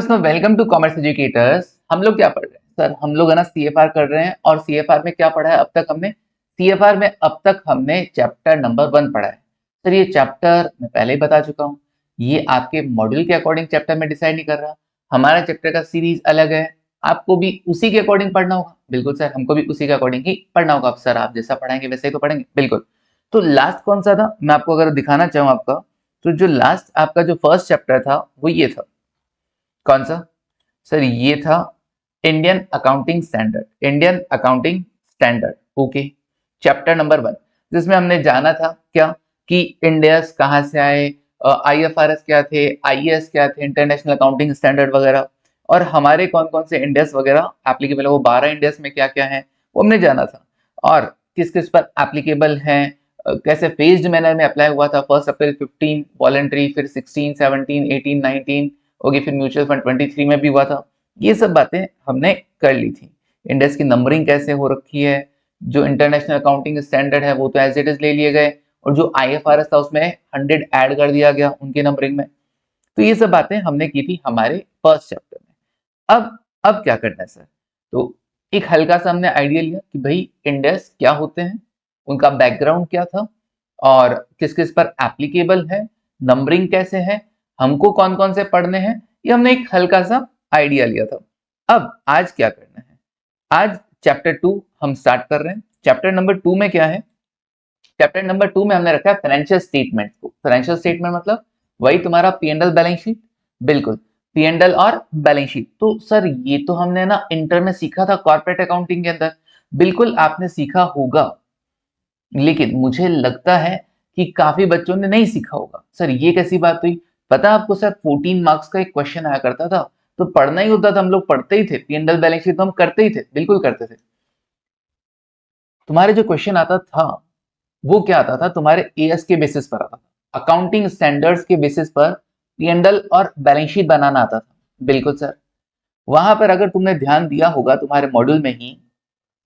दोस्तों, welcome to commerce educators. हम लोग क्या पढ़ रहे हैं सर? हम लोग है ना सीएफआर कर रहे हैं। और सीएफआर में क्या पढ़ा है अब तक हमने? सीएफआर में अब तक हमने चैप्टर नंबर 1 पढ़ा है। सर ये चैप्टर मैं पहले ही बता चुका हूँ, ये आपके मॉड्यूल के अकॉर्डिंग चैप्टर में डिसाइड नहीं कर रहा। हमारा चैप्टर का सीरीज अलग है, आपको भी उसी के अकॉर्डिंग पढ़ना होगा। बिल्कुल सर, हमको भी उसी के अकॉर्डिंग ही पढ़ना होगा। सर आप जैसा पढ़ाएंगे वैसे ही तो पढ़ेंगे। बिल्कुल। तो लास्ट कौन सा था, मैं आपको अगर दिखाना चाहूँ आपका, तो जो लास्ट आपका जो फर्स्ट चैप्टर था वो ये था। कौन सा? सर ये था Indian accounting standard. Indian accounting standard, okay. Chapter number 1, जिसमें हमने जाना था क्या कि इंडियस कहाँ से आए, आईएफआरएस क्या थे, आईएएस क्या थे, इंटरनेशनल अकाउंटिंग स्टैंडर्ड वगैरह, और हमारे कौन कौन से इंडियस वगैरह एप्लीकेबल है, वो 12 इंडियस में क्या क्या है वो हमने जाना था। और किस किस पर एप्लीकेबल हैं, कैसे फेज्ड मैनर में अप्लाई हुआ था। 1 अप्रैल 15 वॉलेंट्री, फिर 16, 17, 18, 19, ओके, फिर म्यूचुअल फंड 23 में भी हुआ था। ये सब बातें हमने कर ली थी। इंडेक्स की नंबरिंग कैसे हो रखी है, जो इंटरनेशनल अकाउंटिंग स्टैंडर्ड है वो तो एज इट इज ले लिए गए, और जो आईएफआरएस था उसमें 100 ऐड कर दिया गया उनकी नंबरिंग में। तो ये सब बातें हमने की थी हमारे फर्स्ट चैप्टर में। अब क्या करना है सर? तो एक हल्का सा हमने आइडिया लिया कि भाई इंडेक्स क्या होते हैं, उनका बैकग्राउंड क्या था, और किस किस पर एप्लीकेबल है, नंबरिंग कैसे है, हमको कौन कौन से पढ़ने हैं, ये हमने एक हल्का सा आइडिया लिया था। अब आज क्या करना है? आज चैप्टर 2 हम स्टार्ट कर रहे हैं। चैप्टर नंबर 2 में क्या है? चैप्टर नंबर 2 में हमने रखा है फाइनेंशियल स्टेटमेंट को। फाइनेंशियल स्टेटमेंट मतलब वही तुम्हारा P and L balance sheet. बिल्कुल, पी एंड एल और बैलेंस शीट। तो सर ये तो हमने ना इंटर में सीखा था कॉर्पोरेट अकाउंटिंग के अंदर। बिल्कुल आपने सीखा होगा, लेकिन मुझे लगता है कि काफी बच्चों ने नहीं सीखा होगा। सर ये कैसी बात हुई? पता है आपको सर, 14 मार्क्स का एक क्वेश्चन आया करता था, तो पढ़ना ही होता था। हम लोग पढ़ते ही थे, P and L balance sheet तो हम करते ही थे, बिल्कुल करते थे। तुम्हारे जो क्वेश्चन आता था वो क्या आता था? तुम्हारे एएस के बेसिस पर आता था, अकाउंटिंग स्टैंडर्ड्स के बेसिस पर पी&एल और बैलेंस शीट बनाना आता था। बिल्कुल सर। वहां पर अगर तुमने ध्यान दिया होगा तुम्हारे मॉड्यूल में ही,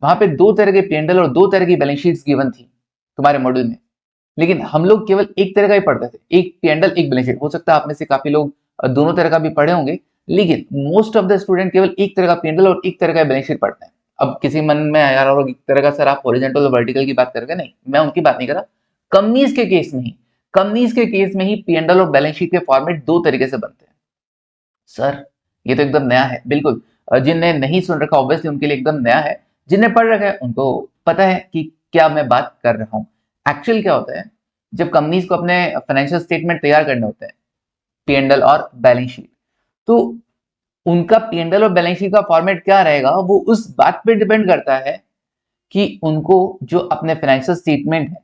वहां पे 2 तरह के पी&एल और 2 तरह की बैलेंस शीट्स गिवन थी तुम्हारे मॉड्यूल में। लेकिन हम लोग केवल एक तरह का ही पढ़ते थे, एक पी&एल एक बैलेंस शीट। हो सकता है आप में से काफी लोग दोनों तरह का भी पढ़े होंगे, लेकिन मोस्ट ऑफ द स्टूडेंट केवल एक तरह का पी&एल और एक तरह का बैलेंस शीट पढ़ते हैं। अब किसी मन में आया और एक तरह का सर आप हॉरिजॉन्टल और वर्टिकल की बात करोगे, नहीं मैं उनकी बात नहीं कर रहा। कंपनीज के केस में ही, कंपनीज के केस में ही पी&एल और बैलेंस शीट के फॉर्मेट 2 तरीके से बनते हैं। सर ये तो एकदम नया है। बिल्कुल, जिनने नहीं सुन रखा ऑब्वियसली उनके लिए एकदम नया है, जिनने पढ़ रखा है उनको पता है कि क्या मैं बात कर रहा हूँ। एक्चुअल क्या होता है, जब कंपनीज को अपने फाइनेंशियल स्टेटमेंट तैयार करने होते हैं, पी&एल और बैलेंस शीट, तो उनका पी&एल और बैलेंस शीट का फॉर्मेट क्या रहेगा वो उस बात पे डिपेंड करता है कि उनको जो अपने फाइनेंशियल स्टेटमेंट है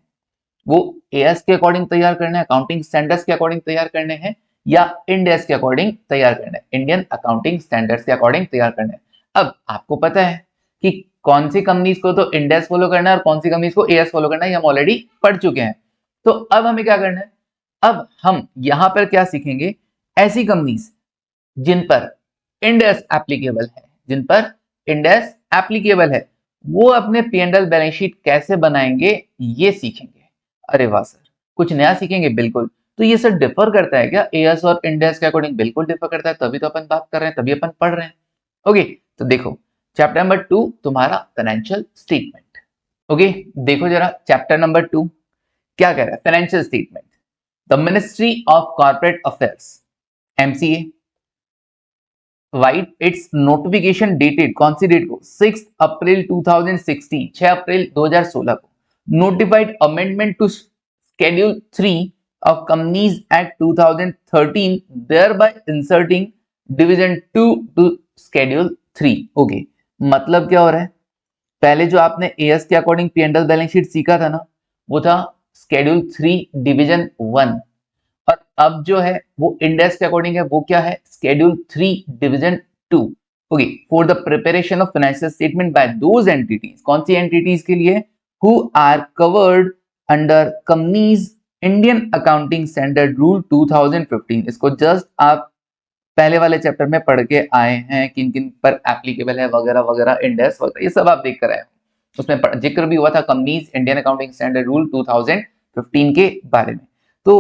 वो एएस के अकॉर्डिंग तैयार करना है, अकाउंटिंग स्टैंडर्ड्स के अकॉर्डिंग तैयार करने हैं, या इंड एस के अकॉर्डिंग तैयार करना है, इंडियन अकाउंटिंग स्टैंडर्ड्स के अकॉर्डिंग तैयार करना है। अब आपको पता है कि कौन सी कंपनीज को तो इंड एस फॉलो करना है और कौन सी कंपनीज को एएस फॉलो करना है, ये हम ऑलरेडी पढ़ चुके हैं। तो अब हमें क्या करना है? अब हम यहां पर क्या सीखेंगे? ऐसी कंपनीज जिन पर इंड एस एप्लीकेबल है, जिन पर इंड एस एप्लीकेबल है, वो अपने पी&एल बैलेंस शीट कैसे बनाएंगे ये सीखेंगे। अरे वाह सर, कुछ नया सीखेंगे। बिल्कुल। तो ये सर डिफर करता है क्या एएस और इंडेक्स के अकॉर्डिंग? बिल्कुल डिफर करता है, तभी तो अपन बात कर रहे हैं, तभी अपन पढ़ रहे हैं। ओके, तो देखो चैप्टर नंबर 2 तुम्हारा फाइनेंशियल स्टेटमेंट। ओके, देखो जरा चैप्टर नंबर 2 क्या कह रहा है। Financial statement, the ministry of corporate affairs MCA white it's notification dated, कौन सी डेट को? 6 अप्रैल 2016, 6 अप्रैल 2016 को notified amendment to schedule 3 of Companies Act 2013, thereby inserting Division 2 to Schedule 3. Okay, मतलब क्या हो रहा है? पहले जो आपने एएस के अकॉर्डिंग पी&एल बैलेंस शीट सीखा था ना, वो था Schedule 3 Division 1, और अब जो है वो इंडेक्स के अकॉर्डिंग है, वो क्या है? Schedule 3 Division 2. Okay, for the preparation of financial statement by those entities, कौन सी एंटिटीज के लिए? Who are covered under companies Indian accounting standard rule 2015। इसको जस्ट आप पहले वाले चैप्टर में पढ़ के आए हैं, किन किन पर एप्लीकेबल है वगैरह वगैरह, इंडेक्स वगैरह, ये सब आप देख कर आए हैं। उसमें जिक्र भी हुआ था companies Indian accounting standard rule 2015 के बारे में। तो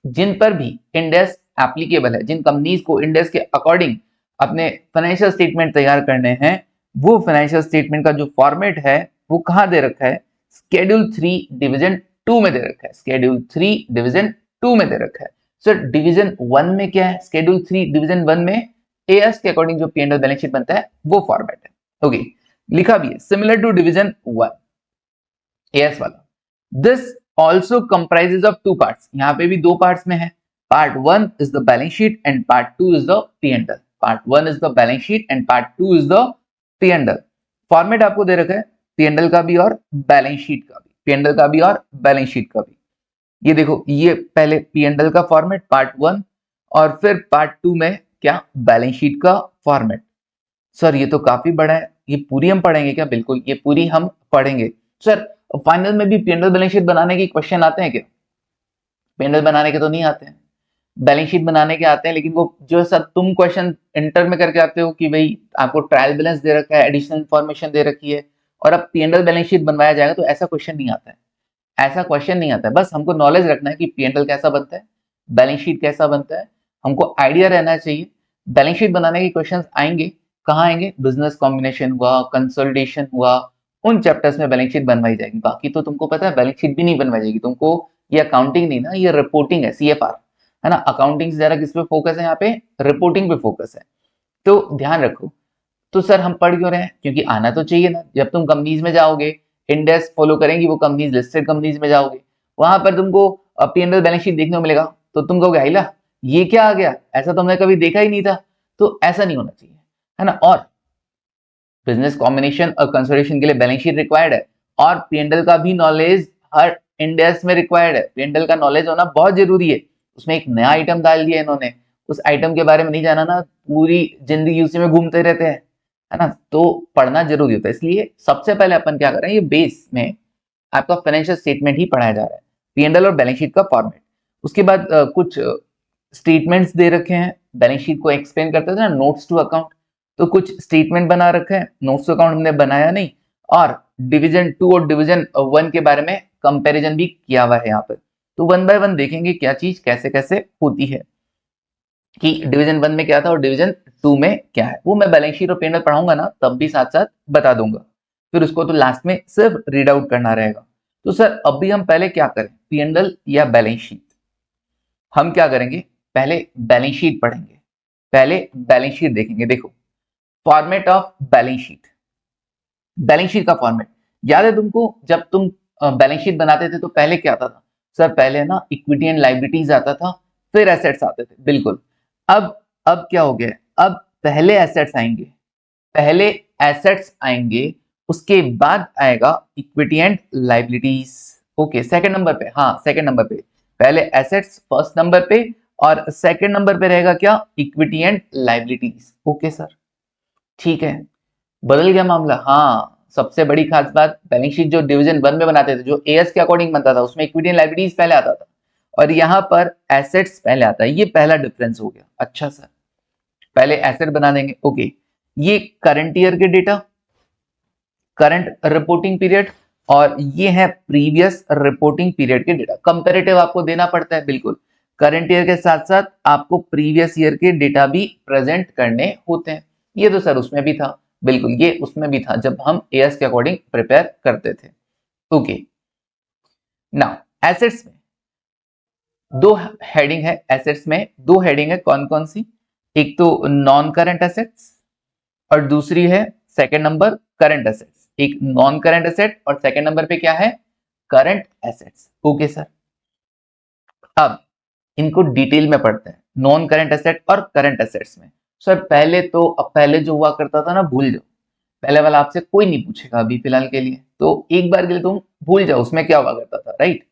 जिन पर भी इंडेक्स एप्लीकेबल है, जिन कंपनीज को इंड एस के अकॉर्डिंग अपने फाइनेंशियल स्टेटमेंट तैयार करने हैं, वो फाइनेंशियल स्टेटमेंट का जो फॉर्मेट है वो कहाँ दे रखा है, शेड्यूल 3 डिवीजन 2 में दे रखा है। शेड्यूल 3 डिवीजन 2 में दे रखा है। सर डिवीजन 1 में क्या है, शेड्यूल 3 डिवीजन 1 में एएस के अकॉर्डिंग जो P and L balance sheet बनता है वो फॉर्मेट है। ओके, लिखा भी है सिमिलर टू डिवीजन 1 एएस वाला। This also comprises of 2 parts, यहाँ पे भी 2 पार्ट्स में है। Part 1 is the balance sheet and part 2 is the P and L. Part 1 is the balance sheet and part 2 is the P and L. Format आपको दे रखा है P and L का भी और बैलेंस शीट का भी, पी एंड एल का भी और बैलेंस शीट का भी। ये देखो, ये पहले पी एंड एल का फॉर्मेट पार्ट 1 और फिर पार्ट 2 में क्या, बैलेंस शीट का फॉर्मेट। सर ये तो काफी बड़ा है, ये पूरी हम पढ़ेंगे क्या? बिल्कुल, ये पूरी हम पढ़ेंगे। सर फाइनल में भी P and L balance sheet बनाने के क्वेश्चन आते हैं क्या? पी एंड एल बनाने के तो नहीं आते हैं, बैलेंस शीट बनाने के आते हैं, लेकिन वो जो सर तुम क्वेश्चन इंटर में करके आते हो कि भाई आपको ट्रायल बैलेंस दे रखा है, एडिशनल इन्फॉर्मेशन दे रखी है और अब P and L balance sheet बनवाया जाएगा, तो ऐसा क्वेश्चन नहीं आता है। ऐसा क्वेश्चन नहीं आता है। बस हमको नॉलेज रखना है कि पी एंड एल कैसा बनता है, बैलेंस शीट कैसा बनता है, हमको आइडिया रहना चाहिए। बैलेंस शीट बनाने के क्वेश्चंस आएंगे, कहाँ आएंगे? बिजनेस कॉम्बिनेशन हुआ, कंसोलिडेशन हुआ, उन चैप्टर्स में बैलेंस शीट बनवाई जाएगी। बाकी तो तुमको पता है बैलेंस शीट भी नहीं बनवाई जाएगी तुमको। ये अकाउंटिंग नहीं ना, ये रिपोर्टिंग है, सीएफआर है ना। अकाउंटिंग से ज्यादा किस पे फोकस है? यहाँ पे रिपोर्टिंग पे फोकस है, तो ध्यान रखो। तो सर हम पढ़ क्यों रहे हैं? क्योंकि आना तो चाहिए ना। जब तुम कंपनीज में जाओगे, इंडेक्स फॉलो करेंगी वो कंपनीज, लिस्टेड कंपनीज में जाओगे, वहां पर तुमको P and L balance sheet देखने को मिलेगा, तो तुम कहोगे आइला ये क्या आ गया, ऐसा तो हमने कभी देखा ही नहीं था। तो ऐसा नहीं होना चाहिए, है ना। और बिजनेस कॉम्बिनेशन और कंसोलिडेशन के लिए बैलेंस शीट रिक्वायर्ड है, और पी एंड एल का भी नॉलेज हर इंडेक्स में रिक्वायर्ड है। पी एंड एल का नॉलेज होना बहुत जरूरी है। उसमें एक नया आइटम डाल दिया इन्होंने, उस आइटम के बारे में नहीं जाना ना, पूरी जिंदगी उसी में घूमते रहते हैं, है ना। तो पढ़ना जरूरी होता है। इसलिए सबसे पहले अपन क्या कर रहे हैं, ये बेस में आपका फाइनेंशियल स्टेटमेंट ही पढ़ाया जा रहा है, पी एंड एल और बैलेंस शीट का फॉर्मेट। उसके बाद कुछ स्टेटमेंट्स दे रखे हैं, बैलेंस शीट को एक्सप्लेन करते थे ना, नोट्स टू अकाउंट। तो कुछ स्टेटमेंट बना रखे हैं, नोट्स टू अकाउंट हमने बनाया नहीं, और डिवीजन 2 और डिवीजन 1 के बारे में कंपैरिजन भी किया हुआ है यहाँ पर। तो वन बाय वन देखेंगे क्या चीज कैसे कैसे होती है, कि डिवीजन 1 में क्या था और डिवीजन 2 में क्या है। वो मैं बैलेंस शीट और पी पढ़ाऊंगा ना, तब भी साथ साथ बता दूंगा। फिर उसको तो लास्ट में सिर्फ रीड आउट करना रहेगा। तो सर अभी हम पहले क्या करें, पी एंड एल या बैलेंस शीट? हम क्या करेंगे, पहले बैलेंस शीट पढ़ेंगे, पहले बैलेंस शीट देखेंगे। देखो, format of balance sheet, balance sheet का फॉर्मेट याद है तुमको? जब तुम बैलेंस शीट बनाते थे तो पहले क्या आता था? सर पहले ना इक्विटी एंड लायबिलिटीज आता था, फिर एसेट्स आते थे, बिल्कुल। अब क्या हो गया, अब पहले एसेट्स आएंगे, पहले एसेट्स आएंगे, उसके बाद आएगा equity and liabilities. Okay, second number पे, हाँ सेकंड नंबर पे पहले एसेट्स फर्स्ट नंबर पे, और सेकंड नंबर पे रहेगा क्या, equity and liabilities. Okay sir, ठीक है, बदल गया मामला। हाँ, सबसे बड़ी खास बात, बैलेंस शीट जो डिवीजन 1 में बनाते थे, जो एएस के अकॉर्डिंग बनता था, उसमें इक्विटी एंड लायबिलिटीज पहले आता था, और यहाँ पर एसेट्स पहले आता है। ये पहला डिफरेंस हो गया। अच्छा सर, पहले एसेट बना देंगे। ओके, ये करंट ईयर के डेटा, करंट रिपोर्टिंग पीरियड, और ये है प्रीवियस रिपोर्टिंग पीरियड के डेटा। कंपैरेटिव आपको देना पड़ता है, बिल्कुल। करंट ईयर के साथ साथ आपको प्रीवियस ईयर के डेटा भी प्रेजेंट करने होते हैं। ये तो सर उसमें भी था, बिल्कुल, ये उसमें भी था जब हम एएस के अकॉर्डिंग प्रिपेयर करते थे। ओके, नाउ एसेट्स में दो हेडिंग है, एसेट्स में दो हेडिंग है, कौन कौन सी? एक तो नॉन करंट एसेट्स और दूसरी है सेकंड नंबर करंट एसेट्स। एक नॉन करंट एसेट और सेकंड नंबर पे क्या है, करंट एसेट्स। ओके सर, अब इनको डिटेल में पढ़ते हैं, नॉन करंट एसेट और करंट एसेट्स में। सर पहले तो, अब पहले जो हुआ करता था ना, भूल जाओ, पहले वाला आपसे कोई नहीं पूछेगा अभी फिलहाल के लिए, तो एक बार के लिए तुम भूल जाओ उसमें क्या हुआ करता था, right.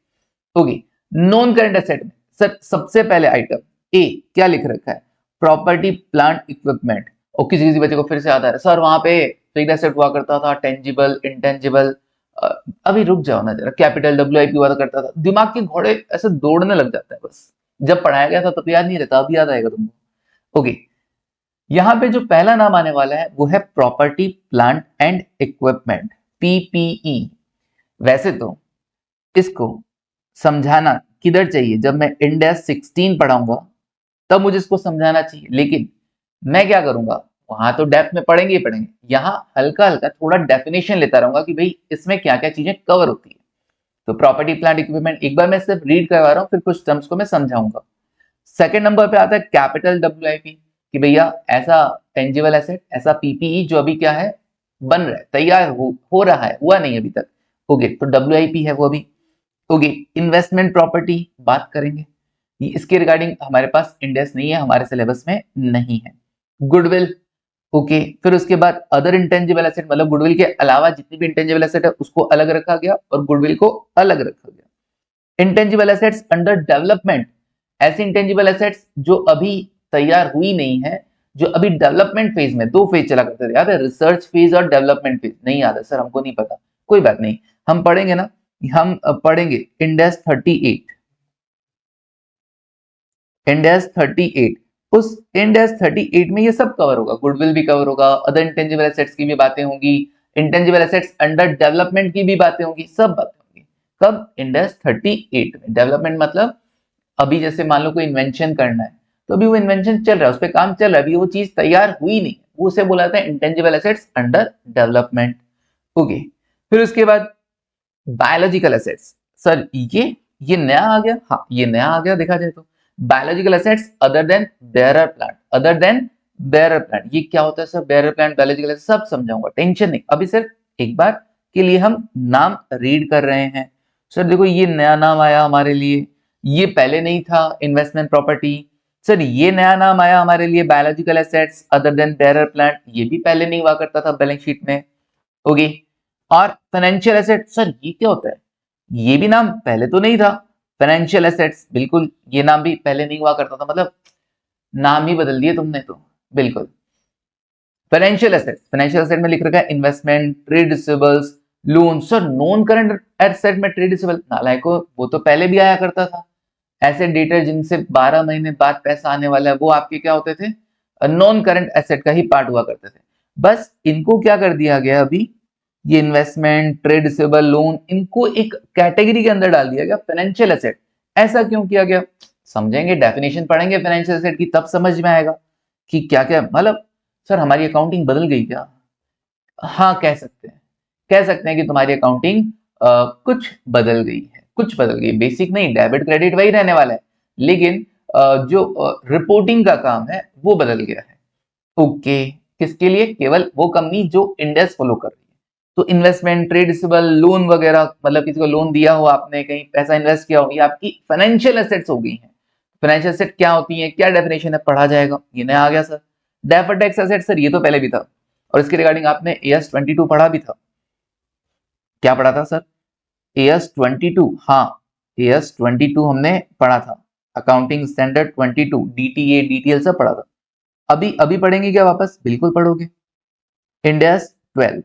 Okay, non current asset में सर सबसे पहले आइटम ए क्या लिख रखा है, प्रॉपर्टी प्लांट इक्विपमेंट। और किसी किसी बच्चे को फिर से आता है, सर वहां पे फिक्स्ड एसेट हुआ करता था, टेंजिबल इंटेंजिबल। अभी रुक जाओ ना जरा, कैपिटल डब्ल्यूआईपी हुआ करता था। दिमाग के घोड़े ऐसे दौड़ने लग जाते हैं, बस जब पढ़ाया गया था तब याद नहीं रहता, अब याद आएगा तुमको। ओके, यहां पे जो पहला नाम आने वाला है वो है property plant and equipment, PPE. वैसे तो इसको समझाना किधर चाहिए, जब मैं इंडेक्स 16 पढ़ाऊंगा तब मुझे इसको समझाना चाहिए। लेकिन मैं क्या करूंगा, वहां तो डेप्थ में पढ़ेंगे ही पढ़ेंगे, यहाँ हल्का हल्का थोड़ा डेफिनेशन लेता रहूंगा कि भाई इसमें क्या क्या चीजें कवर होती है। तो प्रॉपर्टी प्लांट इक्विपमेंट एक बार मैं सिर्फ रीड करवा रहा हूँ, फिर कुछ टर्म्स को मैं समझाऊंगा। सेकंड नंबर पे आता है कैपिटल डब्ल्यूआईपी, कि भैया ऐसा टेंजिबल एसेट, ऐसा पीपीई जो अभी क्या है, बन रहा है, तैयार हो रहा है, हुआ नहीं अभी तक। ओके, तो डब्ल्यूआईपी है वो अभी। ओके, इन्वेस्टमेंट प्रॉपर्टी बात करेंगे, इसके रिगार्डिंग हमारे पास इंडेक्स नहीं है, हमारे सिलेबस में नहीं है। गुडविल, ओके, फिर उसके बाद अदर इंटेंजिबल एसेट, मतलब गुडविल के अलावा जितनी भी इंटेंजिबल एसेट है उसको अलग रखा गया और गुडविल को अलग रखा गया। इंटेंजिबल एसेट्स अंडर डेवलपमेंट, ऐसी इंटेंजिबल एसेट्स जो अभी तैयार हुई नहीं है, जो अभी डेवलपमेंट फेज में, दो फेज चला करते थे, याद है, रिसर्च फेज और डेवलपमेंट फेज। नहीं याद है सर, हमको नहीं पता, कोई बात नहीं, हम पढ़ेंगे ना, हम पढ़ेंगे इंडेक्स 38, इंडेक्स 38, उस इंडेक्स 38 में ये सब कवर होगा, गुडविल भी कवर होगा, अदर इंटेंजिबल एसेट्स की भी बातें होंगी, इंटेंजिबल एसेट्स अंडर डेवलपमेंट की भी बातें होंगी, सब बातें होंगी। कब? इंडेक्स 38 में। डेवलपमेंट मतलब अभी जैसे मान लो कोई इन्वेंशन करना है, तो अभी वो इन्वेंशन चल रहा है, उस पर काम चल रहा है, अभी वो चीज तैयार हुई नहीं, वो उसे बोला था intangible assets under development. Okay, फिर उसके बाद बायोलॉजिकल एसेट्स, सर ये नया आ गया, हाँ ये नया आ गया, देखा जाए तो biological assets other than bearer plant, other than bearer plant, ये क्या होता है sir? Bearer plant, biological assets सब समझाऊंगा, टेंशन नहीं, अभी सिर्फ एक बार के लिए हम नाम रीड कर रहे हैं। सर देखो ये नया नाम आया हमारे लिए, ये पहले नहीं था, इन्वेस्टमेंट प्रॉपर्टी। सर ये नया नाम आया हमारे लिए, biological assets other than bearer plant, ये भी पहले नहीं हुआ करता था बैलेंस शीट में। ओके, और फाइनेंशियल एसेट, सर ये क्या होता है? ये भी नाम पहले तो नहीं था, फाइनेंशियल एसेट्स, बिल्कुल ये नाम भी पहले नहीं हुआ करता था, मतलब नाम ही बदल दिए तुमने तो, बिल्कुल। फाइनेंशियल एसेट्स, फाइनेंशियल एसेट में लिख रखा है investment, trade receivables, loan. Sir non current asset में ट्रेड रिसीवेबल, नालायको वो तो पहले भी आया करता था, ऐसे डेटर जिनसे 12 महीने बाद पैसा आने वाला है, वो आपके क्या होते थे? नॉन करंट एसेट का ही पार्ट हुआ करते थे। बस इनको क्या कर दिया गया अभी, ये इन्वेस्टमेंट, ट्रेड रिसीवेबल, लोन, इनको एक कैटेगरी के अंदर डाल दिया गया, फाइनेंशियल एसेट। ऐसा क्यों किया गया? समझेंगे, डेफिनेशन पढ़ेंगे फाइनेंशियल एसेट की, तब समझ में आएगा कि क्या क्या, मतलब सर हमारी अकाउंटिंग बदल गई क्या? हाँ कह सकते हैं, कह सकते हैं कि तुम्हारी अकाउंटिंग कुछ बदल गई है, कुछ बदल गई, बेसिक नहीं, डेबिट क्रेडिट वही रहने वाला है, लेकिन जो रिपोर्टिंग का काम है वो बदल गया है। ओके, किसके लिए? केवल वो कंपनी जो इंडेक्स फॉलो कर रही है। तो इन्वेस्टमेंट, ट्रेड रिसीवेबल, लोन वगैरह, मतलब किसी को लोन दिया हो आपने, कहीं पैसा इन्वेस्ट किया हो, ये आपकी फाइनेंशियल एसेट्स हो गई हैं। फाइनेंशियल एसेट क्या होती है, क्या डेफिनेशन है, पढ़ा जाएगा, ये नया आ गया sir. Deferred tax asset, sir ये तो पहले भी था, और इसके रिगार्डिंग आपने एएस 22 पढ़ा भी था। क्या पढ़ा था सर? एएस 22, हाँ एएस 22 हमने पढ़ा था, अकाउंटिंग स्टैंडर्ड 22, डीटीए डीटीएल सब पढ़ा था। अभी अभी पढ़ेंगे क्या वापस? बिल्कुल पढ़ोगे। इंडेक्स 12,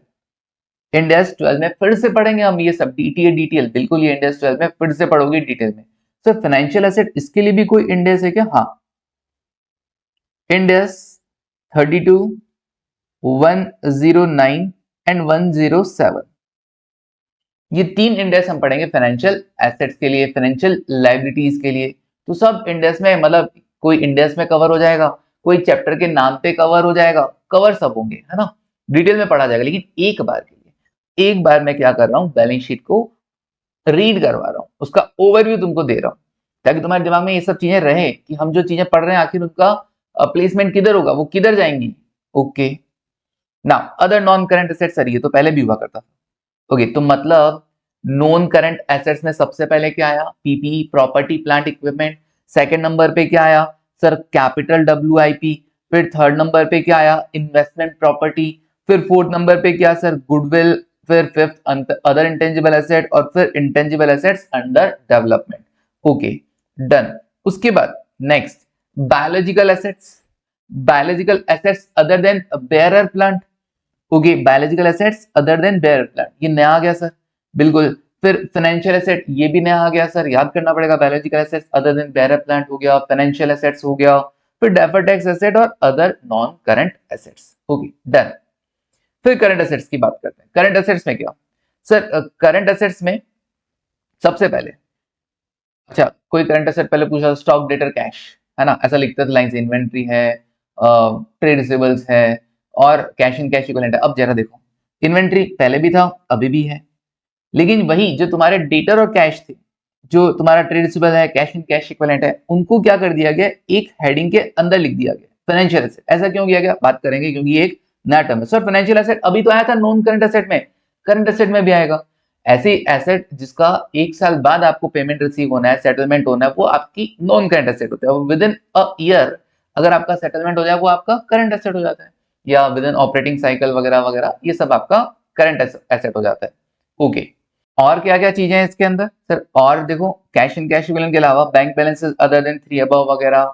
इंडेक्स 12 में फिर से पढ़ेंगे हम ये सब, डीटीए डीटीएल, बिल्कुल ये इंडेक्स 12 में फिर से पढ़ोगे डिटेल में। सर फाइनेंशियल एसेट, इसके लिए भी कोई इंडेक्स है क्या? हाँ, इंडेक्स 32, 109 एंड 107, ये तीन इंडेक्स हम पढ़ेंगे फाइनेंशियल एसेट्स के लिए, फाइनेंशियल लायबिलिटीज के लिए। तो सब इंडेक्स में, मतलब कोई इंडेक्स में कवर हो जाएगा, कोई चैप्टर के नाम पे कवर हो जाएगा, कवर सब होंगे, है ना, डिटेल में पढ़ा जाएगा। लेकिन एक बार के लिए, एक बार मैं क्या कर रहा हूँ, बैलेंस शीट को रीड करवा रहा हूँ, उसका ओवरव्यू तुमको दे रहा हूँ, ताकि तुम्हारे दिमाग में ये सब चीजें रहे कि हम जो चीजें पढ़ रहे हैं आखिर उनका प्लेसमेंट किधर होगा, वो किधर जाएंगी। Okay, now other non current assets, sir ये तो पहले भी हुआ करता था। ओके, तो मतलब नॉन करंट एसेट्स में सबसे पहले क्या आया? PP, property plant equipment. Second number पे क्या आया सर? Capital WIP. फिर थर्ड नंबर पे क्या आया? Investment property. फिर फोर्थ नंबर पे क्या सर? गुडविल। फिर फिफ्थ अदर इंटेंजिबल एसेट, और फिर intangible assets under development. Okay, done. उसके बाद next, biological assets, biological assets other than bearer plant. Okay, biological assets other than bearer plant, ये नया आ गया सर, बिल्कुल। फिर फाइनेंशियल एसेट, ये भी नया आ गया सर, याद करना पड़ेगा, biological assets other than bearer plant हो गया, फाइनेंशियल एसेट्स हो गया, फिर डेफर्ड टैक्स एसेट और other non current assets. Okay, done. फिर करंट एसेट्स की बात करते हैं। करंट एसेट्स में क्या सर? करंट एसेट्स में सबसे पहले, अच्छा कोई करंट एसेट पहले पूछा, स्टॉक डेटर कैश, है ना, ऐसा लिखते थे लाइन से, इन्वेंट्री है, ट्रेड रिसीवेबल्स है और कैश इन कैश इक्विवेलेंट है। अब जरा देखो, इन्वेंट्री पहले भी था, अभी भी है, लेकिन वही जो तुम्हारे डेटर और कैश थे, जो तुम्हारा ट्रेड रिसीवेबल है, कैश इन कैश इक्विवेलेंट है, उनको क्या कर दिया गया, एक हेडिंग के अंदर लिख दिया गया फाइनेंशियल एसेट। ऐसा क्यों किया गया, बात करेंगे, क्योंकि ये एक नया टर्म है। सर फाइनेंशियल एसेट अभी तो आया था नॉन करंट एसेट में, करंट एसेट में भी आएगा। ऐसे एसेट जिसका 1 साल बाद आपको पेमेंट रिसीव होना है, सेटलमेंट होना है, वो आपकी नॉन करंट एसेट होता है। विद इन अ ईयर अगर आपका सेटलमेंट हो जाए, वो आपका करंट एसेट हो जाता है, या विद इन ऑपरेटिंग साइकिल वगैरह वगैरह, ये सब आपका करंट एसेट हो जाता है। ओके, और क्या क्या चीजें हैं इसके अंदर सर, और देखो, कैश इन कैश इक्विवेलेंट के अलावा bank balances other than 3 above वगैरह,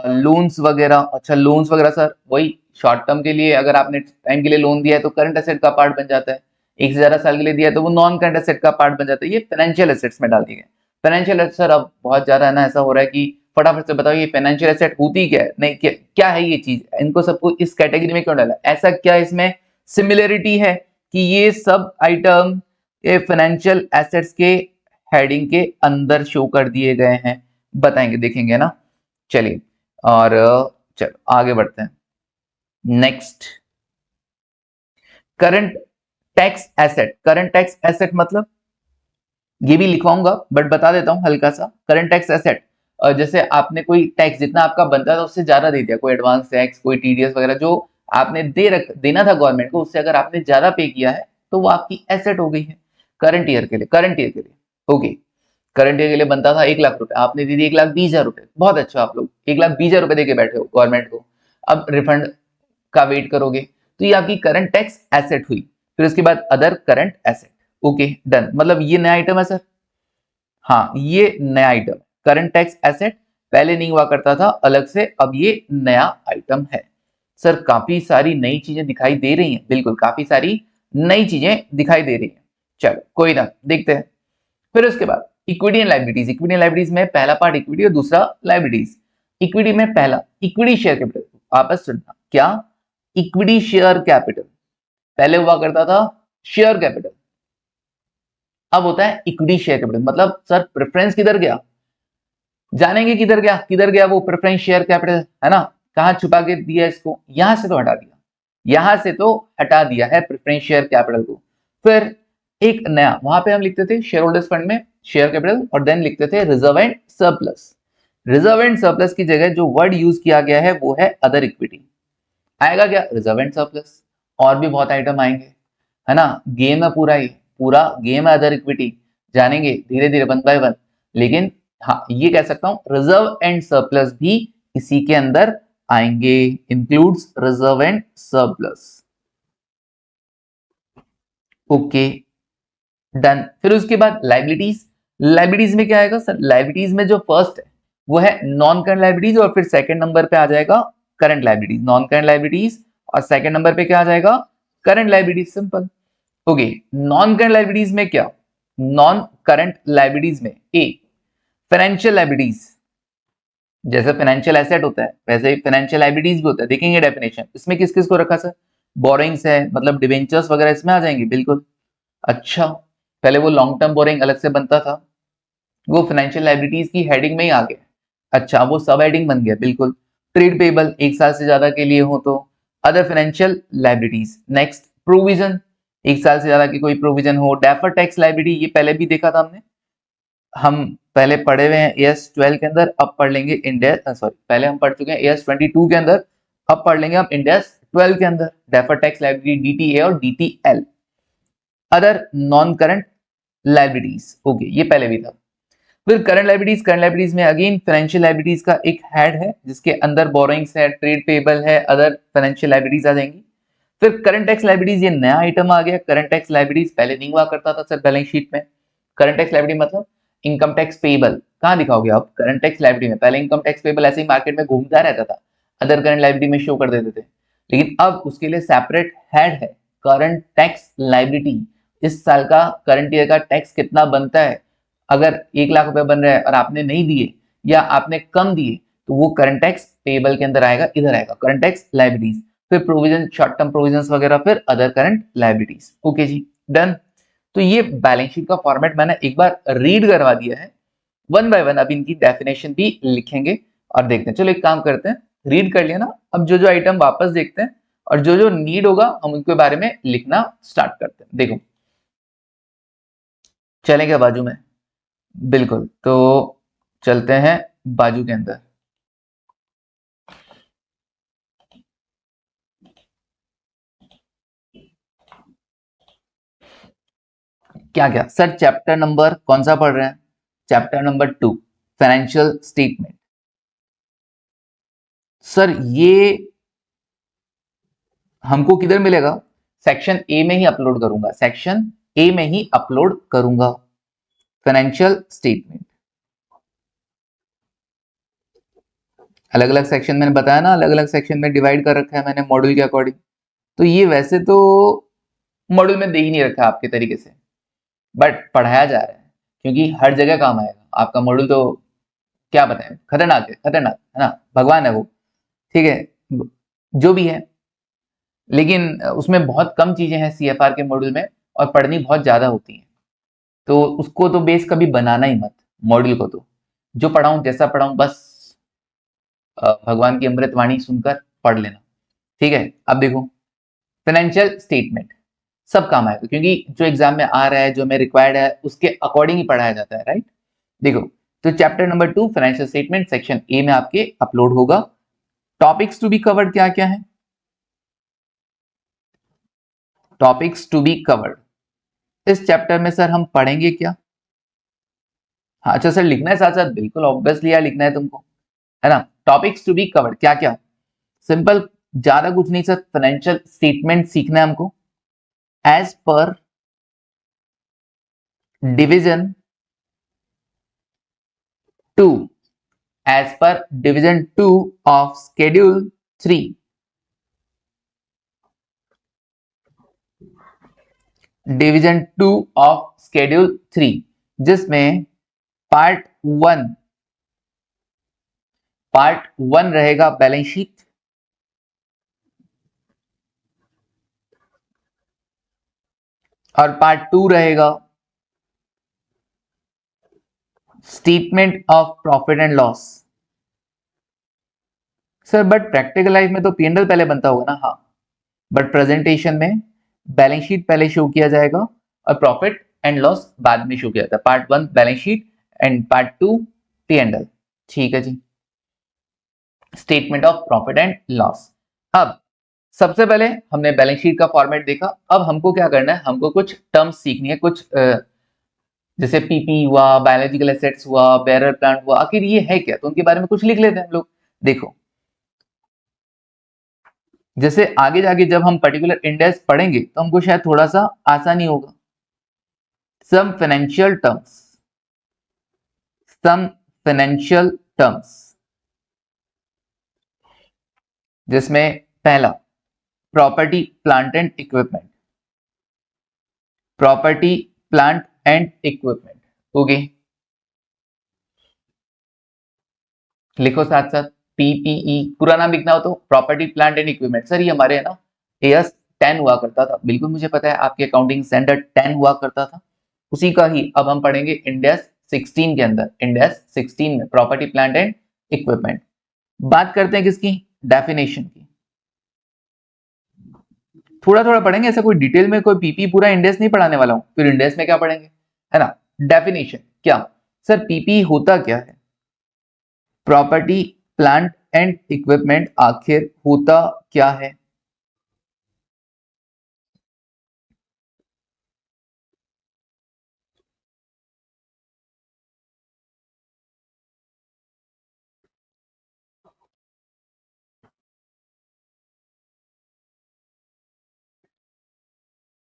लोन्स वगैरह। अच्छा, लोन्स वगैरह सर वही शॉर्ट टर्म के लिए, अगर आपने टाइम के लिए लोन दिया है तो करंट एसेट का पार्ट बन जाता है, 1 से ज्यादा साल के लिए दिया है तो वो नॉन करंट एसेट का पार्ट बन जाता है। ये फाइनेंशियल एसेट्स में डाल दिए गए। फाइनेंशियल एसेट सर अब बहुत ज्यादा है ना, ऐसा हो रहा है कि फटाफट से बताओ ये फाइनेंशियल एसेट होती क्या है, नहीं क्या है ये चीज, इनको सबको इस कैटेगरी में क्यों डाला, ऐसा क्या इसमें सिमिलरिटी है कि ये सब आइटम ये फाइनेंशियल एसेट्स के हेडिंग के अंदर शो कर दिए गए हैं, बताएंगे, देखेंगे ना। चलिए, और चलो आगे बढ़ते हैं। Next, current tax asset. Current tax asset मतलब, ये भी लिखवाऊंगा बट बता देता हूं हल्का सा। करंट टैक्स एसेट, जैसे आपने कोई टैक्स जितना आपका बनता था उससे ज्यादा दे दिया, कोई एडवांस टैक्स, कोई टीडीएस वगैरह जो आपने देना था गवर्नमेंट को, उससे अगर आपने ज्यादा पे किया है तो वो आपकी एसेट हो गई है करंट ईयर के लिए। करंट ईयर के लिए ओके, करंट ईयर के लिए बनता था 1,00,000 रुपए, आपने दे दिए 1,20,000 रुपए, बहुत अच्छा, आप लोग 1,20,000 रुपए देके बैठे हो गवर्नमेंट को, अब रिफंड का वेट करोगे, तो ये आपकी करंट टैक्स एसेट हुई। फिर उसके बाद other current asset, okay done, मतलब ये नया आइटम है सर, हाँ ये नया आइटम, करंट टैक्स एसेट पहले नहीं हुआ करता था अलग से, अब ये नया आइटम है। सर काफी सारी नई चीजें दिखाई दे रही हैं, बिल्कुल काफी सारी नई चीजें दिखाई दे रही हैं, चलो कोई ना, देखते हैं। फिर उसके बाद equity and liabilities. Equity and liabilities में पहला पार्ट इक्विटी और दूसरा लाइबिलिटीज। इक्विटी में पहला इक्विटी शेयर कैपिटल, आपस सुनना क्या, इक्विटी शेयर कैपिटल पहले हुआ करता था शेयर कैपिटल, अब होता है इक्विटी शेयर कैपिटल। मतलब सर प्रेफरेंस किधर गया, जानेंगे किधर गया वो प्रेफरेंस शेयर कैपिटल, है ना, कहां छुपा के दिया इसको, यहां से तो हटा दिया, यहां से तो हटा दिया है प्रेफरेंस शेयर कैपिटल को। फिर एक नया, वहां पे हम लिखते थे शेयर होल्डर्स फंड में शेयर कैपिटल, और देन लिखते थे reserve and surplus. Reserve and surplus की जगह जो वर्ड यूज किया गया है वो है अदर इक्विटी। आएगा क्या, रिजर्व एंड सरप्लस, और भी बहुत आइटम आएंगे, है ना, गेम है पूरा, ये पूरा गेम है अदर इक्विटी, जानेंगे धीरे धीरे वन बाय वन। लेकिन हाँ ये कह सकता हूं रिजर्व एंड सरप्लस भी इसी के अंदर आएंगे, includes reserve and surplus. Okay done. फिर उसके बाद लाइबिलिटीज। लाइबिलिटीज में क्या आएगा सर, लाइबिलिटीज में जो फर्स्ट है वो है नॉन करंट लाइबिलिटीज, और फिर सेकंड नंबर पे आ जाएगा current liabilities. Non current liabilities और सेकंड नंबर पे क्या आ जाएगा, current liabilities, simple. Okay, non current liabilities में क्या, नॉन करंट लाइबिलिटीज में ए फाइनेंशियल लाइबिलिटीज, जैसे फाइनेंशियल एसेट होता है वैसे ही फाइनेंशियल लाइबिलिटीज भी होता है, देखेंगे डेफिनेशन। इसमें किस किस को रखा सर, बोरिंग्स है, मतलब डिवेंचर्स वगैरह इसमें आ जाएंगे, बिल्कुल। अच्छा, पहले वो लॉन्ग टर्म बोरिंग अलग से बनता था, वो फाइनेंशियल लाइबिलिटीज की हेडिंग में ही आ गया। अच्छा, वो सब हेडिंग बन गया, बिल्कुल। ट्रेड पेबल 1 साल से ज्यादा के लिए हो तो other financial liabilities. Next provision, 1 साल से ज्यादा की कोई प्रोविजन हो। डेफर्ड टैक्स लाइबिलिटी, ये पहले भी देखा था हमने, हम पहले पढ़े हुए हैं AS 12 के अंदर, अब पढ़ लेंगे इंडिया, सॉरी पहले हम पढ़ चुके हैं AS 22 के अंदर, अब पढ़ लेंगे हम इंडिया 12 के अंदर। डेफर्ड टैक्स लाइबिलिटी DTA और DTL। Other non current liabilities, okay ये पहले भी था। फिर करंट लाइबिलिटीज, करंट लाइबिलिटीज में अगेन फाइनेंशियल लाइबिलिटीज का एक हेड है जिसके अंदर बोरोइंग्स है, ट्रेड पेबल है, अदर फाइनेंशियल लाइबिलिटीज आ जाएंगी। फिर करंट टैक्स लाइबिलिटीज, ये नया आइटम आ गया। करंट टैक्स लाइबिलिटीज पहले नहीं हुआ करता था सर बैलेंस शीट में। करंट टैक्स लाइबिलिटी मतलब इनकम टैक्स पेबल, कहां दिखाओगे आप करंट टैक्स लाइबिलिटी में, पहले इनकम टैक्स पेबल ऐसे ही मार्केट में घूमता रहता था, अदर करंट लाइबिलिटी में शो कर देते थे। लेकिन अब उसके लिए सेपरेट हेड है, करंट टैक्स लाइबिलिटी। इस साल का करंट ईयर का टैक्स कितना बनता है, अगर 1,00,000 रुपए बन रहा है और आपने नहीं दिए या आपने कम दिए तो वो करंट टैक्स पेबल के अंदर आएगा, इधर आएगा करंट टैक्स लाइबिलिटीज। फिर प्रोविजन, शॉर्ट टर्म प्रोविजंस वगैरह, फिर अदर करंट लाइबिलिटीज। ओके जी डन। तो ये बैलेंस शीट का फॉर्मेट मैंने एक बार रीड करवा दिया है, वन बाय वन अब इनकी डेफिनेशन भी लिखेंगे, और देखते हैं। चलो एक काम करते हैं, रीड कर लिया ना, अब जो जो आइटम वापस देखते हैं और जो जो नीड होगा हम उनके बारे में लिखना स्टार्ट करते हैं। देखो चलें क्या बाजू में? बिल्कुल, तो चलते हैं बाजू के अंदर। क्या क्या सर, चैप्टर नंबर कौन सा पढ़ रहे हैं? Chapter number 2, financial statement. Sir ये हमको किधर मिलेगा? सेक्शन ए में ही अपलोड करूंगा, सेक्शन ए में ही अपलोड करूंगा फाइनेंशियल स्टेटमेंट। अलग अलग सेक्शन मैंने बताया ना, अलग अलग सेक्शन में डिवाइड कर रखा है मैंने मॉड्यूल के अकॉर्डिंग। तो ये वैसे तो मॉड्यूल में दे ही नहीं रखा आपके तरीके से, बट पढ़ाया जा रहा है क्योंकि हर जगह काम आएगा आपका मॉड्यूल। तो क्या बताएं, खतरनाक है, खतरनाक है ना, भगवान है वो, ठीक है जो भी है। लेकिन उसमें बहुत कम चीजें हैं सीएफआर के मॉड्यूल में और पढ़नी बहुत ज्यादा होती हैं। तो उसको तो बेस कभी बनाना ही मत, मॉड्यूल को तो जो पढ़ाऊं जैसा पढ़ाऊं बस भगवान की अमृत वाणी सुनकर पढ़ लेना, ठीक है। अब देखो फाइनेंशियल स्टेटमेंट सब काम आएगा क्योंकि जो एग्जाम में आ रहा है, जो में रिक्वायर्ड है उसके अकॉर्डिंग ही पढ़ाया जाता है, राइट। देखो तो chapter number 2 financial statement section A में आपके अपलोड होगा। टॉपिक्स टू बी कवर्ड क्या क्या है? टॉपिक्स टू बी कवर्ड इस चैप्टर में सर हम पढ़ेंगे क्या? हाँ अच्छा सर, लिखना है साथ साथ, बिल्कुल ऑब्वियसली यार लिखना है तुमको, है ना। टॉपिक्स टू बी कवर्ड क्या क्या? सिंपल, ज्यादा कुछ नहीं सर, फाइनेंशियल स्टेटमेंट सीखना है हमको as per division 2, as per division 2 of schedule 3। Division 2 of schedule 3 जिसमें पार्ट 1 रहेगा बैलेंस शीट, और पार्ट 2 रहेगा statement of profit and loss. Sir but practical life में तो पी&एल पहले बनता होगा ना? हाँ, बट प्रेजेंटेशन में बैलेंस शीट पहले शो किया जाएगा और प्रॉफिट एंड लॉस बाद में शो किया जाता है। Part 1 balance sheet and part 2 P and L, ठीक है जी, statement of profit and loss. अब सबसे पहले हमने बैलेंस शीट का फॉर्मेट देखा, अब हमको क्या करना है, हमको कुछ टर्म्स सीखनी है, कुछ जैसे पीपी हुआ, बायोलॉजिकल एसेट्स हुआ, बेरर प्लांट हुआ, आखिर ये है क्या, तो उनके बारे में कुछ लिख लेते हैं हम लोग। देखो जैसे आगे जाके जब हम पर्टिकुलर इंडेक्स पढ़ेंगे तो हमको शायद थोड़ा सा आसानी होगा। Some financial terms, some financial terms जिसमें पहला property plant and equipment, property plant and equipment, okay लिखो साथ साथ पीपीई, पूरा नाम लिखना हो तो property plant and equipment. Sir ये हमारे है ना एएस 10 हुआ करता था, बिल्कुल मुझे पता है, आपके अकाउंटिंग स्टैंडर्ड 10 हुआ करता था, उसी का ही अब हम पढ़ेंगे इंडेक्स 16 के अंदर, इंडेक्स 16 में प्रॉपर्टी प्लांट एंड इक्विपमेंट। बात करते हैं किसकी, डेफिनेशन की। थोड़ा थोड़ा पढ़ेंगे, ऐसा कोई डिटेल में कोई पीपी पूरा इंडेक्स नहीं पढ़ाने वाला हूं, फिर इंडेक्स में क्या पढ़ेंगे, है ना। डेफिनेशन क्या सर, पीपी होता क्या है, प्रॉपर्टी प्लांट एंड इक्विपमेंट आखिर होता क्या है?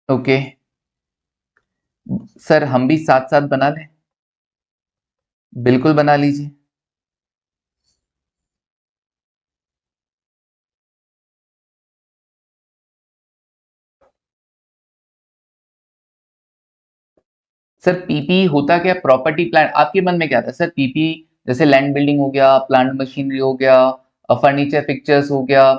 ओके सर, हम भी साथ साथ बना लें, बिल्कुल बना लीजिए। सर पीपी होता क्या, प्रॉपर्टी प्लांट, आपके मन में क्या था सर? पीपी जैसे लैंड बिल्डिंग हो गया, प्लांट मशीनरी हो गया, फर्नीचर पिक्चर्स हो गया,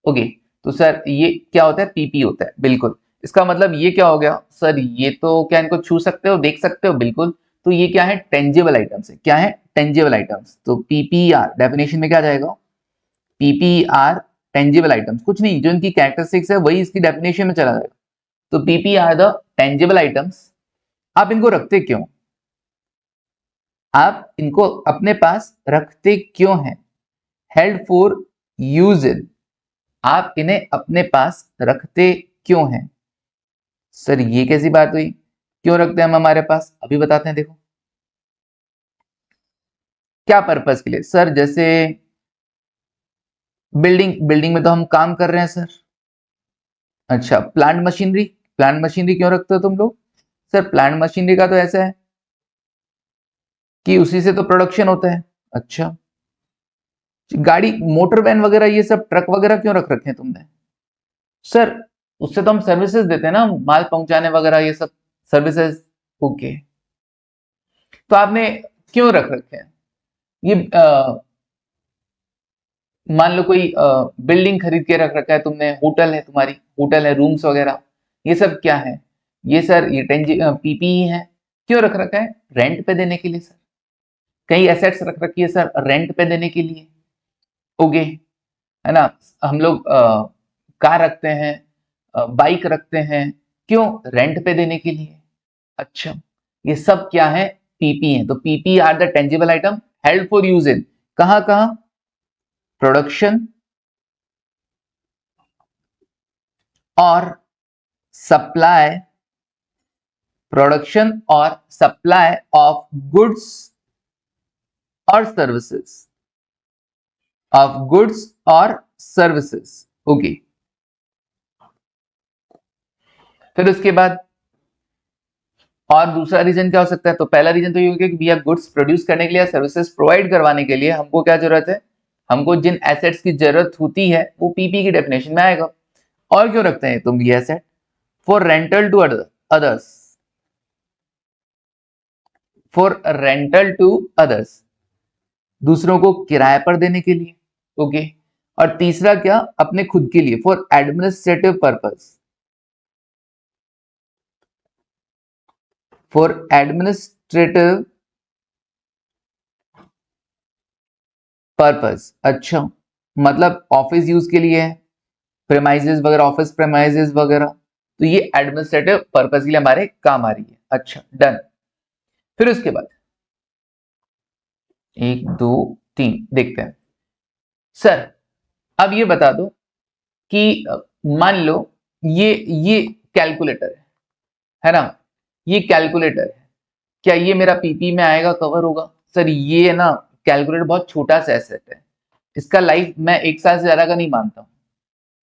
ओके। तो सर ये क्या होता है, पीपी होता है, बिल्कुल। इसका मतलब ये क्या हो गया सर, ये तो क्या इनको छू सकते हो, देख सकते हो, बिल्कुल। तो ये क्या है, टेंजिबल आइटम्स है। क्या है, टेंजिबल आइटम्स। तो पीपीआर डेफिनेशन में क्या जाएगा, पीपीआर टेंजिबल आइटम्स, कुछ नहीं, जो इनकी कैरेक्टरिस्टिक्स है वही इसकी डेफिनेशन में चला जाएगा। तो पीपीआर द टेंजिबल आइटम्स। आप इनको रखते क्यों, आप इनको अपने पास रखते क्यों हैं, हेल्ड फॉर यूज इन, आप इन्हें अपने पास रखते क्यों हैं। सर ये कैसी बात हुई, क्यों रखते हैं हम हमारे पास, अभी बताते हैं। देखो क्या पर्पस के लिए, सर जैसे बिल्डिंग, बिल्डिंग में तो हम काम कर रहे हैं सर। अच्छा, प्लांट मशीनरी, प्लांट मशीनरी क्यों रखते हो तुम लोग, सर प्लांट मशीनरी का तो ऐसा है कि उसी से तो प्रोडक्शन होता है। अच्छा, गाड़ी मोटर वैन वगैरह ये सब ट्रक वगैरह क्यों रख रखे हैं तुमने, सर उससे तो हम सर्विसेज देते हैं ना, माल पहुंचाने वगैरह ये सब सर्विसेज। ओके, तो आपने क्यों रख रखे हैं ये, मान लो कोई बिल्डिंग खरीद के रख रखा है तुमने, होटल है तुम्हारी, होटल है, रूम्स वगैरह, ये सब क्या है, ये सर ये पीपीई है। क्यों रख रखा है, रेंट पे देने के लिए सर। कई एसेट्स रख रखी है सर रेंट पे देने के लिए। ओके, है ना। हम लोग कार रखते हैं, बाइक रखते हैं, क्यों, रेंट पे देने के लिए। अच्छा, ये सब क्या है, पीपी है। तो PP are the tangible item held for use in, कहां कहां, प्रोडक्शन और सप्लाई, प्रोडक्शन और सप्लाई ऑफ गुड्स और सर्विसेज, ऑफ गुड्स और सर्विसेज। ओके, फिर उसके बाद और दूसरा रीजन क्या हो सकता है, तो पहला रीजन तो ये हो गया कि भैया गुड्स प्रोड्यूस करने के लिए, सर्विसेज प्रोवाइड करवाने के लिए हमको क्या जरूरत है, हमको जिन एसेट्स की जरूरत होती है वो पीपी की डेफिनेशन में आएगा। और क्यों रखते हैं तुम ये asset, for rental to others, for rental to others, दूसरों को किराए पर देने के लिए। ओके, और तीसरा क्या, अपने खुद के लिए, for administrative purpose, for administrative purpose. अच्छा, मतलब ऑफिस यूज के लिए है, प्रेमाइजेस वगैरह, ऑफिस प्रेमाइजेस वगैरह, तो ये एडमिनिस्ट्रेटिव पर्पस के लिए हमारे काम आ रही है। अच्छा डन। फिर उसके बाद 1 2 3 देखते हैं। सर अब ये बता दो कि मान लो ये कैलकुलेटर है ना, ये कैलकुलेटर है, क्या ये मेरा पीपी में आएगा, कवर होगा। सर ये है ना, कैलकुलेटर बहुत छोटा सा एसेट है, इसका लाइफ मैं 1 साल से ज्यादा का नहीं मानता हूं,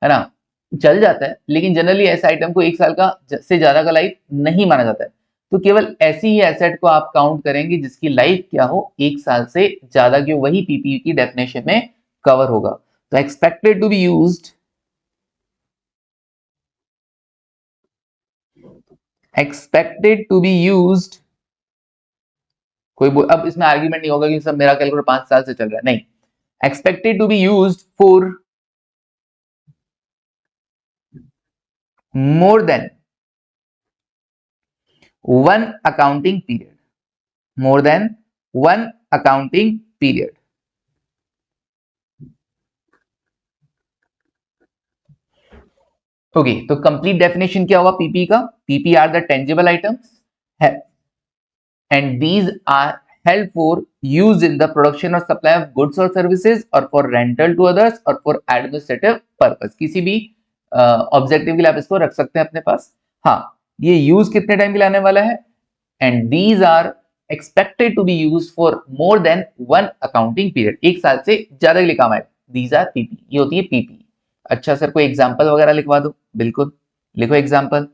है ना। चल जाता है लेकिन जनरली ऐसे आइटम को 1 साल का से ज्यादा का लाइफ नहीं माना जाता है। तो केवल ऐसी ही एसेट को आप काउंट करेंगे जिसकी लाइफ क्या हो 1 साल से ज्यादा की, वही पीपी की डेफिनेशन में कवर होगा। तो expected to be used, expected to be used, अब इसमें आर्ग्यूमेंट नहीं होगा कि सब मेरा कैलकुलेटर 5 साल से चल रहा है, नहीं। Expected to be used for more than 1 accounting period, more than 1 accounting period। Okay, तो कंप्लीट डेफिनेशन क्या हुआ पीपी का, PP are the tangible items and these are help for use in the production और supply of goods और services, और for rental to others, और for administrative purpose. किसी भी ऑब्जेक्टिव के लिए आप इसको रख सकते हैं अपने पास। हाँ, ये यूज कितने टाइम के लिए आने वाला है, and these are expected to be used for more than 1 accounting period, 1 साल से ज्यादा के लिए काम आए। दीज आर पीपी, ये होती है पीपी। अच्छा सर कोई एग्जांपल वगैरह लिखवा दो, बिल्कुल लिखो एग्जांपल,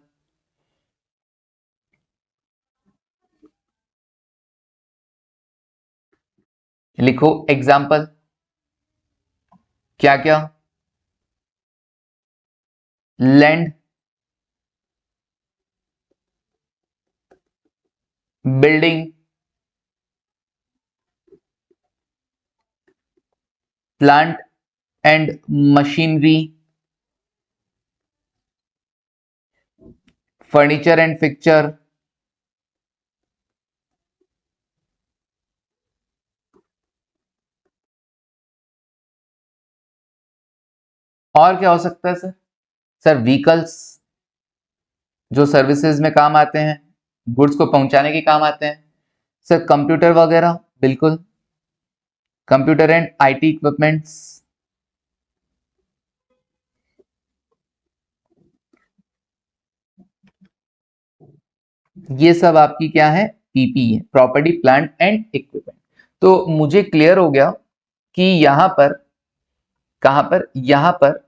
लिखो एग्जांपल, क्या क्या, land, building, plant and machinery, furniture and fixture, और क्या हो सकता है सर? सर व्हीकल्स, जो सर्विसेज में काम आते हैं, गुड्स को पहुंचाने के काम आते हैं। सर कंप्यूटर वगैरह, बिल्कुल, कंप्यूटर एंड आईटी इक्विपमेंट्स। ये सब आपकी क्या है? पीपी है, प्रॉपर्टी प्लांट एंड इक्विपमेंट। तो मुझे क्लियर हो गया कि यहां पर, कहां पर, यहां पर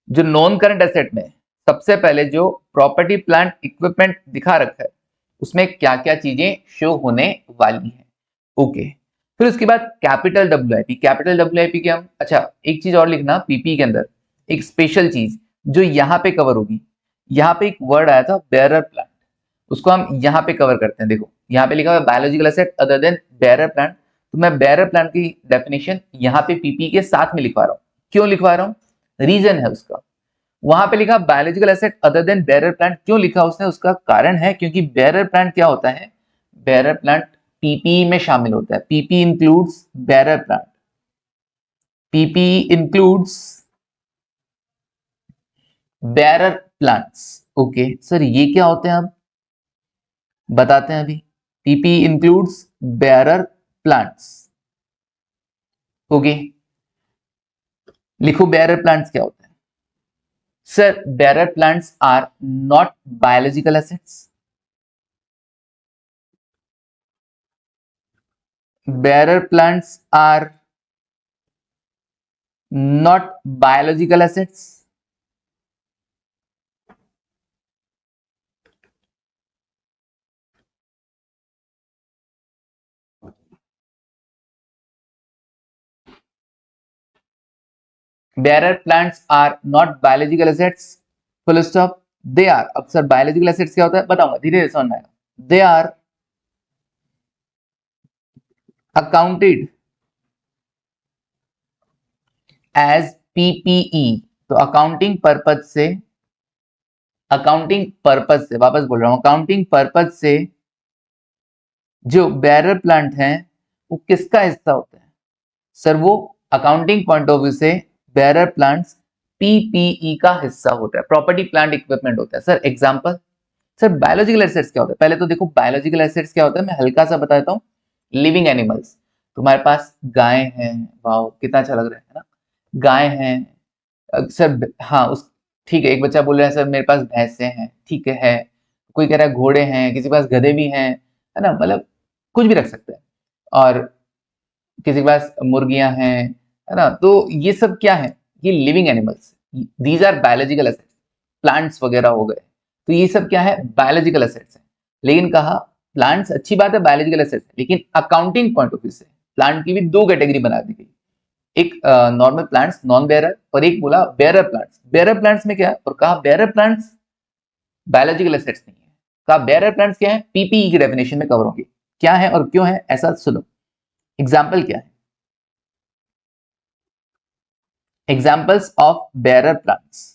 जो नॉन करंट एसेट में सबसे पहले जो प्रॉपर्टी प्लांट इक्विपमेंट दिखा रखा है उसमें क्या क्या चीजें शो होने वाली हैं। ओके, फिर उसके बाद कैपिटल डब्ल्यूआईपी। कैपिटल डब्ल्यूआईपी के हम, अच्छा एक चीज और लिखना, पीपी के अंदर एक स्पेशल चीज जो यहाँ पे कवर होगी। यहाँ पे एक वर्ड आया था बेरर प्लांट, उसको हम यहाँ पे कवर करते हैं। देखो यहाँ पे लिखा हुआ है biological asset other than bearer plant, तो मैं बेरर प्लांट की डेफिनेशन यहाँ पे पीपी के साथ में लिखवा रहा हूँ। क्यों लिखवा रहा हूँ? रीजन है उसका। वहां पे लिखा biological asset other than bearer plant, क्यों लिखा उसने? उसका कारण है क्योंकि बेरर प्लांट क्या होता है? बेरर प्लांट पीपीई में शामिल होता है। PP includes bearer plant, PP includes bearer plants. Okay sir, ये क्या होते हैं? अब बताते हैं अभी। PP includes bearer plants. Okay, लिखो बेरर प्लांट्स क्या होते हैं। Sir bearer plants are not biological assets. bearer plants are not biological assets. Bearer plants are not biological assets. Full stop. They are, अब सर बायोलॉजिकल एसेट्स क्या होता है बताऊंगा, धीरे धीरे समझ में आएगा। They are accounted as PPE. तो अकाउंटिंग पर्पज से, अकाउंटिंग पर्पज से, वापस बोल रहा हूं, अकाउंटिंग पर्पज से जो बेरर प्लांट हैं वो किसका हिस्सा होते हैं? सर वो अकाउंटिंग पॉइंट ऑफ व्यू से बेरर प्लांट्स पीपीई का हिस्सा होता है, प्रॉपर्टी प्लांट इक्विपमेंट होता है। Sir example, sir biological assets क्या होता है? पहले तो देखो बायोलॉजिकल एसेट्स क्या होता है, मैं हल्का सा बता देता हूँ। लिविंग एनिमल्स, तुम्हारे पास गाय हैं, वाओ कितना अच्छा लग रहा है ना, गाय हैं। सर हाँ उस, ठीक है, एक बच्चा बोल रहा है सर मेरे पास भैंसे हैं, ठीक है। कोई कह रहा है घोड़े हैं, किसी के पास गधे भी हैं, है ना, मतलब कुछ भी रख सकते हैं। और किसी के पास मुर्गियां हैं, है ना। तो ये सब क्या है? ये living animals, these are biological assets. Plants वगैरह हो गए, तो ये सब क्या है? बायोलॉजिकल एसेट्स है। लेकिन कहा प्लांट्स अच्छी बात है, बायोलॉजिकल एसेट्स, लेकिन अकाउंटिंग पॉइंट ऑफ व्यू से प्लांट की भी दो कैटेगरी बना दी गई। एक नॉर्मल प्लांट्स नॉन बेरर, और एक बोला बेरर प्लांट्स। बेरर प्लांट्स में क्या है? और कहा बेरर प्लांट्स बायोलॉजिकल एसेट्स नहीं है। कहा बेरर प्लांट्स क्या है? पीपीई की डेफिनेशन में कवर होंगे। क्या है और क्यों है ऐसा सुनो। एग्जाम्पल क्या है? Examples of bearer plants.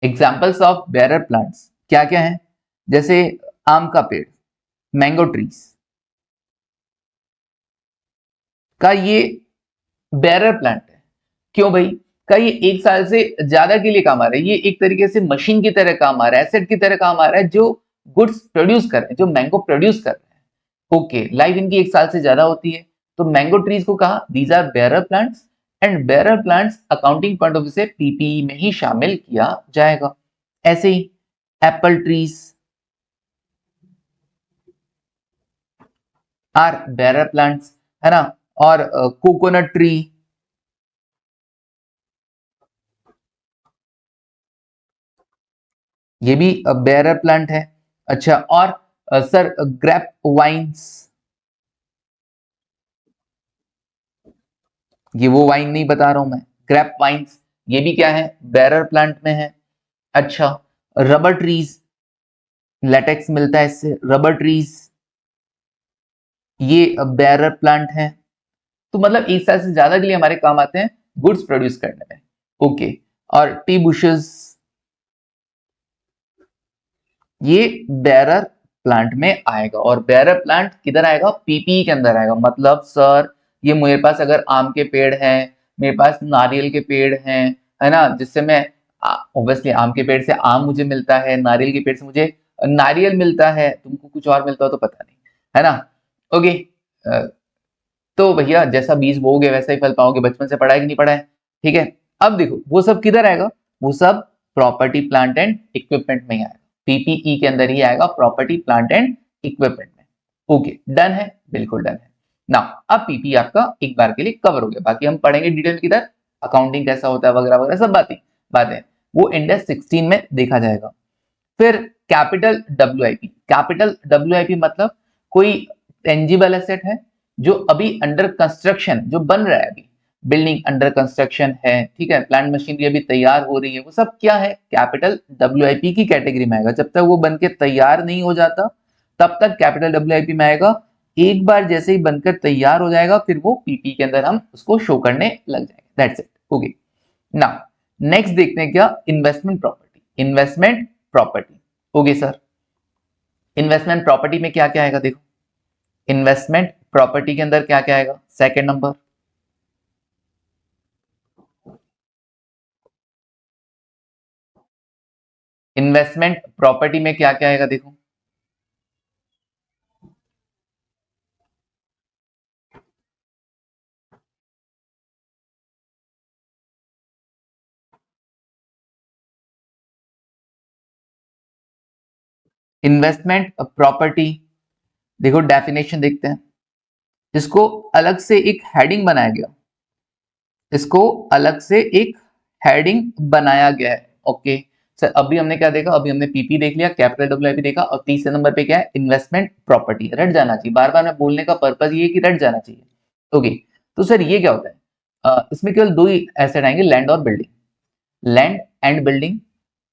Examples of bearer plants क्या क्या है? जैसे आम का पेड़, मैंगो ट्रीज का ये बेरर प्लांट है। क्यों भाई? का ये एक साल से ज्यादा के लिए काम आ रहा है, ये एक तरीके से मशीन की तरह काम आ रहा है, एसेट की तरह काम आ रहा है, जो गुड्स प्रोड्यूस कर रहे हैं, जो मैंगो प्रोड्यूस कर रहे हैं। ओके, लाइफ इनकी एक साल से ज्यादा होती है। तो मैंगो ट्रीज को कहा these are bearer plants, and bearer plants accounting point of view से पीपीई में ही शामिल किया जाएगा। ऐसे ही apple trees are bearer plants, है ना। और कोकोनट ट्री, ये भी बेरर प्लांट है। अच्छा, और सर ग्रेप वाइन्स, ये वो वाइन नहीं बता रहा हूं मैं, ग्रेप वाइन्स ये भी क्या है? बेरर प्लांट में है। अच्छा, रबर ट्रीज, लेटेक्स मिलता है इससे, रबर ट्रीज ये बेरर प्लांट है। तो मतलब एक साल से ज्यादा के लिए हमारे काम आते हैं गुड्स प्रोड्यूस करने में। ओके, और टी बुशेस ये बेरर प्लांट में आएगा, और बेयरर प्लांट किधर आएगा? पीपी के अंदर आएगा। मतलब सर ये मेरे पास अगर आम के पेड़ हैं, मेरे पास नारियल के पेड़ हैं, है ना, जिससे मैं ऑब्वियसली आम के पेड़ से आम मुझे मिलता है, नारियल के पेड़ से मुझे नारियल मिलता है, तुमको कुछ और मिलता हो तो पता नहीं, है ना। ओके, तो भैया जैसा बीज बोओगे वैसा ही फल पाओगे, बचपन से पढ़ा है कि नहीं पढ़ा है? ठीक है। अब देखो वो सब किधर आएगा? वो सब प्रॉपर्टी प्लांट एंड इक्विपमेंट में ही आएगा, पीपीई के अंदर ही आएगा, प्रॉपर्टी प्लांट एंड इक्विपमेंट में। ओके, डन है, बिल्कुल डन है ना। अब पीपी आपका एक बार के लिए कवर हो गया, बाकी हम पढ़ेंगे डिटेल किधर, अकाउंटिंग कैसा होता है वगैरह वगैरह सब बातें वो इंडेक्स 16 में देखा जाएगा। फिर कैपिटल डब्ल्यूआईपी, कैपिटल डब्ल्यूआईपी मतलब कोई टेंजिबल एसेट है जो अभी अंडर कंस्ट्रक्शन, जो बन रहा है, अभी बिल्डिंग अंडर कंस्ट्रक्शन है, ठीक है, प्लांट मशीनरी अभी तैयार हो रही है, वो सब क्या है? कैपिटल डब्ल्यूआईपी की कैटेगरी में आएगा। जब तक वो बन के तैयार नहीं हो जाता तब तक कैपिटल डब्ल्यूआईपी में आएगा। एक बार जैसे ही बनकर तैयार हो जाएगा फिर वो पीपी के अंदर हम उसको शो करने लग जाएंगे। That's it. Okay, now next देखते हैं क्या? Investment property. Investment property, okay sir, investment property में क्या क्या आएगा? देखो, इन्वेस्टमेंट प्रॉपर्टी के अंदर क्या क्या आएगा? सेकंड नंबर, इन्वेस्टमेंट प्रॉपर्टी में क्या क्या आएगा? देखो, इन्वेस्टमेंट प्रॉपर्टी, देखो डेफिनेशन देखते हैं, इसको अलग से एक हेडिंग बनाया गया, इसको अलग से एक हेडिंग बनाया गया है। ओके सर, अभी हमने क्या देखा? अभी हमने पीपी देख लिया, कैपिटल डब्ल्यूआईपी देखा, और तीसरे नंबर पे क्या है? Investment property. रट जाना चाहिए, बार बार मैं बोलने का पर्पज ये है कि रट जाना चाहिए। ओके, तो सर ये क्या होता है? इसमें केवल दो ही एसेट आएंगे, लैंड और building, land and building.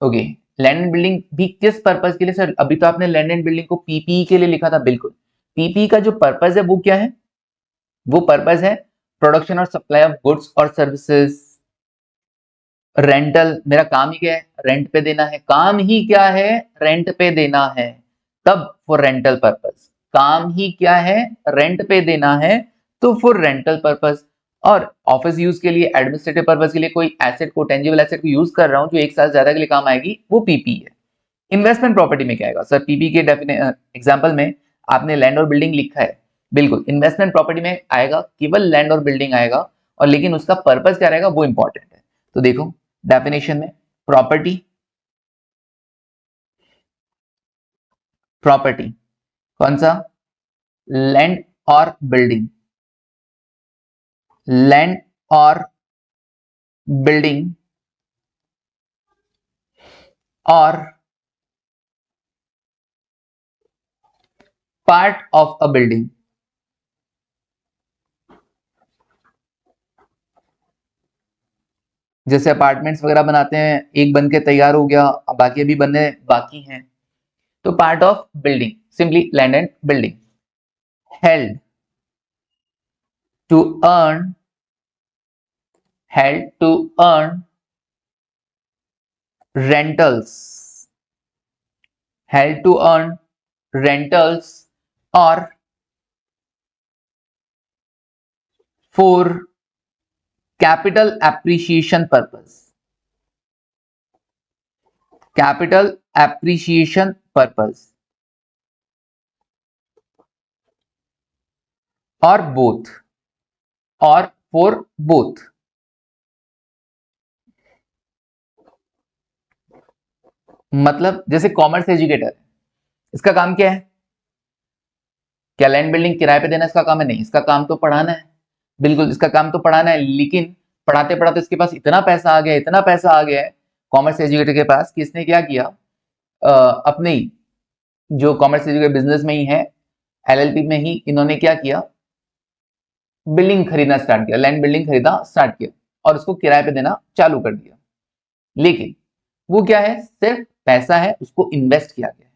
Okay, land and building भी किस पर्पज के लिए सर? अभी तो आपने लैंड एंड बिल्डिंग को पीपी के लिए लिखा था, बिल्कुल। पीपी का जो पर्पज है वो क्या है? वो पर्पज है प्रोडक्शन और सप्लाई ऑफ गुड्स और सर्विसेज। रेंटल, मेरा काम ही क्या है? रेंट पे देना है। काम ही क्या है? रेंट पे देना है, तब फॉर रेंटल पर्पज। काम ही क्या है? रेंट पे देना है, तो फॉर रेंटल पर्पज। और ऑफिस यूज के लिए, एडमिनिस्ट्रेटिव पर्पज के लिए कोई एसेट को, टेंजिबल एसेट को यूज कर रहा हूं जो एक साल ज्यादा के लिए काम आएगी, वो पीपी है। इन्वेस्टमेंट प्रॉपर्टी में क्या आएगा सर? पीपी के एग्जांपल में आपने लैंड और बिल्डिंग लिखा है, बिल्कुल। इन्वेस्टमेंट प्रॉपर्टी में आएगा केवल लैंड और बिल्डिंग आएगा, और लेकिन उसका पर्पज क्या रहेगा वो इंपॉर्टेंट है। तो देखो डेफिनेशन में, प्रॉपर्टी, प्रॉपर्टी कौन सा? लैंड और बिल्डिंग, लैंड और बिल्डिंग और पार्ट ऑफ अ बिल्डिंग। जैसे अपार्टमेंट्स वगैरह बनाते हैं, एक बन के तैयार हो गया, बाकी अभी बनने बाकी हैं, तो part of building, simply land and building. Held to earn, held to earn rentals, held to earn rentals or for capital appreciation purpose, capital appreciation purpose or both, or for both। मतलब जैसे commerce educator, इसका काम क्या है? क्या land building किराए पे देना इसका काम है? नहीं, इसका काम तो पढ़ाना है, बिल्कुल इसका काम तो पढ़ाना है, लेकिन पढ़ाते पढ़ाते इसके पास इतना पैसा आ गया, इतना पैसा आ गया है कॉमर्स एजुकेटर के पास, कि इसने क्या किया, अपने ही जो कॉमर्स एजुकेटर बिजनेस में ही है, एलएलपी में ही इन्होंने क्या किया, बिल्डिंग खरीदना स्टार्ट किया, लैंड बिल्डिंग खरीदना स्टार्ट किया और उसको किराए पे देना चालू कर दिया। लेकिन वो क्या है? सिर्फ पैसा है, उसको इन्वेस्ट किया गया है।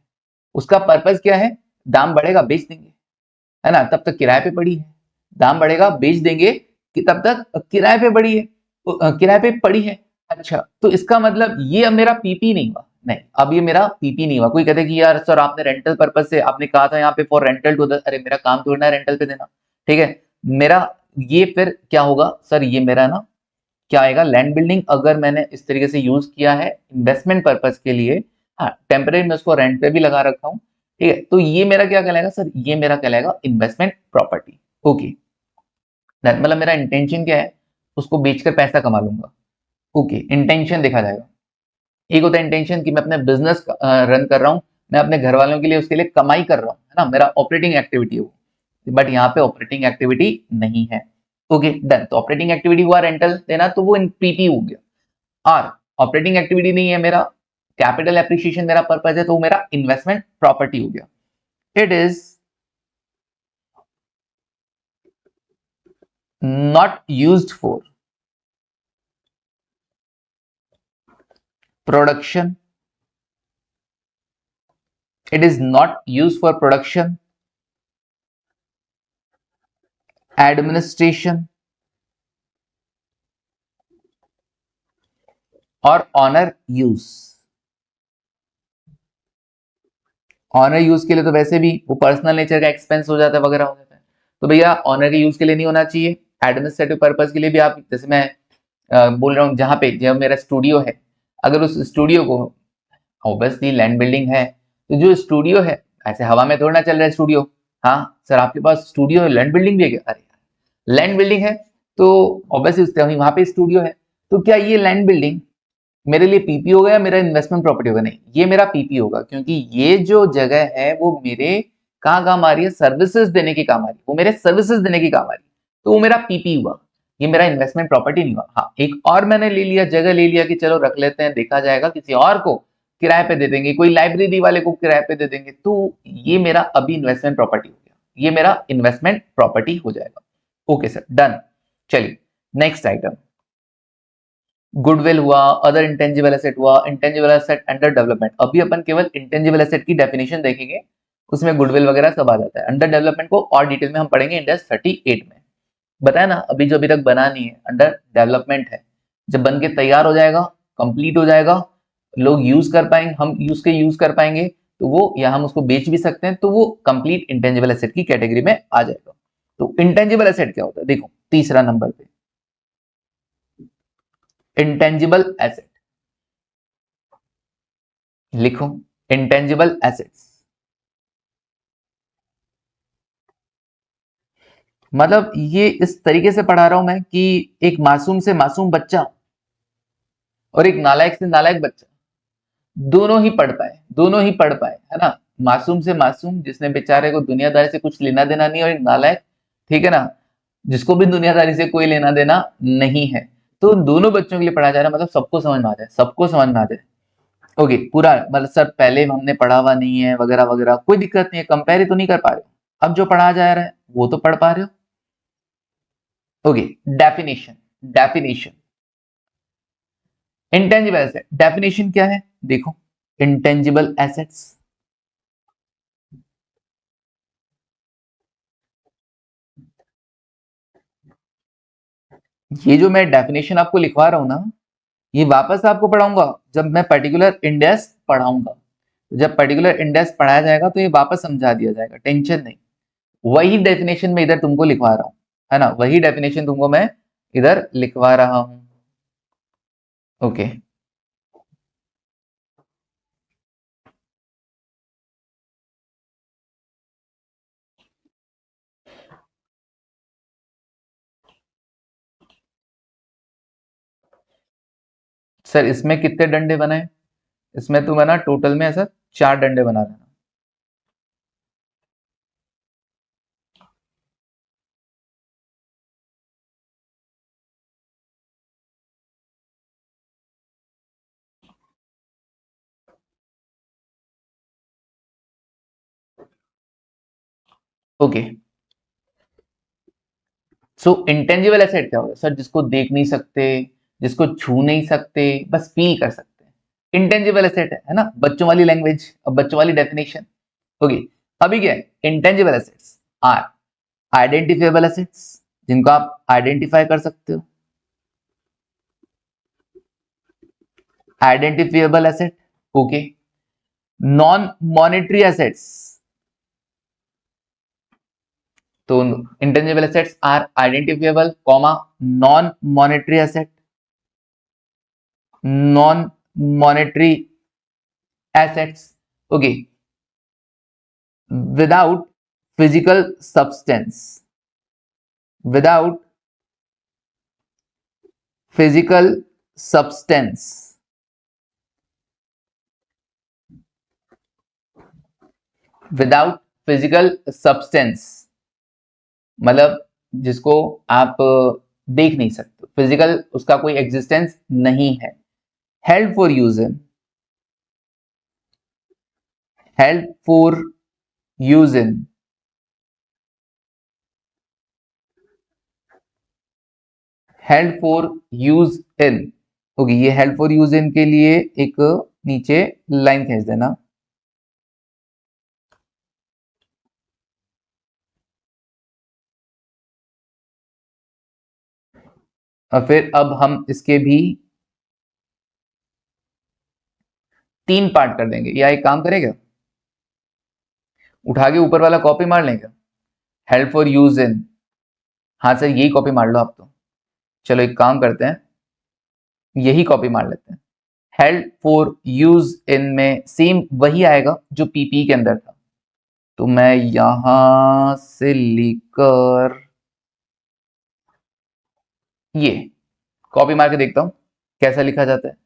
उसका पर्पज क्या है? दाम बढ़ेगा बेच देंगे, है ना, तब तक किराए पे पड़ी है, दाम बढ़ेगा बेच देंगे कि तब तक किराए पे पड़ी है, किराए पे पड़ी है। अच्छा, तो इसका मतलब ये अब मेरा पीपी नहीं हुआ, नहीं, अब ये मेरा पीपी नहीं हुआ। कोई कहते कि यार सर आपने रेंटल पर्पज से आपने कहा था यहाँ पे फॉर रेंटल टू द, अरे मेरा काम थोड़ा ना रेंटल पे देना, ठीक है। मेरा ये फिर क्या होगा सर, ये मेरा ना क्या आएगा, लैंड बिल्डिंग अगर मैंने इस तरीके से यूज किया है इन्वेस्टमेंट पर्पज के लिए, हाँ टेम्परेरी में उसको रेंट पे भी लगा रखा हूँ, ठीक है, तो ये मेरा क्या कहलाएगा सर, ये मेरा कहलाएगा इन्वेस्टमेंट प्रॉपर्टी। ओके, मतलब मेरा इंटेंशन क्या है, उसको बेचकर पैसा कमा लूंगा। ओके, इंटेंशन देखा जाएगा। एक होता है इंटेंशन कि मैं अपने बिजनेस रन कर रहा हूँ, मैं अपने घर वालों के लिए उसके लिए कमाई कर रहा हूँ, है ना, मेरा ऑपरेटिंग एक्टिविटी हो, बट यहाँ पे ऑपरेटिंग एक्टिविटी नहीं है। ओके डन, तो ऑपरेटिंग एक्टिविटी हुआ रेंटल देना, तो वो इन पीपी हो गया। और ऑपरेटिंग एक्टिविटी नहीं है मेरा, कैपिटल एप्रिसिएशन मेरा पर्पज है, तो वो मेरा इन्वेस्टमेंट प्रॉपर्टी हो गया। It is not used for production, it is not used for production, administration और ऑनर यूज। ऑनर यूज के लिए तो वैसे भी वो पर्सनल नेचर का एक्सपेंस हो जाता है वगैरह हो जाता है, तो भैया ऑनर के यूज के लिए नहीं होना चाहिए। एडमिनिस्ट्रेटिव पर्पज के लिए भी आप, जैसे मैं बोल रहा हूँ जहां पे जब मेरा स्टूडियो है, अगर उस स्टूडियो को, ऑब्वियसली लैंड बिल्डिंग है, तो जो स्टूडियो है ऐसे हवा में थोड़ा ना चल रहा है स्टूडियो। हाँ सर आपके पास स्टूडियो है, लैंड बिल्डिंग भी है क्या? अरे लैंड बिल्डिंग है तो ऑब्वियसली वहां पे स्टूडियो है, तो क्या ये लैंड बिल्डिंग मेरे लिए पीपी होगा या मेरा इन्वेस्टमेंट प्रॉपर्टी होगा? नहीं, ये मेरा पीपी होगा, क्योंकि ये जो जगह है वो मेरे कहाँ काम आ रही है, सर्विसेज देने की काम आ रही है, वो मेरे सर्विसेज देने की काम आ रही है, तो वो मेरा पीपी हुआ, ये मेरा इन्वेस्टमेंट प्रॉपर्टी नहीं हुआ। हाँ एक और मैंने ले लिया, जगह ले लिया कि चलो रख लेते हैं, देखा जाएगा, किसी और को किराए पे दे देंगे, कोई लाइब्रेरी वाले को किराए पे दे देंगे, तो ये मेरा अभी इन्वेस्टमेंट प्रॉपर्टी हो गया, ये मेरा इन्वेस्टमेंट प्रॉपर्टी हो जाएगा। Okay sir done. चलिए नेक्स्ट आइटम, गुडविल हुआ, अदर इंटेंजिबल एसेट हुआ, इंटेंजिबल एसेट अंडर डेवलपमेंट। अभी अपन केवल इंटेंजिबल एसेट की डेफिनेशन देखेंगे, उसमें गुडविल वगैरह सब आ जाता है। अंडर डेवलपमेंट को और डिटेल में हम पढ़ेंगे इंडेक्स 38 में। बताया ना, अभी जो अभी तक बना नहीं है, अंडर डेवलपमेंट है, जब बन के तैयार हो जाएगा, कंप्लीट हो जाएगा, लोग यूज कर पाएंगे, हम यूज कर पाएंगे, तो वो या हम उसको बेच भी सकते हैं, तो वो कंप्लीट इंटेंजिबल एसेट की कैटेगरी में आ जाएगा। तो इंटेंजिबल एसेट क्या होता है, देखो तीसरा नंबर पे इंटेंजिबल एसेट लिखो, इंटेंजिबल एसेट्स मतलब ये इस तरीके से पढ़ा रहा हूं मैं कि एक मासूम से मासूम बच्चा और एक नालायक से नालायक बच्चा दोनों ही पढ़ पाए, दोनों ही पढ़ पाए, है ना। मासूम से मासूम जिसने बेचारे को दुनियादारी से कुछ लेना देना नहीं, और एक नालायक, ठीक है ना, जिसको भी दुनियादारी से कोई लेना देना नहीं है, तो उन दोनों बच्चों के लिए पढ़ा जा रहा है, मतलब सबको समझ में आ जाए, सबको समझ में आ जाए। ओके पूरा, मतलब सर पहले हमने पढ़ा हुआ नहीं है वगैरह वगैरह, कोई दिक्कत नहीं है, कंपेयर तो नहीं कर पा रहे हो, अब जो पढ़ा जा रहा है वो तो पढ़ पा रहे हो। Okay definition, definition intangible asset definition क्या है, देखो इंटेंजिबल एसेट्स ये जो मैं डेफिनेशन आपको लिखवा रहा हूं ना, ये वापस आपको पढ़ाऊंगा जब मैं पर्टिकुलर इंडेक्स पढ़ाऊंगा, जब पर्टिकुलर इंडेक्स पढ़ाया जाएगा तो ये वापस समझा दिया जाएगा, टेंशन नहीं। वही डेफिनेशन में इधर तुमको लिखवा रहा हूं, है ना, वही डेफिनेशन तुमको मैं इधर लिखवा रहा हूं। ओके सर इसमें कितने डंडे बनाए, इसमें तुम्हें ना टोटल में ऐसा 4 डंडे बना देना। ओके सो इंटेंजिबल एसेट क्या होता है सर, जिसको देख नहीं सकते, जिसको छू नहीं सकते, बस फील कर सकते हैं, इंटेंजिबल एसेट है ना, बच्चों वाली लैंग्वेज, अब बच्चों वाली डेफिनेशन। ओके अभी क्या है, intangible assets are identifiable assets, जिनको आप आइडेंटिफाई कर सकते हो, identifiable asset okay. Non monetary assets, तो intangible assets are identifiable, comma non monetary asset, non monetary assets, okay, without physical substance, without physical substance, without physical substance मतलब जिसको आप देख नहीं सकते, फिजिकल उसका कोई एग्जिस्टेंस नहीं है। Help for use in, help for use in, help for use in, okay, ये हेल्प फॉर यूज इन के लिए एक नीचे लाइन खींच देना। और फिर अब हम इसके भी 3 पार्ट कर देंगे, या एक काम करेगा, उठा के ऊपर वाला कॉपी मार लेंगे, हेल्प फॉर यूज इन, हाँ सर यही कॉपी मार लो आप तो। चलो एक काम करते हैं, यही कॉपी मार लेते हैं। हेल्प फॉर यूज इन में सेम वही आएगा जो पीपी के अंदर था, तो मैं यहां से लेकर ये कॉपी मार के देखता हूं कैसा लिखा जाता है।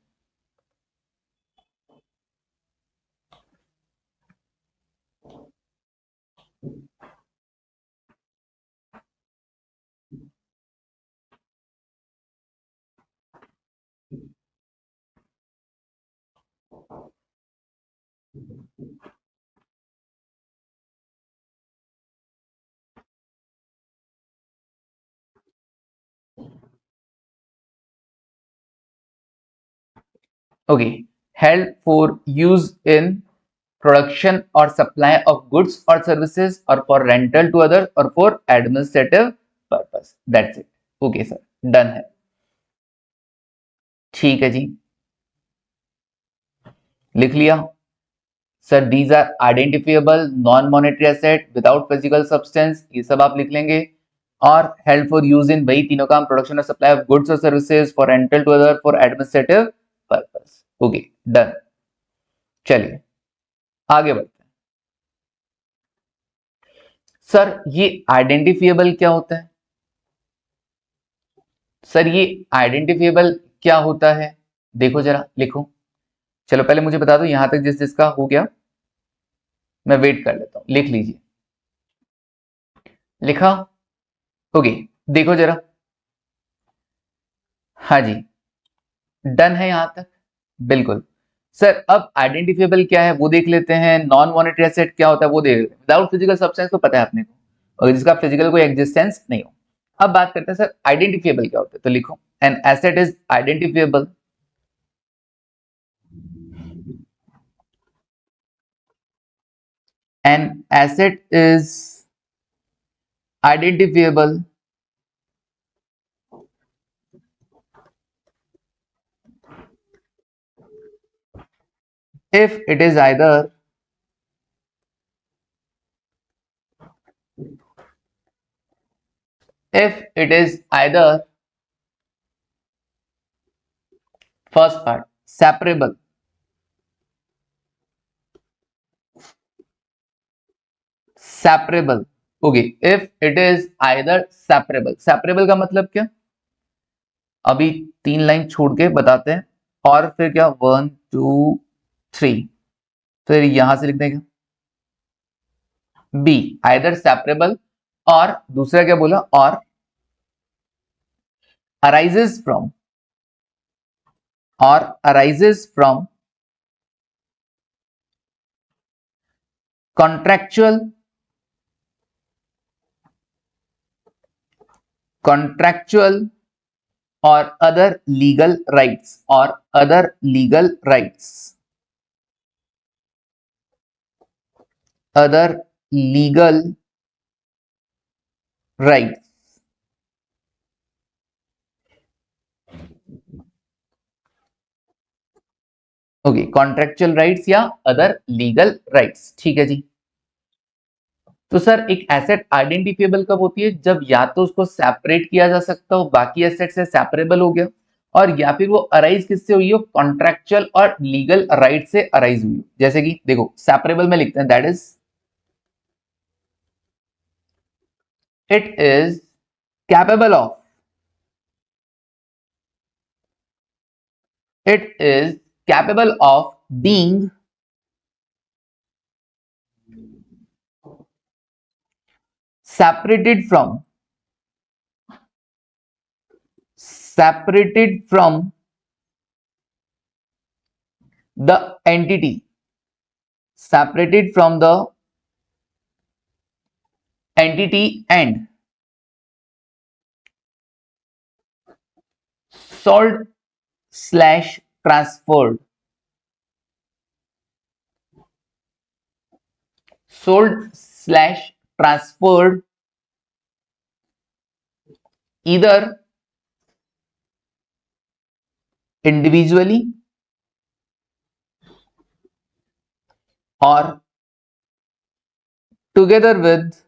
Okay, help for use in production और सप्लाई ऑफ गुड्स और सर्विसेज और फॉर रेंटल टू अदर और for administrative purpose, that's it. Okay sir, done है। ठीक है जी, लिख लिया sir. These are identifiable non monetary asset without physical substance, ये सब आप लिख लेंगे। और हेल्प फॉर यूज इन वही तीनों काम, प्रोडक्शन और सप्लाई ऑफ गुड्स और services, for rental to other, for administrative purpose. Okay done. चलिए आगे बढ़ते हैं। सर ये आइडेंटिफिएबल क्या होता है? सर ये आइडेंटिफिएबल क्या होता है, देखो जरा लिखो। चलो पहले मुझे बता दो यहां तक जिस जिसका हो गया, मैं वेट कर लेता हूं, लिख लीजिए। लिखा? ओके, देखो जरा। हाँ जी, डन है यहां तक, बिल्कुल। सर अब आइडेंटिफिएबल क्या है वो देख लेते हैं, नॉन मॉनेटरी एसेट क्या होता है वो देख लेते हैं। विदाउट फिजिकल सब्सटेंस तो पता है अपने को, और जिसका फिजिकल कोई एग्जिस्टेंस नहीं हो। अब बात करते हैं सर आइडेंटिफिएबल क्या होता है, तो लिखो an asset is identifiable, an asset is identifiable if it is either if it is either first part separable, separable, okay, if it is either separable, separable का मतलब क्या, अभी 3 लाइन छोड़ के बताते हैं। और फिर क्या, 1 2 3, फिर यहां से लिख देंगे बी आइदर सेपरेबल, और दूसरा क्या बोला, और अराइजेस फ्रॉम, और अराइजेस फ्रॉम कॉन्ट्रेक्चुअल, कॉन्ट्रेक्चुअल और अदर लीगल राइट्स, और other legal rights, other legal rights. Okay, contractual rights या अदर लीगल राइट्स, ठीक है जी। तो सर एक एसेट आइडेंटिफिएबल कब होती है? जब या तो उसको सेपरेट किया जा सकता हो, बाकी एसेट से सेपरेबल हो गया, और या फिर वो अराइज किससे हुई हो? कॉन्ट्रेक्चुअल और लीगल राइट से अराइज हुई हो। जैसे कि देखो सेपरेबल में लिखते हैं that is it is capable of, it is capable of being separated from the entity, separated from the entity and sold slash transferred, sold slash transferred either individually or together with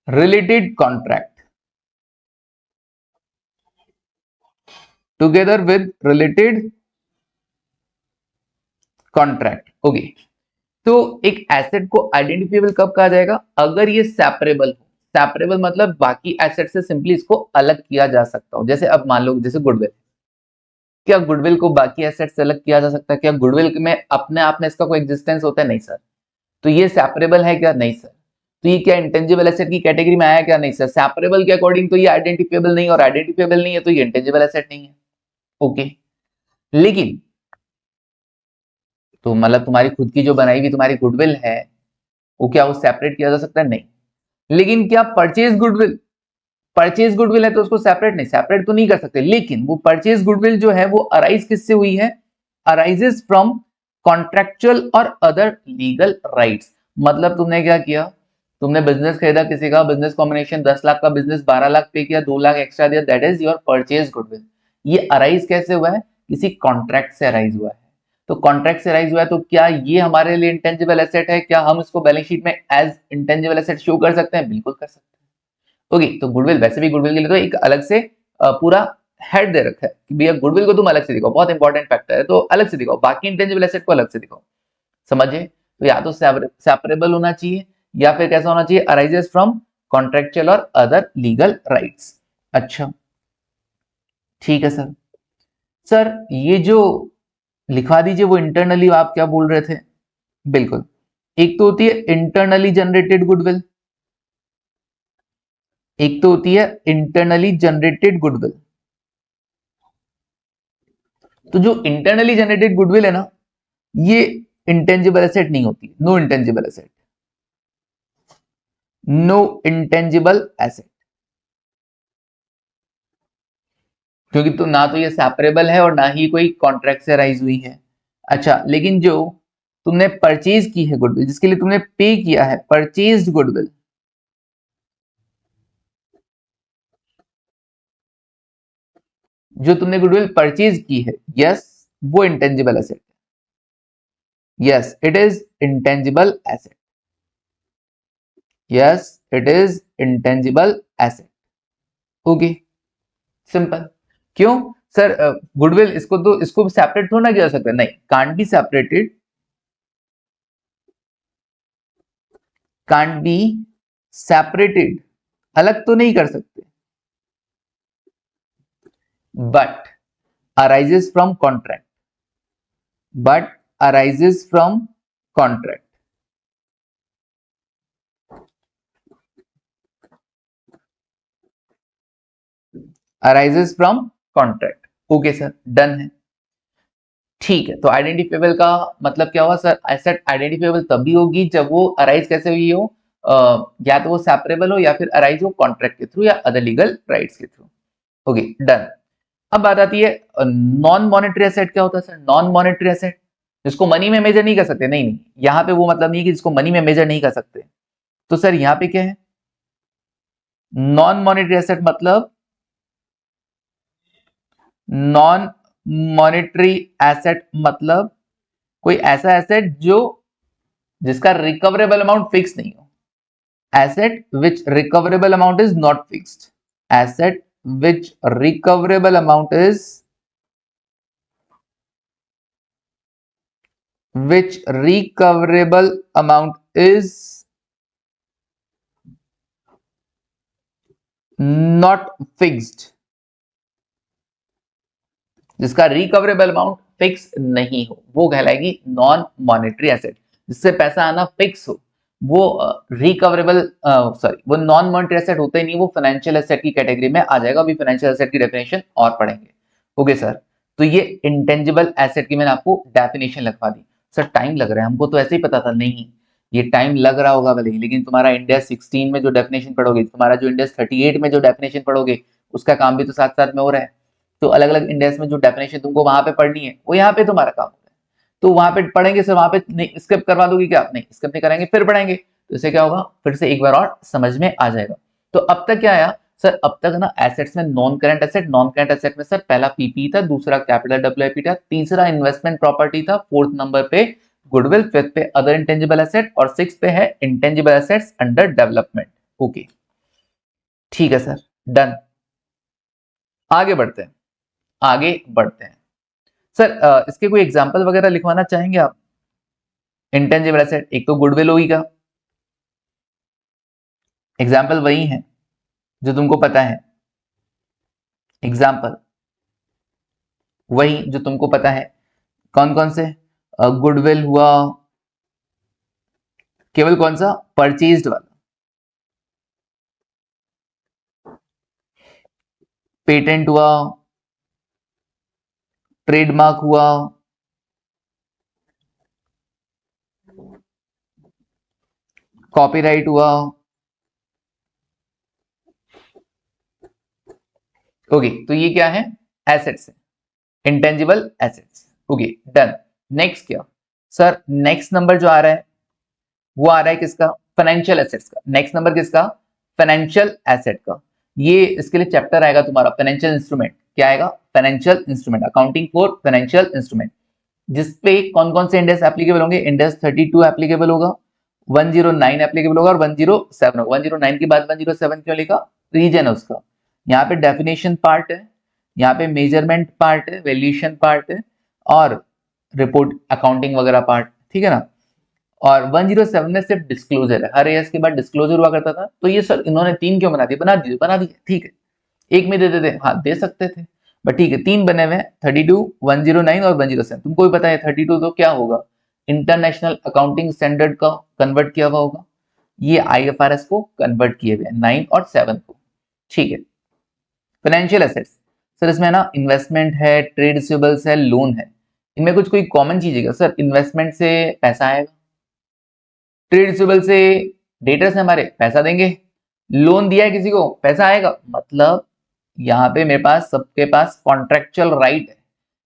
related contract, together with related contract। Okay, तो एक asset को identifiable कब कहा जाएगा? अगर ये separable हो। Separable मतलब बाकी एसेट से सिंपली इसको अलग किया जा सकता हो। जैसे अब मान लो जैसे गुडविल, क्या गुडविल को बाकी एसेट से अलग किया जा सकता है? क्या गुडविल में अपने आप में इसका कोई एग्जिस्टेंस होता है? नहीं सर। तो ये सेपरेबल है क्या? नहीं सर। तो ये क्या इंटेंजिबल एसेट की कैटेगरी में आया क्या? नहीं सर। सेपरेबल के अकॉर्डिंग तो ये आइडेंटिफिएबल नहीं, और आइडेंटिफिएबल नहीं है तो ये इंटेंजिबल एसेट नहीं है। ओके, लेकिन तो मतलब तुम्हारी खुद की जो बनाई हुई तुम्हारी गुडविल है, वो क्या वो सेपरेट किया जा सकता है? नहीं। लेकिन क्या परचेज गुडविल है तो उसको सेपरेट नहीं, सेपरेट तो नहीं कर सकते। लेकिन वो परचेज गुडविल जो है वो अराइज किससे हुई है? अराइजेस फ्रॉम कॉन्ट्रेक्चुअल और अदर लीगल राइट्स। मतलब तुमने क्या किया? तुमने बिजनेस खरीदा किसी का, बिजनेस कॉम्बिनेशन 10 लाख का बिजनेस 12 लाख पे किया, 2 लाख एक्स्ट्रा दिया, that is your purchase goodwill. ये अराइज कैसे हुआ है? किसी कॉन्ट्रैक्ट से अराइज हुआ है। तो कॉन्ट्रैक्ट से अराइज हुआ है तो क्या ये हमारे लिए इंटेंजिबल एसेट है? क्या हम इसको बैलेंस शीट में एज इंटेंजिबल एसेट शो कर सकते हैं? बिल्कुल कर सकते हैं। ओके, तो गुडविल वैसे भी गुडविल के लिए तो एक अलग से पूरा हेड दे रखा है कि भैया गुडविल को तुम अलग से दिखाओ, बहुत इंपॉर्टेंट फैक्टर है, तो अलग से दिखाओ, बाकी इंटेंजिबल एसेट को अलग से दिखाओ। समझे? तो या तो सेपरेबल होना चाहिए, या फिर कैसा होना चाहिए? अराइजेस फ्रॉम कॉन्ट्रेक्चुअल और अदर लीगल राइट्स। अच्छा, ठीक है सर। सर ये जो लिखवा दीजिए वो इंटरनली आप क्या बोल रहे थे? बिल्कुल, एक तो होती है इंटरनली जनरेटेड गुडविल, एक तो होती है इंटरनली जनरेटेड गुडविल। तो जो इंटरनली जनरेटेड गुडविल है ना, ये इंटेंजिबल एसेट नहीं होती। No intangible asset, no intangible asset, क्योंकि तो ना तो ये सेपरेबल है और ना ही कोई कॉन्ट्रैक्ट से राइज हुई है। अच्छा, लेकिन जो तुमने परचेज की है गुडविल, जिसके लिए तुमने पे किया है, परचेज्ड गुडविल, जो तुमने गुडविल परचेज की है, यस, वो intangible asset, yes it is intangible asset, yes it is intangible asset. Okay, simple. क्यों सर? गुडविल इसको तो इसको सेपरेट थोड़ा ना किया जा सकता है। नहीं, can't be separated, can't be separated, अलग तो नहीं कर सकते, but arises from contract, but arises from contract, arises from contract. Okay sir, done है। ठीक है, तो आइडेंटिफिएबल का मतलब क्या हुआ सर? एसेट आइडेंटिफिएबल तभी होगी जब वो अराइज कैसे हुई हो? या तो वो सेपरेबल हो, या फिर अराइज हो कॉन्ट्रैक्ट के थ्रू या अदर लीगल राइट्स के थ्रू। Okay, done. अब बात आती है नॉन मॉनेटरी एसेट। क्या होता है सर नॉन मॉनेटरी एसेट? जिसको मनी में मेजर नहीं कर सकते। नहीं नहीं, यहाँ पे वो मतलब नहीं है कि जिसको मनी में मेजर नहीं कर सकते। तो सर यहाँ पे क्या है? नॉन मॉनेटरी एसेट मतलब नॉन मॉनेटरी एसेट मतलब कोई ऐसा एसेट जो जिसका रिकवरेबल अमाउंट फिक्स नहीं हो। Asset which recoverable amount is not fixed. Asset which recoverable amount is which recoverable amount is not fixed, जिसका रिकवरेबल अमाउंट फिक्स नहीं हो वो कहलाएगी नॉन मॉनेटरी एसेट। जिससे पैसा आना फिक्स हो वो रिकवरेबल सॉरी वो नॉन मॉनेटरी एसेट होता ही नहीं, वो फाइनेंशियल एसेट की कैटेगरी में आ जाएगा। अभी फाइनेंशियल एसेट की डेफिनेशन और पढ़ेंगे। ओके सर, तो ये इंटेंजिबल एसेट की मैंने आपको डेफिनेशन लिखवा दी। सर टाइम लग रहा है, हमको तो ऐसे ही पता था। नहीं, ये टाइम लग रहा होगा भले ही, लेकिन तुम्हारा इंडिया 16 में जो डेफिनेशन पढ़ोगे, तुम्हारा जो इंडिया 38 में जो डेफिनेशन पढ़ोगे, उसका काम भी तो साथ साथ में हो रहा है। तो अलग अलग इंडेक्स में जो डेफिनेशन तुमको वहां पे पढ़नी है वो यहाँ पे तुम्हारा काम होता है। तो वहां पे पढ़ेंगे सर, वहां पे नहीं स्किप करवा दोगे क्या? नहीं स्किप नहीं कराएंगे, फिर पढ़ेंगे तो इससे क्या होगा, फिर से एक बार और समझ में आ जाएगा। तो अब तक क्या आया सर? अब तक ना एसेट्स में non current asset, non current asset में सर पहला पीपी था, दूसरा कैपिटल डब्ल्यूआईपी था, तीसरा इन्वेस्टमेंट प्रॉपर्टी था, फोर्थ नंबर पे गुडविल, फिफ्थ पे अदर इंटेंजिबल एसेट और सिक्स पे है intangible assets under development. Okay ठीक है सर, डन। आगे बढ़ते हैं, आगे बढ़ते हैं। सर इसके कोई एग्जांपल वगैरह लिखवाना चाहेंगे आप? इंटेंजिबल एसेट एक तो गुडविल होगी का एग्जांपल वही है जो तुमको पता है, एग्जांपल वही जो तुमको पता है। कौन कौन से? गुडविल हुआ, केवल कौन सा? परचेज्ड वाला। पेटेंट हुआ, ट्रेडमार्क हुआ, कॉपीराइट हुआ। ओके तो ये क्या है? एसेट्स है, intangible assets. Okay done. Next क्या सर? नेक्स्ट नंबर जो आ रहा है वो आ रहा है किसका? फाइनेंशियल एसेट्स का। नेक्स्ट नंबर किसका? फाइनेंशियल एसेट का। ये इसके लिए चैप्टर आएगा तुम्हारा फाइनेंशियल इंस्ट्रूमेंट। क्या आएगा? Financial instrument, accounting for financial instrument. जिसपे कौन कौन से इंडेक्स एप्लीकेबल होंगे? इंडेक्स 32 एप्लीकेबल होगा, 109 एप्लीकेबल होगा और 107 होगा। 109 के बाद 107 क्यों लिखा? रीजन है उसका। यहाँ पे डेफिनेशन पार्ट है, यहाँ पे मेजरमेंट पार्ट है, वैल्यूएशन पार्ट है और रिपोर्ट अकाउंटिंग वगैरह पार्ट, ठीक है ना। और 107 में सिर्फ डिस्क्लोजर है, हर ईयर के बाद डिस्क्लोजर हुआ करता था। तो ये सर इन्होंने तीन क्यों बना दिए? बना दिए, बना दिए, ठीक है। एक में दे देते, हाँ दे सकते थे, बट ठीक है तीन बने हुए हैं, 32, 109 और 107। तुमको भी पता है 32 तो क्या होगा? इंटरनेशनल अकाउंटिंग स्टैंडर्ड का कन्वर्ट किया हुआ होगा। ये आईएफआरएस को कन्वर्ट किए हुए 9 और 7 को, ठीक है। फाइनेंशियल एसेट्स सर इसमें ना इन्वेस्टमेंट है, ट्रेड रिसीवेबल्स है, लोन है। इनमें कुछ कोई कॉमन चीज है सर? इन्वेस्टमेंट से पैसा आएगा, ट्रेड रिसीवेबल से डेटर्स है हमारे पैसा देंगे, लोन दिया है किसी को पैसा आएगा। मतलब यहाँ पे मेरे पास सबके पास कॉन्ट्रेक्चुअल राइट है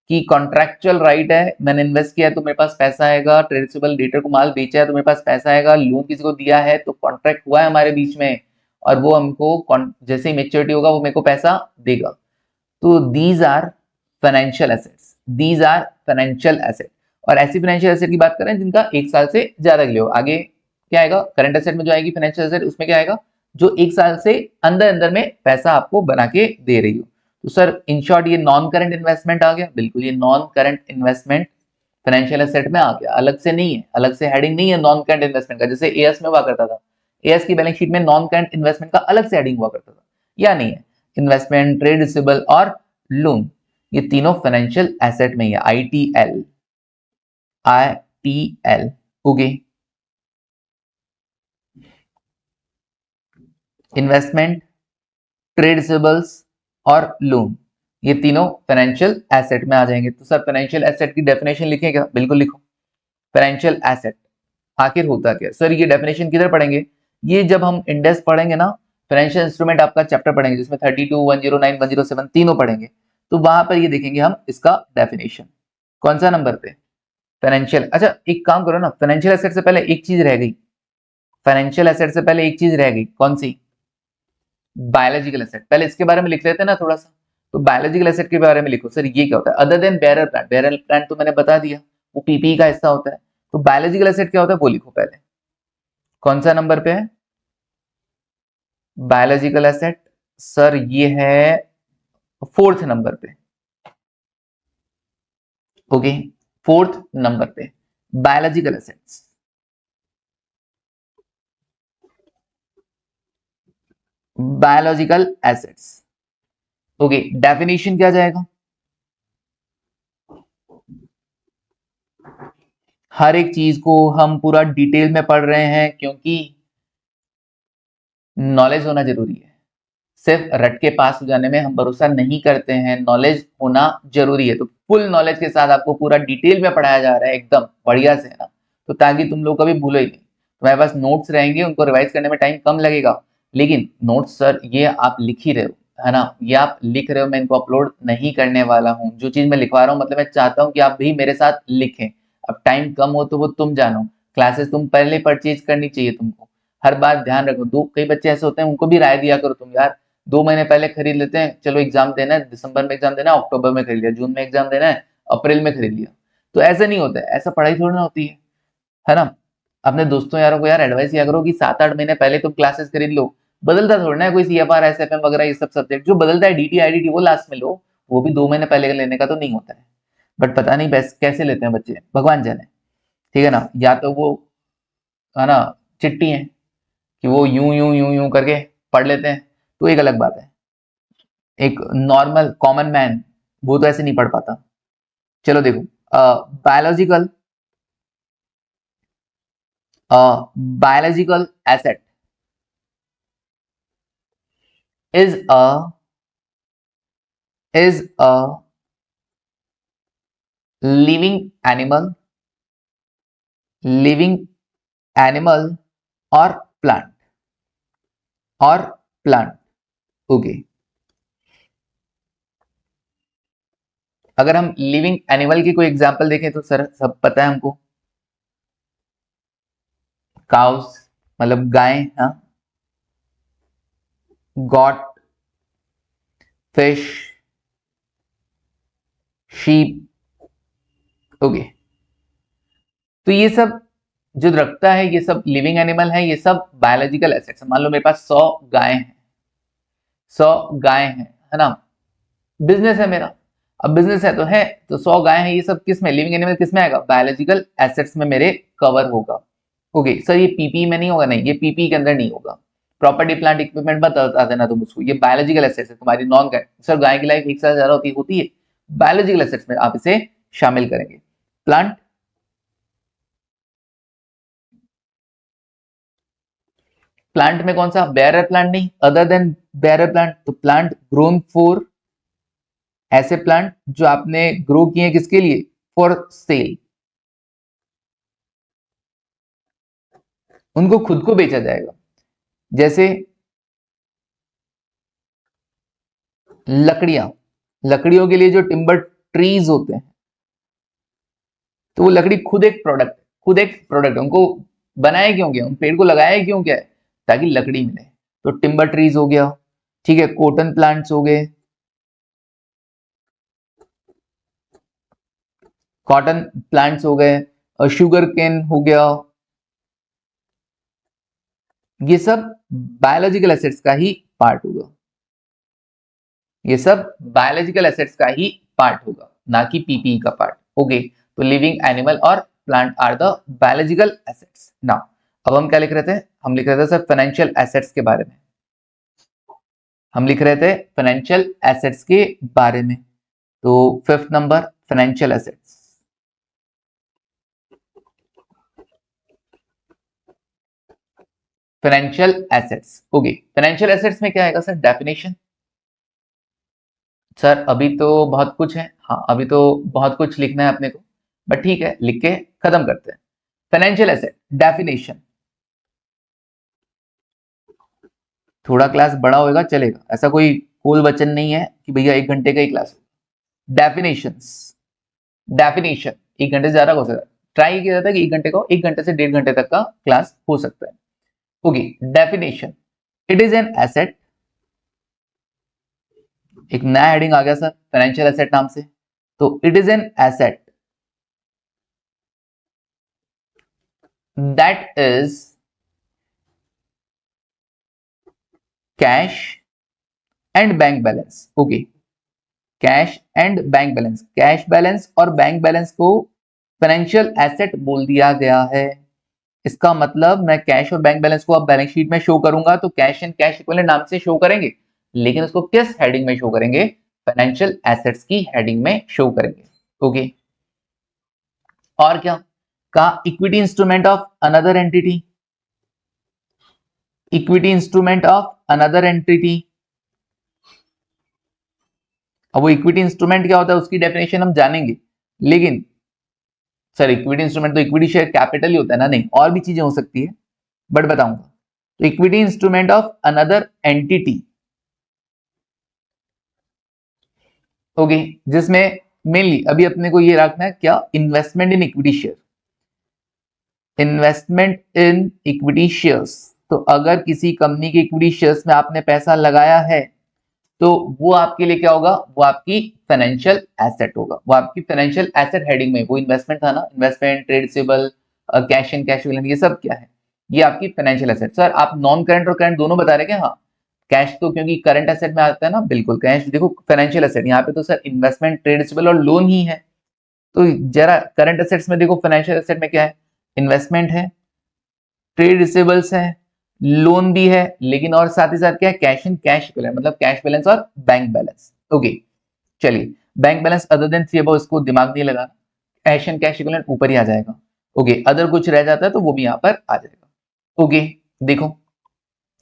कि कॉन्ट्रेक्चुअल राइट है, मैंने इन्वेस्ट किया है तो मेरे पास पैसा आएगा, ट्रेड रिसीवेबल डेटर को माल बेचा है तो मेरे पास पैसा आएगा, लोन किसी को दिया है तो कॉन्ट्रैक्ट हुआ है हमारे बीच में और वो हमको जैसे ही मेच्योरिटी होगा वो मेरे को पैसा देगा। तो these are financial assets, these are financial asset. और ऐसी फाइनेंशियल एसेट की बात करें जिनका एक साल से ज्यादा के लिए हो। आगे क्या आएगा? करंट एसेट में जो आएगी फाइनेंशियल एसेट, उसमें क्या आएगा? जो एक साल से अंदर अंदर में पैसा आपको बना के दे रही हो। तो सर इन शॉर्ट ये नॉन करंट इन्वेस्टमेंट आ गया, बिल्कुल ये non current investment financial asset में आ गया, अलग से नहीं है, अलग से हेडिंग नहीं है नॉन करंट इन्वेस्टमेंट का, जैसे एएस में हुआ करता था। एएस की बैलेंस शीट में नॉन करंट इन्वेस्टमेंट का अलग से हेडिंग हुआ करता था, या नहीं है। इन्वेस्टमेंट, ट्रेड रिसीवेबल और लोन ये तीनों फाइनेंशियल एसेट में ही है, ITL, ITL. Okay investment, trade receivables और लोन ये तीनों फाइनेंशियल एसेट में आ जाएंगे। तो सर फाइनेंशियल एसेट की डेफिनेशन लिखेगा? बिल्कुल लिखो। फाइनेंशियल एसेट आखिर होता क्या सर? ये डेफिनेशन किधर पढ़ेंगे? ये जब हम इंडेक्स पढ़ेंगे ना, फाइनेंशियल इंस्ट्रूमेंट आपका चैप्टर पढ़ेंगे जिसमें 32, 109, 107 तीनों पढ़ेंगे, तो वहां पर ये देखेंगे हम इसका डेफिनेशन। कौन सा नंबर पे? फाइनेंशियल। अच्छा एक काम करो ना, फाइनेंशियल एसेट से पहले एक चीज रह गई, फाइनेंशियल एसेट से पहले एक चीज रह गई, कौन सी? बायोलॉजिकल एसेट, पहले इसके बारे में लिख लेते हैं ना थोड़ा सा। तो बायोलॉजिकल एसेट के बारे में लिखो सर, ये क्या होता है? Other than bearer plant, bearer plant तो मैंने बता दिया, वो पीपीई का हिस्सा होता है। तो बायोलॉजिकल एसेट क्या होता है वो लिखो पहले। कौन सा नंबर पे है बायोलॉजिकल एसेट? सर ये है 4th नंबर पे। ओके, 4th नंबर पे biological assets. Biological assets, okay, definition क्या जाएगा? हर एक चीज को हम पूरा डिटेल में पढ़ रहे हैं क्योंकि नॉलेज होना जरूरी है। सिर्फ रट के पास हो जाने में हम भरोसा नहीं करते हैं, नॉलेज होना जरूरी है। तो फुल नॉलेज के साथ आपको पूरा डिटेल में पढ़ाया जा रहा है एकदम बढ़िया से, है ना, तो ताकि तुम लोग कभी भूलो ही नहीं। तुम्हारे पास नोट्स रहेंगे, उनको रिवाइज करने में टाइम कम लगेगा, लेकिन नोट्स सर ये आप लिख ही रहे हो, है ना, ये आप लिख रहे हो, मैं इनको अपलोड नहीं करने वाला हूँ। जो चीज मैं लिखवा रहा हूँ मतलब मैं चाहता हूँ कि आप भी मेरे साथ लिखें। अब टाइम कम हो तो वो तुम जानो, क्लासेस तुम पहले परचेज करनी चाहिए तुमको। हर बात ध्यान रखो, दो कई बच्चे ऐसे होते हैं उनको भी राय दिया करो तुम यार, 2 महीने पहले खरीद लेते हैं, चलो एग्जाम देना है, दिसंबर में एग्जाम देना है, अक्टूबर में खरीद लिया, जून में एग्जाम देना है, अप्रैल में खरीद लिया। तो ऐसा नहीं होता है, ऐसा पढ़ाई थोड़ी ना होती है ना। अपने दोस्तों यारों को यार एडवाइस किया करो कि 7-8 महीने पहले तुम क्लासेस खरीद लो। बदलता थोड़ा ना है कोई, सीएफआर एसएफएम वगैरह ये सब सब्जेक्ट जो बदलता है, डीटी आईडीटी वो लास्ट में लो, वो भी 2 महीने पहले लेने का तो नहीं होता है। बट पता नहीं बेस्ट कैसे लेते हैं बच्चे, भगवान जाने, ठीक है ना। या तो वो, है ना, चिट्टी है कि वो यूं यूं यूं यूं करके पढ़ लेते हैं, तो एक अलग बात है। एक नॉर्मल कॉमन मैन वो तो ऐसे नहीं पढ़ पाता। चलो देखो, biological biological asset is a living animal, living animal or plant, or plant, okay. अगर हम लिविंग एनिमल की कोई एग्जांपल देखें तो सर सब पता है हमको, काउस मतलब गाय, हाँ, गॉट, फिश, शीप, ओके। तो ये सब जो रखता है, ये सब लिविंग एनिमल है, ये सब बायोलॉजिकल एसेट्स। मान लो मेरे पास 100 गाय हैं, 100 गाय हैं, है ना, बिजनेस है मेरा। अब बिजनेस है तो 100 गाय हैं, ये सब किस में, लिविंग एनिमल किस में आएगा, बायोलॉजिकल एसेट्स में मेरे कवर होगा। ओके सर ये पीपी में नहीं होगा, नहीं ये पीपी के अंदर नहीं होगा। प्रॉपर्टी प्लांट इक्विपमेंट बता देना तुम उसको, ये बायोलॉजिकल एसेट्स है तुम्हारी। नॉन गाय, सर गाय की लाइफ 1 साल ज्यादा होती है, बायोलॉजिकल एसेट्स में आप इसे शामिल करेंगे। प्लांट, प्लांट में कौन सा, बेरर प्लांट नहीं, अदर देन बेरर प्लांट। तो प्लांट ग्रोन फॉर, ऐसे प्लांट जो आपने ग्रो किए किसके लिए, फॉर सेल, उनको खुद को बेचा जाएगा। जैसे लकड़ियां, लकड़ियों के लिए जो टिम्बर ट्रीज होते हैं, तो वो लकड़ी खुद एक प्रोडक्ट, खुद एक प्रोडक्ट है। उनको बनाया क्यों गया, उन पेड़ को लगाया क्यों गया है, ताकि लकड़ी मिले। तो टिम्बर ट्रीज हो गया, ठीक है, कॉटन प्लांट्स हो गए, कॉटन प्लांट्स हो गए, और शुगर केन हो गया। ये सब बायोलॉजिकल एसेट्स का ही पार्ट होगा, ये सब बायोलॉजिकल एसेट्स का ही पार्ट होगा, ना कि पीपीई का पार्ट। ओके, तो लिविंग एनिमल और plant are the biological assets. Now अब हम क्या लिख रहे थे, हम लिख रहे थे सर फाइनेंशियल एसेट्स के बारे में, हम लिख रहे थे फाइनेंशियल एसेट्स के बारे में। तो 5th number financial assets, financial assets, okay. Financial assets में क्या आएगा सर, डेफिनेशन। सर अभी तो बहुत कुछ है, हाँ अभी तो बहुत कुछ लिखना है अपने को, बट ठीक है लिख के खत्म करते हैं। फाइनेंशियल एसेट डेफिनेशन, थोड़ा क्लास बड़ा होगा चलेगा, ऐसा कोई कोल वचन नहीं है कि भैया 1 घंटे का ही क्लास हो। डेफिनेशंस, डेफिनेशन 1 घंटे से ज्यादा हो सकता है, ट्राई किया जाता है कि 1 घंटे का, 1 घंटे से 1.5 घंटे तक का क्लास हो सकता है। Okay, definition, it is an asset, एक नया हेडिंग आ गया सर फाइनेंशियल एसेट नाम से। तो it is an asset that is cash and bank balance. Okay, cash and bank balance, cash balance और बैंक बैलेंस को फाइनेंशियल एसेट बोल दिया गया है। इसका मतलब मैं कैश और बैंक बैलेंस को अब बैलेंस शीट में शो करूंगा तो कैश एंड कैश इक्विवेलेंट नाम से शो करेंगे, लेकिन उसको किस हेडिंग में शो करेंगे? फाइनेंशियल एसेट्स की हेडिंग में शो करेंगे। ओके, और क्या कहा? Equity instrument of another entity, equity instrument of another entity. अब वो इक्विटी इंस्ट्रूमेंट क्या होता है उसकी डेफिनेशन हम जानेंगे, लेकिन सर इक्विटी इंस्ट्रूमेंट तो इक्विटी शेयर कैपिटल ही होता है ना? नहीं, और भी चीजें हो सकती है बट बताऊंगा। तो equity instrument of another entity, okay, जिसमें मेनली अभी अपने को ये रखना है क्या? Investment in equity share, investment in equity shares. तो अगर किसी कंपनी के इक्विटी शेयर्स में आपने पैसा लगाया है तो वो आपके लिए क्या होगा? वो आपकी फाइनेंशियल एसेट होगा, वो आपकी फाइनेंशियल एसेट हेडिंग में। वो इन्वेस्टमेंट था ना, investment, trade receivable, cash and cash equivalent, ये सब क्या है? ये आपकी फाइनेंशियल एसेट। सर आप नॉन करंट और करंट दोनों बता रहे क्या? हाँ, कैश तो क्योंकि करंट एसेट में आता है ना, बिल्कुल। कैश देखो फाइनेंशियल एसेट, यहाँ पे तो सर इन्वेस्टमेंट, ट्रेड रिसीवेबल और लोन ही है। तो जरा करंट एसेट्स में देखो, फाइनेंशियल एसेट में क्या है? इन्वेस्टमेंट है, ट्रेड रिसीवेबल्स है, लोन भी है, लेकिन और साथ ही साथ क्या है? कैश एंड कैश इक्विवेलेंट, मतलब कैश बैलेंस और बैंक बैलेंस। ओके, चलिए bank balance other than three above, इसको दिमाग नहीं लगा, कैश एंड कैश इक्विवेलेंट ऊपर ही आ जाएगा। ओके, अदर कुछ रह जाता है तो वो भी यहाँ पर आ जाएगा। ओके, देखो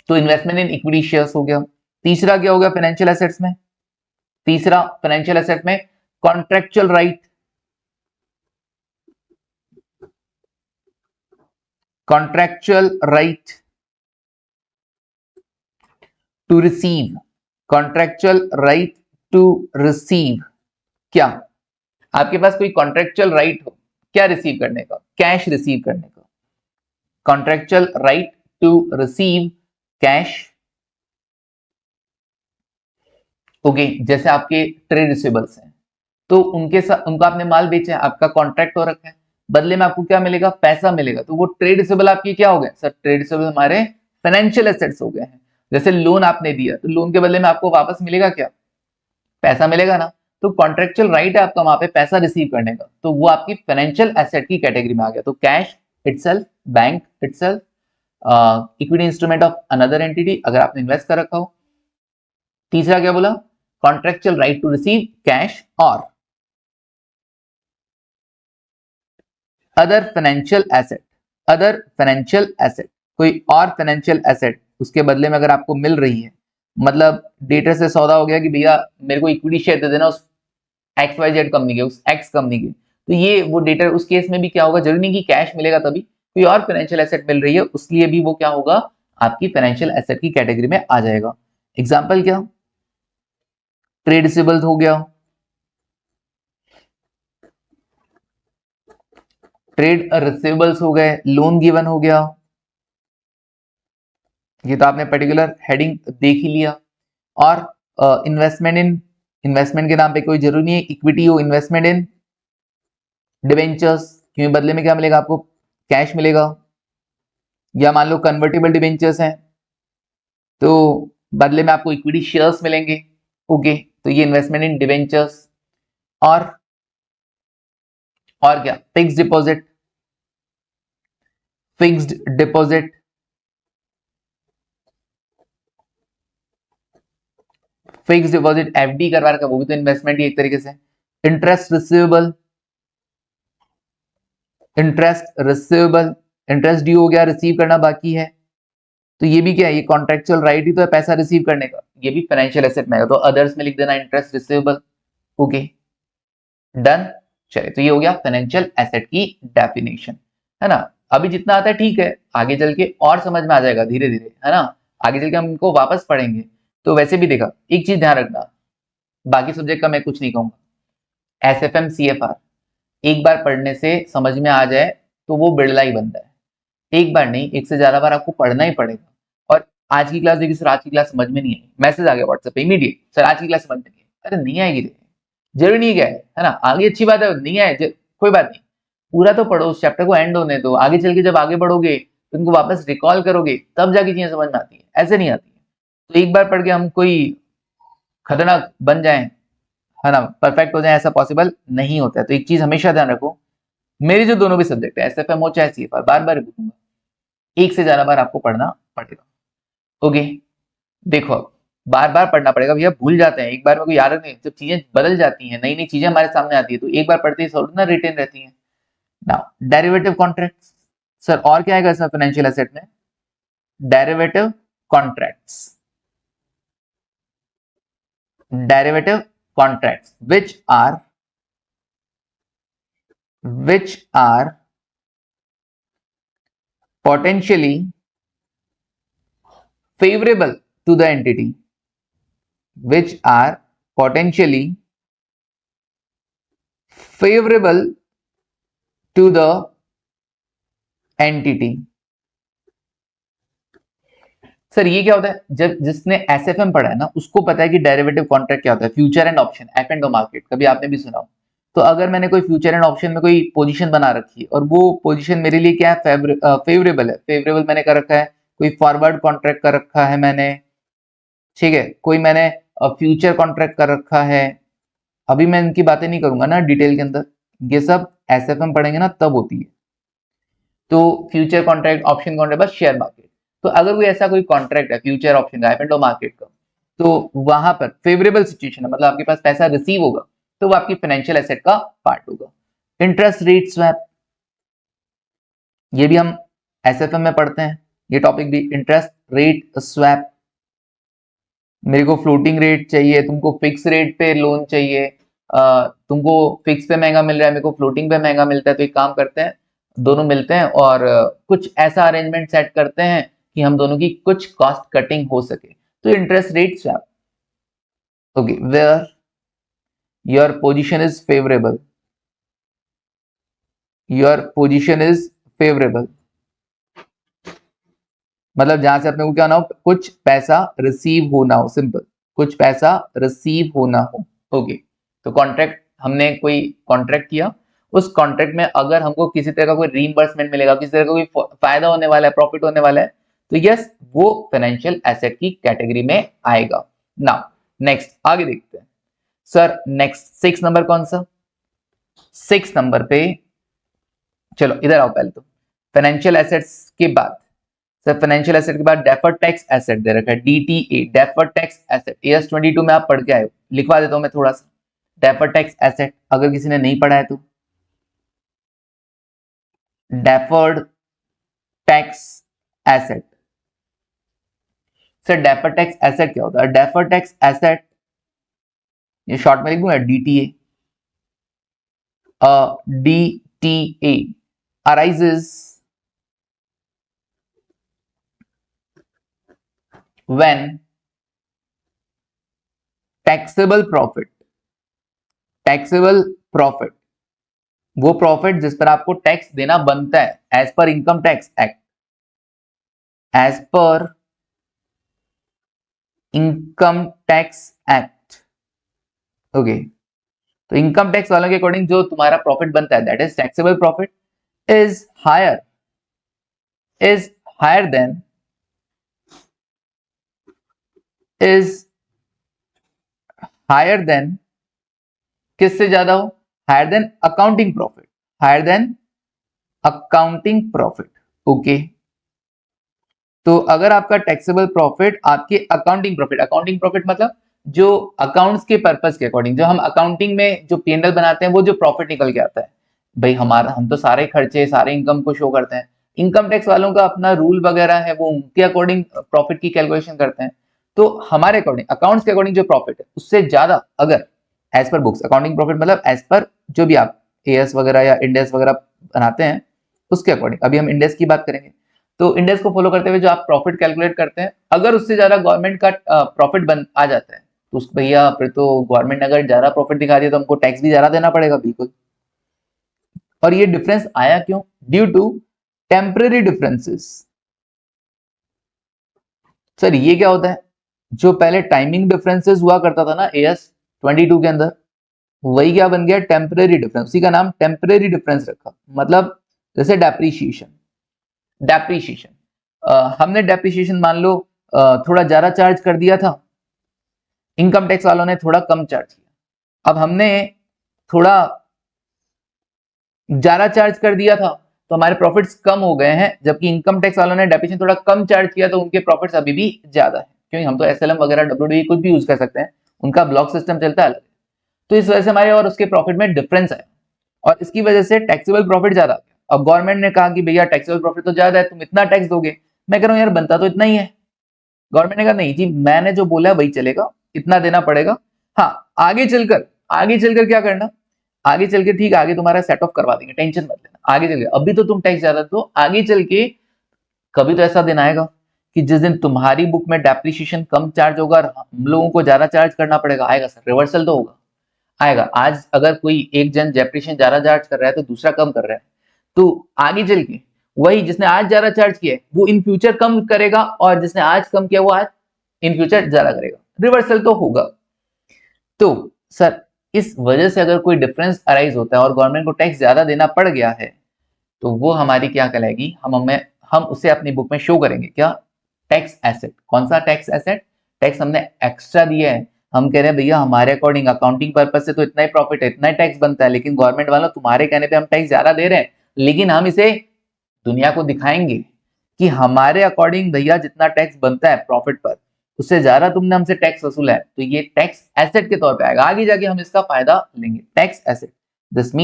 तो इन्वेस्टमेंट इन इक्विटी शेयर्स हो गया। तीसरा क्या हो गया फाइनेंशियल एसेट्स में? तीसरा फाइनेंशियल एसेट में contractual right, contractual right to receive, contractual right to receive. क्या आपके पास कोई कॉन्ट्रेक्चुअल राइट हो क्या रिसीव करने का? कैश रिसीव करने का, contractual right to receive cash. Okay, जैसे आपके ट्रेड रिसीवेबल्स हैं तो उनके साथ, उनका आपने माल बेचा है, आपका कॉन्ट्रैक्ट हो रखा है, बदले में आपको क्या मिलेगा? पैसा मिलेगा। तो वो ट्रेड रिसीवेबल आपकी क्या हो गए? सर ट्रेड रिसीवेबल हमारे फाइनेंशियल एसेट्स हो गए हैं। जैसे लोन आपने दिया तो लोन के बदले में आपको वापस मिलेगा क्या? पैसा मिलेगा ना। तो कॉन्ट्रेक्चुअल राइट है आपका वहां पे पैसा रिसीव करने का, तो वो आपकी फाइनेंशियल एसेट की कैटेगरी में आ गया। तो cash itself, bank itself, equity instrument of another entity अगर आपने इन्वेस्ट कर रखा हो। तीसरा क्या बोला? Contractual right to receive cash और other financial asset, other financial asset, कोई और फाइनेंशियल एसेट उसके बदले में अगर आपको मिल रही है, मतलब डेटर से सौदा हो गया कि भैया मेरे को इक्विटी शेयर दे देना उस एक्स वाई जेड कंपनी के, उस एक्स कंपनी के, तो ये वो डेटर उस केस में भी क्या होगा? जरूरी नहीं कि कैश मिलेगा तभी, कोई और फाइनेंशियल एसेट मिल रही है उसलिए भी वो क्या होगा? आपकी फाइनेंशियल एसेट की कैटेगरी में आ जाएगा। एग्जाम्पल क्या? ट्रेड रिसीवेबल्स हो गया, ट्रेड रिसीवेबल्स हो गए, लोन गिवन हो गया, ये तो आपने पर्टिकुलर हेडिंग देख ही लिया। और इन्वेस्टमेंट इन, इन्वेस्टमेंट के नाम पे कोई जरूरी नहीं है इक्विटी हो, इन्वेस्टमेंट इन डिबेंचर्स, क्योंकि बदले में क्या मिलेगा आपको? कैश मिलेगा। या मान लो कन्वर्टेबल डिबेंचर्स हैं तो बदले में आपको इक्विटी शेयर्स मिलेंगे। ओके, तो ये इन्वेस्टमेंट इन डिबेंचर्स। और क्या? Fixed deposit, fixed deposit, fixed deposit FD करवा रखा, वो भी तो इन्वेस्टमेंट ही एक तरीके से। Interest receivable, interest receivable, interest due हो गया, रिसीव करना बाकी है, तो ये भी क्या है? ये कॉन्ट्रेक्चुअल राइट ही तो है पैसा रिसीव करने का, ये भी फाइनेंशियल एसेट में है। तो अदर्स में लिख देना इंटरेस्ट रिसीवेबल। Okay, done. चलिए, तो ये हो गया फाइनेंशियल एसेट की डेफिनेशन, है ना? अभी जितना आता है ठीक है, आगे चल के और समझ में आ जाएगा धीरे धीरे, है ना? आगे चल के हम इनको वापस पढ़ेंगे। तो वैसे भी देखा, एक चीज ध्यान रखना, बाकी सब्जेक्ट का मैं कुछ नहीं कहूंगा। एसएफएम सीएफआर एक बार पढ़ने से समझ में आ जाए तो वो बिड़ला ही बनता है। एक बार नहीं, एक से ज्यादा बार आपको पढ़ना ही पड़ेगा। और आज की क्लास देखिए सर, आज की क्लास समझ में नहीं आई, मैसेज आ गया व्हाट्सएप पे इमीडिएट, सर आज की क्लास समझ में नहीं आई। अरे नहीं आएगी, जरूरी नहीं है ना, आगे अच्छी बात है, नहीं आए कोई बात नहीं, पूरा तो पढ़ो, उस चैप्टर को एंड होने दो, आगे चल के जब आगे बढ़ोगे तो उनको वापस रिकॉल करोगे तब जाके चीजें समझ में आती है, ऐसे नहीं आती है। तो एक बार पढ़ के हम कोई खतरनाक बन जाएं, है ना, परफेक्ट हो जाए, ऐसा पॉसिबल नहीं होता है। तो एक चीज हमेशा ध्यान रखो, मेरे जो दोनों भी सब्जेक्ट है, एसएफएम हो चाहे सीएफआर, बार बार बोलूंगा, एक से ज्यादा बार आपको पढ़ना पड़ेगा। ओके, देखो बार बार पढ़ना पड़ेगा भैया, भूल जाते हैं, एक बार में कोई याद नहीं, जब चीजें बदल जाती हैं, नई नई चीजें हमारे सामने आती है, तो एक बार पढ़ते ही थोड़ी ना रिटेन रहती है। नाउ डेरिवेटिव कॉन्ट्रैक्ट्स, सर और क्या आएगा इसमें फाइनेंशियल एसेट में? Derivative contracts, derivative contracts which are potentially favorable to the entity, which are potentially favorable to the entity। Sir ये क्या होता है? जब जिसने एसएफएम पढ़ा है ना, उसको पता है कि डेरिवेटिव कॉन्ट्रैक्ट क्या होता है, future and option, F and O market, कभी आपने भी सुना हो। तो अगर मैंने कोई फ्यूचर एंड ऑप्शन में कोई पोजीशन बना रखी है और वो पोजीशन मेरे लिए क्या है, फेवरेबल है, फेवरेबल मैंने कर रखा है, कोई फॉरवर्ड कॉन्ट्रैक्ट कर रखा है मैंने, ठीक है, कोई मैंने फ्यूचर कॉन्ट्रैक्ट कर रखा है, अभी मैं इनकी बातें नहीं करूंगा ना डिटेल के अंदर, ये सब एसएफएम पढ़ेंगे ना तब होती है। तो फ्यूचर कॉन्ट्रैक्ट, ऑप्शन कॉन्ट्रैक्ट, बस शेयर मार्केट। तो अगर कोई ऐसा कोई कॉन्ट्रैक्ट है फ्यूचर ऑप्शन का, एफ एंड ओ मार्केट का, तो वहां पर फेवरेबल सिचुएशन है, मतलब आपके पास पैसा रिसीव होगा, तो वो आपकी फाइनेंशियल एसेट का पार्ट होगा। इंटरेस्ट रेट स्वैप, ये भी हम एसएफएम में पढ़ते हैं, ये टॉपिक भी, इंटरेस्ट रेट स्वैप। मेरे को फ्लोटिंग रेट चाहिए, तुमको फिक्स रेट पे लोन चाहिए, तुमको फिक्स पे महंगा मिल रहा है, मेरे को फ्लोटिंग पे महंगा मिलता है, तो एक काम करते हैं, दोनों मिलते हैं और कुछ ऐसा अरेंजमेंट सेट करते हैं कि हम दोनों की कुछ कॉस्ट कटिंग हो सके, तो interest rate swap. Okay, where your position is favourable, your position is favourable, मतलब जहां से अपने को क्या ना हो, कुछ पैसा रिसीव होना हो, सिंपल, कुछ पैसा रिसीव होना हो। ओके, तो कॉन्ट्रैक्ट, हमने कोई कॉन्ट्रैक्ट किया, उस कॉन्ट्रैक्ट में अगर हमको किसी तरह का कोई रीइंबर्समेंट मिलेगा, किसी तरह का कोई फायदा होने वाला है, प्रॉफिट होने वाला है, तो यस, वो फाइनेंशियल एसेट की कैटेगरी में आएगा। नाउ नेक्स्ट आगे देखते हैं। सर नेक्स्ट 6 नंबर कौन सा? 6 नंबर पे, चलो इधर आओ, पहले तो फाइनेंशियल एसेट्स के बाद, सर फाइनेंशियल एसेट के बाद डेफर्ड टैक्स एसेट दे रखा है, DTA, deferred tax asset, as 22 में आप पढ़ के आए हो, लिखवा देता हूं मैं थोड़ा सा, डेफर्ड टैक्स एसेट, अगर किसी ने नहीं पढ़ा है तो, deferred tax asset. Sir deferred tax asset क्या होता है? डेफर्ड टैक्स एसेट, ये शॉर्ट में लिख दूंगा DTA, DTA arises when taxable profit, taxable profit, वो प्रॉफिट जिस पर आपको टैक्स देना बनता है as per income tax act, as per income tax act. Okay, तो इनकम टैक्स वालों के अकॉर्डिंग जो तुम्हारा प्रॉफिट बनता है, that is taxable profit, is higher, is higher then, is higher than, किससे ज्यादा हो? Higher than accounting profit, higher than accounting profit. Okay, तो अगर आपका टैक्सेबल प्रॉफिट आपके अकाउंटिंग प्रॉफिट मतलब जो अकाउंट्स के पर्पस के अकॉर्डिंग, जो हम अकाउंटिंग में जो P&L बनाते हैं, वो जो प्रॉफिट निकल के आता है, भाई हमारा, हम तो सारे खर्चे, सारे इनकम को शो करते हैं, इनकम टैक्स वालों का अपना रूल वगैरह है, वो उनके अकॉर्डिंग प्रॉफिट की कैलकुलेशन करते हैं। तो हमारे अकॉर्डिंग, अकाउंट्स के अकॉर्डिंग जो प्रॉफिट है, उससे ज्यादा अगर as per books, accounting profit मतलब एज पर जो भी आप एएस वगैरह या इंडेस वगैरह बनाते हैं, उसके अकॉर्डिंग, अभी हम इंडेस की बात करेंगे, तो इंडेक्स को फॉलो करते हुए जो आप प्रॉफिट कैलकुलेट करते हैं, अगर उससे ज्यादा गवर्नमेंट का प्रॉफिट बन आ जाता है, तो उस भैया फिर तो गवर्नमेंट ने अगर ज्यादा प्रॉफिट दिखा दिया तो हमको टैक्स भी ज्यादा देना पड़ेगा, बिल्कुल। और ये डिफरेंस आया क्यों? Due to temporary differences, sir ये क्या होता है? जो पहले टाइमिंग डिफरेंसेस हुआ करता था ना एएस 22 के अंदर, वही क्या बन गया? Temporary difference. उसी का नाम टेम्परेरी डिफरेंस रखा। मतलब जैसे डेप्रीशिएशन, डेप्रीशिएशन हमने डेप्रीशिएशन मान लो थोड़ा ज्यादा चार्ज कर दिया था, इनकम टैक्स वालों ने थोड़ा कम चार्ज किया। अब हमने थोड़ा ज्यादा चार्ज कर दिया था तो हमारे प्रॉफिट्स कम हो गए हैं, जबकि इनकम टैक्स वालों ने डेप्रिसिएशन थोड़ा कम चार्ज किया तो उनके प्रॉफिट्स अभी भी ज्यादा है, क्योंकि हम तो एसएलएम वगैरह डब्ल्यूडी कुछ भी यूज कर सकते हैं, उनका ब्लॉक सिस्टम चलता है अलग। तो इस वजह से हमारे और उसके प्रॉफिट में डिफरेंस है, और इसकी वजह से टैक्सेबल प्रॉफिट ज्यादा आ गया। अब गवर्नमेंट ने कहा कि भैया टैक्सेबल प्रॉफिट तो ज्यादा है, तुम इतना टैक्स दोगे। मैं कह रहा हूँ यार बनता तो इतना ही है। गवर्नमेंट ने कहा नहीं जी, मैंने जो बोला है वही चलेगा, इतना देना पड़ेगा। हाँ, आगे चलकर क्या करना, आगे चल के ठीक आगे तुम्हारा सेट ऑफ करवा देंगे, टेंशन मत लेना। आगे चल के अभी तो तुम टैक्स ज्यादा दो, आगे चल के कभी तो ऐसा दिन आएगा कि जिस दिन तुम्हारी बुक में डेप्रिसिएशन कम चार्ज होगा और हम लोगों को ज्यादा चार्ज करना पड़ेगा। आएगा सर, रिवर्सल तो होगा, आएगा। आज अगर कोई एक जन डेप्रिसिएशन ज्यादा चार्ज कर रहा है तो दूसरा कम कर रहा है, तो आगे चल के वही जिसने आज ज्यादा चार्ज किया है वो इन फ्यूचर कम करेगा, और जिसने आज कम किया वो आज इन फ्यूचर ज्यादा करेगा, रिवर्सल तो होगा। तो सर इस वजह से अगर कोई डिफरेंस अराइज होता है और गवर्नमेंट को टैक्स ज्यादा देना पड़ गया है, तो वो हमारी क्या कहलाएगी, हम उसे अपनी बुक में शो करेंगे क्या? Tax asset. कौन सा टैक्स एसेट? टैक्स हमने एक्स्ट्रा दिया है, हम कह रहे हैं भैया हमारे अकॉर्डिंग अकाउंटिंग पर्पज से तो इतना ही प्रॉफिट है, इतना ही टैक्स बनता है, लेकिन गवर्नमेंट वालों तुम्हारे कहने पे हम टैक्स ज्यादा दे रहे हैं, लेकिन हम इसे दुनिया को दिखाएंगे कि हमारे अकॉर्डिंग भैया जितना टैक्स बनता है प्रॉफिट पर, उससे ज्यादा तुमने हमसे टैक्स वसूला है, तो ये टैक्स एसेट के तौर पे आएगा, आगे जाके हम इसका फायदा लेंगे। Tax asset, this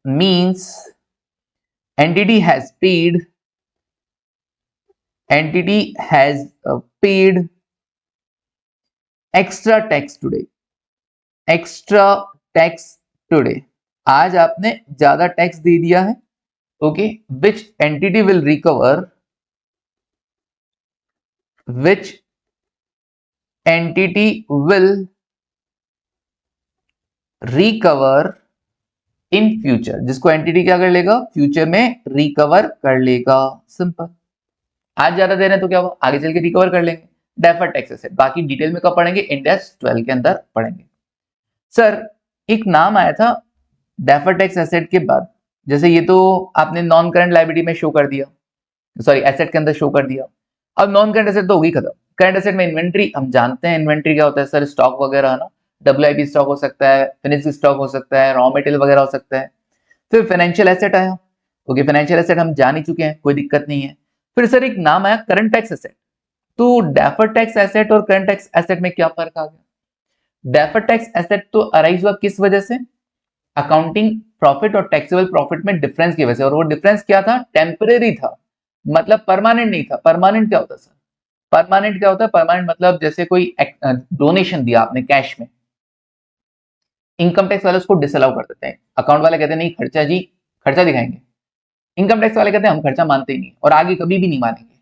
means entity has paid extra tax today, extra tax today। आज आपने ज्यादा टैक्स दे दिया है, okay. which entity will recover in future, जिसको एंटिटी क्या कर लेगा, फ्यूचर में रिकवर कर लेगा। सिंपल। आज ज्यादा दे रहे हैं तो क्या हुआ, आगे चल के रिकवर कर लेंगे। डेफर्ड टैक्स एसेट, बाकी डिटेल में कब पढ़ेंगे, इंडेक्स 12 के अंदर पढ़ेंगे। सर एक नाम आया था डेफर्ड टैक्स एसेट के बाद, जैसे ये तो आपने नॉन करंट लायबिलिटी में शो कर दिया, सॉरी एसेट के अंदर शो कर दिया। अब नॉन करंट एसेट तो होगी खत्म। करंट एसेट में इन्वेंट्री, हम जानते हैं इन्वेंट्री क्या होता है सर, स्टॉक वगैरह है ना, WIP स्टॉक हो सकता है, फिनिश स्टॉक हो सकता है, रॉ मटेरियल वगैरह हो सकता है। फिर फाइनेंशियल एसेट आया, ओके, फाइनेंशियल एसेट हम जान ही चुके हैं, कोई दिक्कत नहीं है। फिर सर एक नाम आया करंट टैक्स एसेट। तो डेफर्ड टैक्स एसेट और करंट टैक्स एसेट में क्या फर्क आ गया? डेफर्ड टैक्स एसेट तो अराइज हुआ किस वजह से, अकाउंटिंग प्रॉफिट और टैक्सेबल प्रॉफिट में डिफरेंस की वजह से, और वो डिफरेंस क्या था, टेम्परेरी था, मतलब परमानेंट नहीं था। परमानेंट क्या होता है सर, परमानेंट क्या होता है, परमानेंट मतलब जैसे कोई डोनेशन दिया आपने कैश में, इनकम टैक्स वाले उसको डिसअलाउ कर देते हैं, अकाउंट वाले कहते हैं नहीं खर्चा जी, खर्चा दिखाएंगे। इनकम टैक्स वाले कहते हैं हम खर्चा मानते ही नहीं और आगे कभी भी नहीं मानेंगे।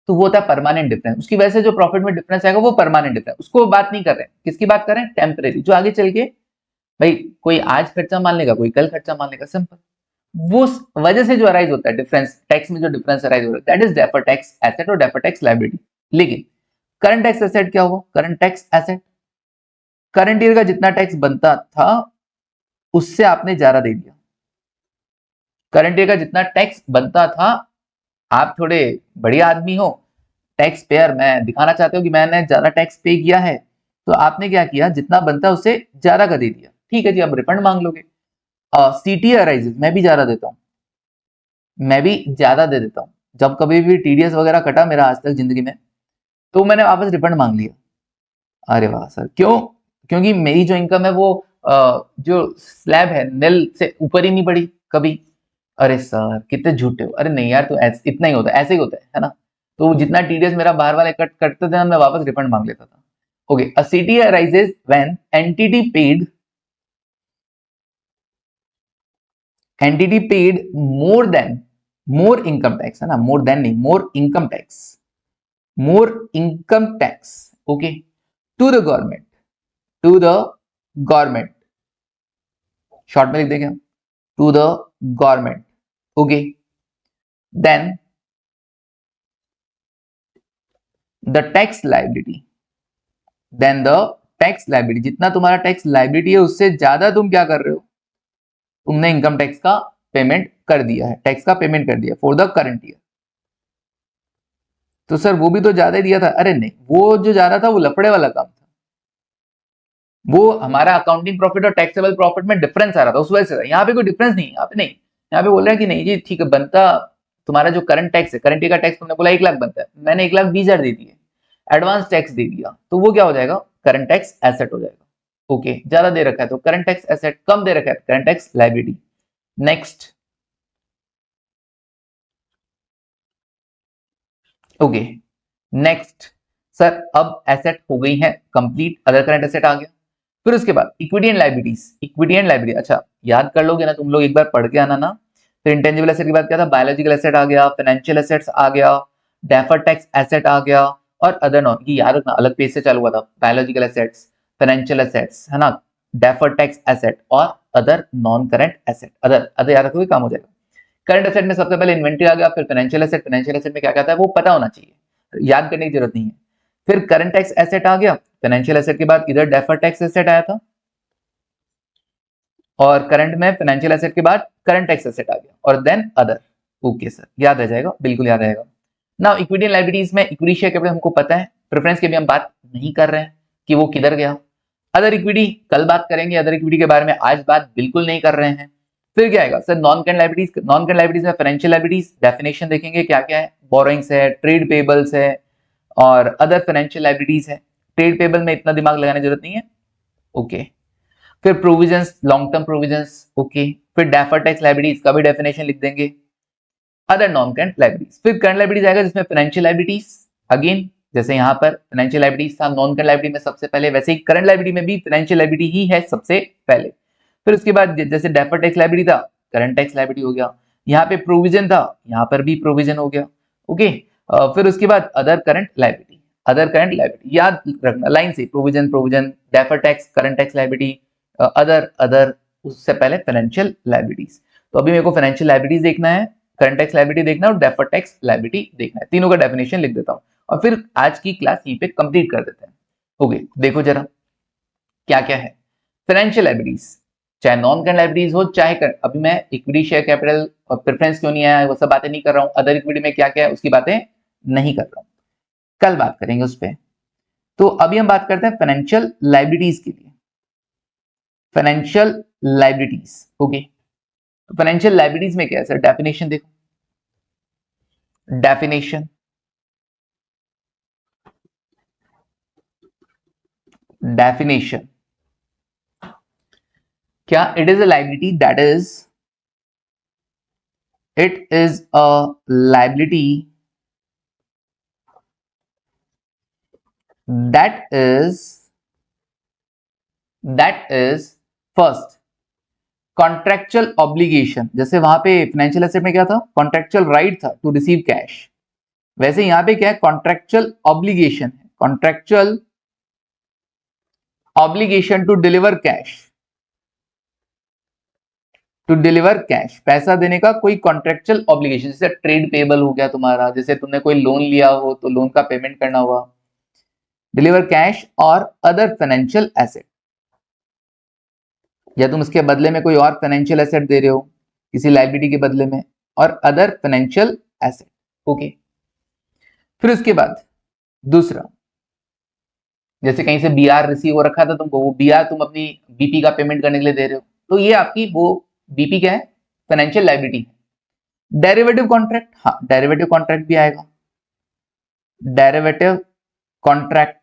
तो वो होता है परमानेंट डिफरेंस, उसकी वजह से जो प्रॉफिट में डिफरेंस आएगा वो परमानेंट डिफरेंस, उसको बात नहीं कर रहे हैं, किसकी बात कर रहे हैं, टेम्परेरी, जो आगे चल के भाई कोई आज खर्चा मान लेगा, कोई कल खर्चा मान लेगा, सिंपल। वो वजह से जो अराइज होता है डिफरेंस, टैक्स में जो डिफरेंस अराइज होता है, that is deferred tax asset और डेफर्ड टैक्स लायबिलिटी। लेकिन करंट टैक्स एसेट क्या हुआ, current tax asset, current year का जितना टैक्स बनता था उससे आपने ज्यादा दे दिया। करंट ईयर का जितना टैक्स बनता था, आप थोड़े बढ़िया आदमी हो, टैक्स पेयर, मैं दिखाना चाहते हो कि मैंने ज्यादा टैक्स पे किया है, तो आपने क्या किया, जितना बनता है उससे ज्यादा का दे दिया। ठीक है जी, अब रिफंड मांग लोगे। सीटी अराइजेस, मैं भी ज्यादा देता हूँ, मैं भी ज्यादा दे देता हूँ। जब कभी भी टीडीएस वगैरह कटा मेरा आज तक जिंदगी में, तो मैंने वापस रिफंड मांग लिया। अरे वाह सर, क्यों? क्योंकि मेरी जो इनकम है वो जो स्लैब है निल से ऊपर ही नहीं बढ़ी कभी। अरे सर कितने झूठे हो, अरे नहीं यार, तो इतना ही होता है, ऐसे ही होता है ना। तो जितना टीडीएस मेरा बाहर वाले कटते थे ना, मैं वापस रिफंड मांग लेता था। Okay, a CT arises when entity paid more income tax, है ना, मोर देन नहीं, more income tax, okay, to the government, short में लिख देंगे हम, to the government, okay, then the tax liability, then the tax liability, जितना तुम्हारा tax liability है उससे ज्यादा तुम क्या कर रहे हो, तुमने इनकम टैक्स का पेमेंट कर दिया है, टैक्स का पेमेंट कर दिया फॉर द करंट ईयर। तो सर वो भी तो ज्यादा ही दिया था। अरे नहीं, वो जो ज्यादा था वो लफड़े वाला काम था, वो हमारा अकाउंटिंग प्रॉफिट और टैक्सेबल प्रॉफिट में डिफरेंस आ रहा था, उस वजह से था। यहाँ पे कोई डिफरेंस नहीं, यहाँ पे नहीं, यहाँ पे बोल रहा है कि नहीं जी ठीक है, बनता तुम्हारा जो करंट टैक्स है, करंट ईयर का टैक्स तुमने बोला 1 लाख बनता है, मैंने 1,20,000 दे दिए, एडवांस टैक्स दे दिया, तो वो क्या हो जाएगा, करंट टैक्स एसेट हो जाएगा। ओके, ज्यादा दे रखा है तो करंट टैक्स एसेट, कम दे रखा है current tax liability. Next, okay, next sir, अब एसेट हो गई है कंप्लीट, अदर करंट एसेट आ गया। फिर उसके बाद equity and liabilities, equity and liability, अच्छा याद कर लोगे ना तुम लोग, एक बार पढ़ के आना ना। फिर इंटेंजिबल एसेट के बाद क्या था, बायोलॉजिकल एसेट आ गया, फाइनेंशियल एसेट्स आ गया, डेफर्ड टैक्स एसेट आ गया, और अदर नॉन, ये याद रखना अलग पेज से चालू हुआ था, बायोलॉजिकल एसेट्स, फाइनेंशियल एसेट्स, है ना, डेफर्ड टैक्स एसेट और other non current asset, other other याद रखोगे काम हो जाएगा। करंट एसेट में सबसे पहले इन्वेंट्री आ गया, फिर फाइनेंशियल एसेट, फाइनेंशियल एसेट में क्या कहता है वो पता होना चाहिए, याद करने की जरूरत नहीं है। फिर करंट टैक्स एसेट आ गया, फाइनेंशियल एसेट के बाद इधर डेफर्ड टैक्स एसेट आया था, और करंट में फाइनेंशियल एसेट के बाद करंट टैक्स एसेट आ गया, और देन अदर। ओके सर, याद रह जाएगा, बिल्कुल याद रहेगा। नाउ इक्विटी एंड लायबिलिटीज में इक्विटी शेयर कैपिटल हमको पता है, प्रेफरेंस की भी हम बात नहीं कर रहे हैं कि वो किधर गया। अदर इक्विटी कल बात करेंगे, अदर इक्विटी के बारे में आज बात बिल्कुल नहीं कर रहे हैं। फिर क्या आएगा sir, non current liabilities, non current liabilities में फाइनेंशियल लायबिलिटीज, डेफिनेशन देखेंगे क्या क्या है, बोरोइंग्स है, ट्रेड पेबल्स है, और अदर फाइनेंशियल लायबिलिटीज है। ट्रेड पेबल में इतना दिमाग लगाने की जरूरत नहीं है। ओके, फिर provisions, long term provisions, okay, फिर डेफर्ड टैक्स लायबिलिटीज का भी डेफिनेशन लिख देंगे। अदर नॉन करंट लायबिलिटीज, फिर करंट लायबिलिटीज आएगा जिसमें फाइनेंशियल लायबिलिटीज, अगेन जैसे यहाँ पर फाइनेंशियल लायबिलिटीज था नॉन करंट लायबिलिटी में सबसे पहले, वैसे ही करंट लायबिलिटी में भी फाइनेंशियल लायबिलिटी ही है सबसे पहले। फिर उसके बाद जैसे डेफर्ड टैक्स लायबिलिटी था, करंट टैक्स लायबिलिटी हो गया, यहाँ पे प्रोविजन था, यहाँ पर भी प्रोविजन हो गया। ओके, फिर उसके बाद other current liability, other current liability याद रखना लाइन से, provision provision, deferred tax, current tax liability, other other, उससे पहले फाइनेंशियल लायबिलिटीज। तो अभी मेरे को फाइनेंशियल लायबिलिटीज देखना है, करंट टैक्स लायबिलिटी देखना है और डेफर्ड टैक्स लायबिलिटी देखना है, तीनों का डेफिनेशन लिख देता हूं और फिर आज की क्लास यहीं पे कंप्लीट कर देते हैं। ओके, देखो जरा क्या क्या है फाइनेंशियल लायबिलिटीज, चाहे नॉन करंट लायबिलिटीज हो चाहे करंट। अभी मैं इक्विटी शेयर कैपिटल और प्रेफरेंस क्यों नहीं आया वो सब बातें नहीं कर रहा हूं, अदर इक्विटी में क्या क्या है उसकी बातें नहीं कर रहा हूं, कल बात करेंगे उस पर। तो अभी हम बात करते हैं फाइनेंशियल लायबिलिटीज के लिए, financial liabilities. Okay, financial liabilities में क्या है सर, डेफिनेशन देखो, डेफिनेशन, डेफिनेशन क्या, it is a liability that is, it is a liability that is first contractual obligation, जैसे वहां पे फाइनेंशियल एसेट में क्या था, कॉन्ट्रेक्चुअल राइट था टू रिसीव कैश, वैसे यहां पे क्या है, कॉन्ट्रेक्चुअल ऑब्लिगेशन है, contractual obligation to deliver cash, to deliver cash, पैसा देने का कोई कॉन्ट्रेक्चुअल ऑब्लिगेशन, जैसे ट्रेड पेबल हो गया तुम्हारा, जैसे तुमने कोई लोन लिया हो तो लोन का पेमेंट करना हुआ, डिलीवर कैश और अदर फाइनेंशियल एसेट, या तुम उसके बदले में कोई और फाइनेंशियल एसेट दे रहे हो किसी लायबिलिटी के बदले में, और अदर फाइनेंशियल एसेट। ओके, फिर उसके बाद दूसरा, जैसे कहीं से बीआर रिसीव हो रखा था तुमको, वो बीआर तुम अपनी बीपी का पेमेंट करने के लिए दे रहे हो, तो ये आपकी वो बीपी क्या है, फाइनेंशियल लायबिलिटी है। डेरिवेटिव कॉन्ट्रैक्ट, हाँ डेरिवेटिव कॉन्ट्रैक्ट भी आएगा, डेरिवेटिव कॉन्ट्रैक्ट,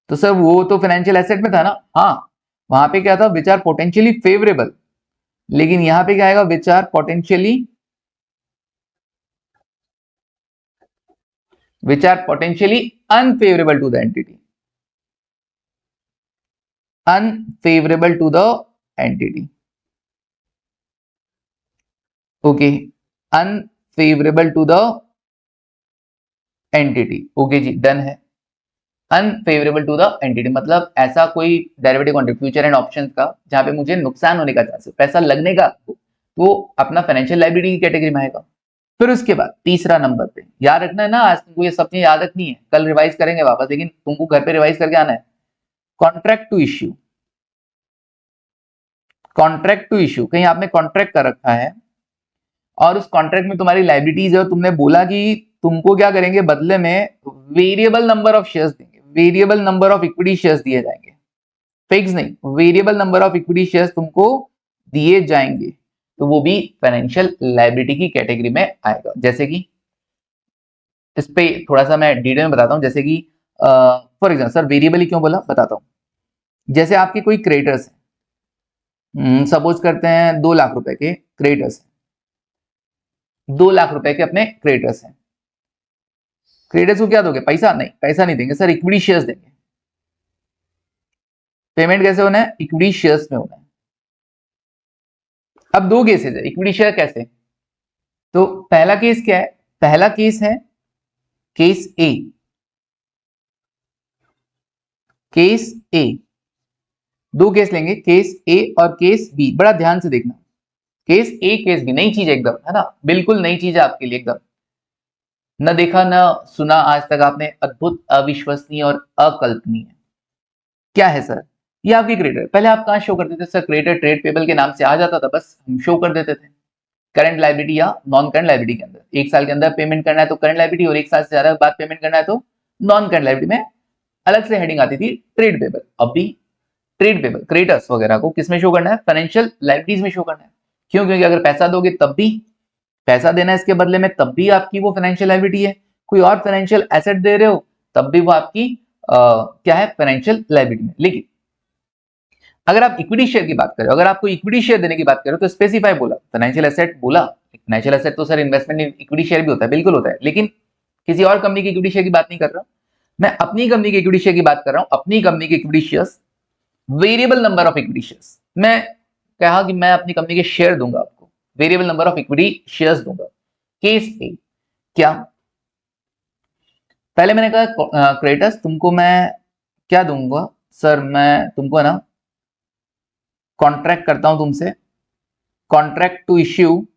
तो सर वो तो फाइनेंशियल एसेट में था ना, हाँ वहां पे क्या था, विच आर पोटेंशियली फेवरेबल, लेकिन यहां पे क्या आएगा, which are potentially, which are potentially unfavorable to the entity, unfavorable to the entity, okay, unfavorable to the entity, okay जी डन है। अनफेवरेबल टू द एंटिटी मतलब ऐसा कोई derivative contract future and options का जहां पे मुझे नुकसान होने का चांस है, पैसा लगने का, वो अपना फाइनेंशियल लायबिलिटी की कैटेगरी में आएगा। फिर उसके बाद तीसरा नंबर पे याद रखना है ना, आज तुमको ये सब चीजें याद रखनी है, कल रिवाइज करेंगे वापस, लेकिन तुमको घर पे रिवाइज करके आना है। Contract to issue, contract to issue, कहीं आपने कॉन्ट्रैक्ट कर रखा है और उस कॉन्ट्रैक्ट में तुम्हारी लाइबिलिटीज है और तुमने बोला कि तुमको क्या करेंगे बदले में, वेरिएबल नंबर ऑफ शेयर्स देंगे, variable number of equity shares दिए जाएंगे, फिक्स नहीं, variable number of equity shares तुमको दिए जाएंगे, तो वो भी फाइनेंशियल लायबिलिटी की कैटेगरी में आएगा। जैसे कि इस पे थोड़ा सा मैं डिटेल में बताता हूं, जैसे कि फॉर एग्जाम्पल, सर वेरिएबल ही क्यों बोला बताता हूं। जैसे आपके कोई क्रेडिटर्स हैं, सपोज करते हैं 2 लाख रुपए के क्रेडिटर्स हैं, 2 लाख रुपए के अपने क्रेडिटर्स हैं, क्रेडिटर्स को क्या दोगे, पैसा नहीं, पैसा नहीं देंगे सर, इक्विटी शेयर्स देंगे। पेमेंट कैसे होना है, इक्विटी शेयर्स में होना है। अब दो केसेस है इक्विटी शेयर कैसे, तो पहला केस क्या है, पहला केस है केस ए, केस ए, दो केस लेंगे, केस ए और केस बी, बड़ा ध्यान से देखना, केस ए केस बी नई चीज एकदम है ना, बिल्कुल नई चीज है आपके लिए एकदम, न देखा न सुना आज तक आपने, अद्भुत, अविश्वसनीय और अकल्पनीय। क्या है सर, ये आपकी क्रेडिटर, पहले आप कहां शो करते थे सर, क्रेडिटर ट्रेड पेबल के नाम से आ जाता था, बस हम शो कर देते थे करंट लायबिलिटी या नॉन करंट लायबिलिटी के अंदर, एक साल के अंदर पेमेंट करना है तो करंट लायबिलिटी, और एक साल से ज्यादा बाद पेमेंट करना है तो नॉन करंट लायबिलिटी में अलग से हेडिंग आती थी ट्रेड पेबल। अब भी ट्रेड पेबल क्रेडिटर्स वगैरह को किसमें शो करना है, फाइनेंशियल लायबिलिटीज में शो करना है। क्यों, क्योंकि अगर पैसा दोगे तब भी, पैसा देना है इसके बदले में तब भी आपकी वो फाइनेंशियल लायबिलिटी है, कोई और फाइनेंशियल एसेट दे रहे हो तब भी वो आपकी क्या है, फाइनेंशियल लायबिलिटी में। लेकिन अगर आप इक्विटी शेयर की बात करें, अगर आपको इक्विटी शेयर देने की बात करें तो स्पेसिफाई बोला, फाइनेंशियल एसेट बोला, फाइनेंशियल एसेट तो sir investment in equity share भी होता है, बिल्कुल होता है, लेकिन किसी और कंपनी की इक्विटी शेयर की बात नहीं कर रहा हूं मैं, अपनी कंपनी की इक्विटी शेयर की बात कर रहा हूं, अपनी कंपनी की equity shares, variable number of equity shares, मैं कहा कि मैं अपनी कंपनी के शेयर दूंगा आपको, variable number of equity shares दूंगा। केस ए क्या, पहले मैंने कहा क्रेडिटर्स तुमको मैं क्या दूंगा सर, मैं तुमको ना कॉन्ट्रैक्ट करता हूं तुमसे, contract to issue,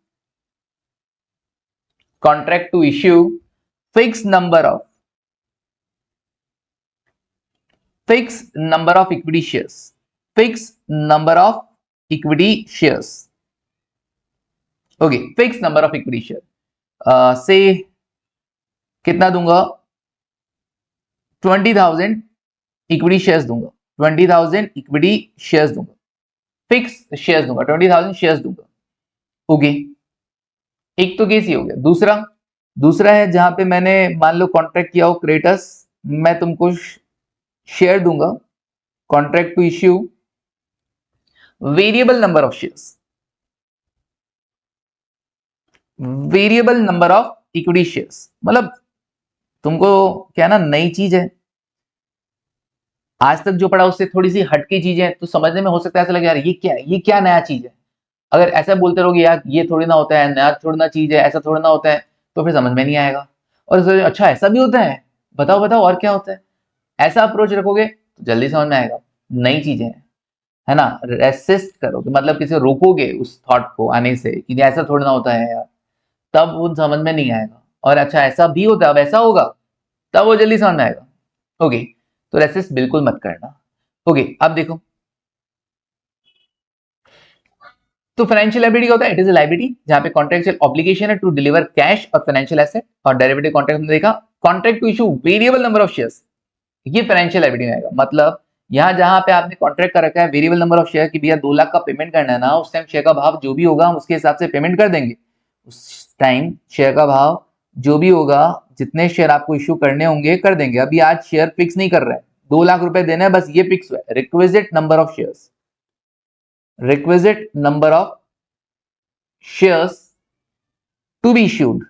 contract to issue fix number of, fix number of equity shares, fix number of equity shares, okay, fix number of equity share से कितना दूंगा, 20,000 इक्विटी शेयर्स दूंगा, 20,000 इक्विटी शेयर्स दूंगा, फिक्स शेयर्स दूंगा, 20,000 shares दूंगा, okay. एक तो case ही हो गया। दूसरा, दूसरा है जहां पे मैंने मान लो कॉन्ट्रैक्ट किया हो क्रेडिटर्स, मैं तुमको शेयर दूंगा, contract to issue variable number of shares, variable number of equity shares, मतलब तुमको क्या ना, नई चीज है, आज तक जो पढ़ा उससे थोड़ी सी हटके चीजें हैं, तो समझने में हो सकता है ऐसा लगे यार ये क्या है, ये क्या नया चीज है। अगर ऐसा बोलते रहोगे यार ये थोड़ी ना होता है, नया थोड़ी ना चीज है, ऐसा थोड़ा ना होता है, तो फिर समझ में नहीं आएगा। और अच्छा ऐसा भी होता है, बताओ बताओ और क्या होता है, ऐसा अप्रोच रखोगे तो जल्दी समझ में आएगा, नई चीजें हैं, है ना, रेसिस्ट करोगे, मतलब किसी रोकोगे उस थॉट को आने से कि ऐसा थोड़ा ना होता है यार, तब वो समझ में नहीं आएगा। और अच्छा ऐसा भी होता है, वैसा होगा, तब वो जल्दी समझ में आएगा। ओके, तो रेसिस्ट बिल्कुल मत करना। ओके, अब देखो, तो फाइनेंशियल लायबिलिटी क्या होता है, इट इज अ लायबिलिटी जहां पे कॉन्ट्रैक्चुअल ऑब्लिगेशन है टू डिलीवर कैश और फाइनेंशियल एसेट, और डेरिवेटिव कॉन्ट्रैक्ट में देखा contract to issue variable number of shares, ये फाइनेंशियल लायबिलिटी में आएगा। मतलब यहाँ जहां पे आपने कॉन्ट्रैक्ट कर रखा है वेरिएबल नंबर ऑफ शेयर की, भैया 2 लाख का पेमेंट करना है ना, उस टाइम शेयर का भाव जो भी होगा हम उसके हिसाब से पेमेंट कर देंगे, उस टाइम शेयर का भाव जो भी होगा, जितने शेयर आपको इश्यू करने होंगे कर देंगे। अभी आज शेयर फिक्स नहीं कर रहे हैं, 2 लाख रुपए देना है बस, ये फिक्स है, requisite number of shares, requisite number of shares to be issued,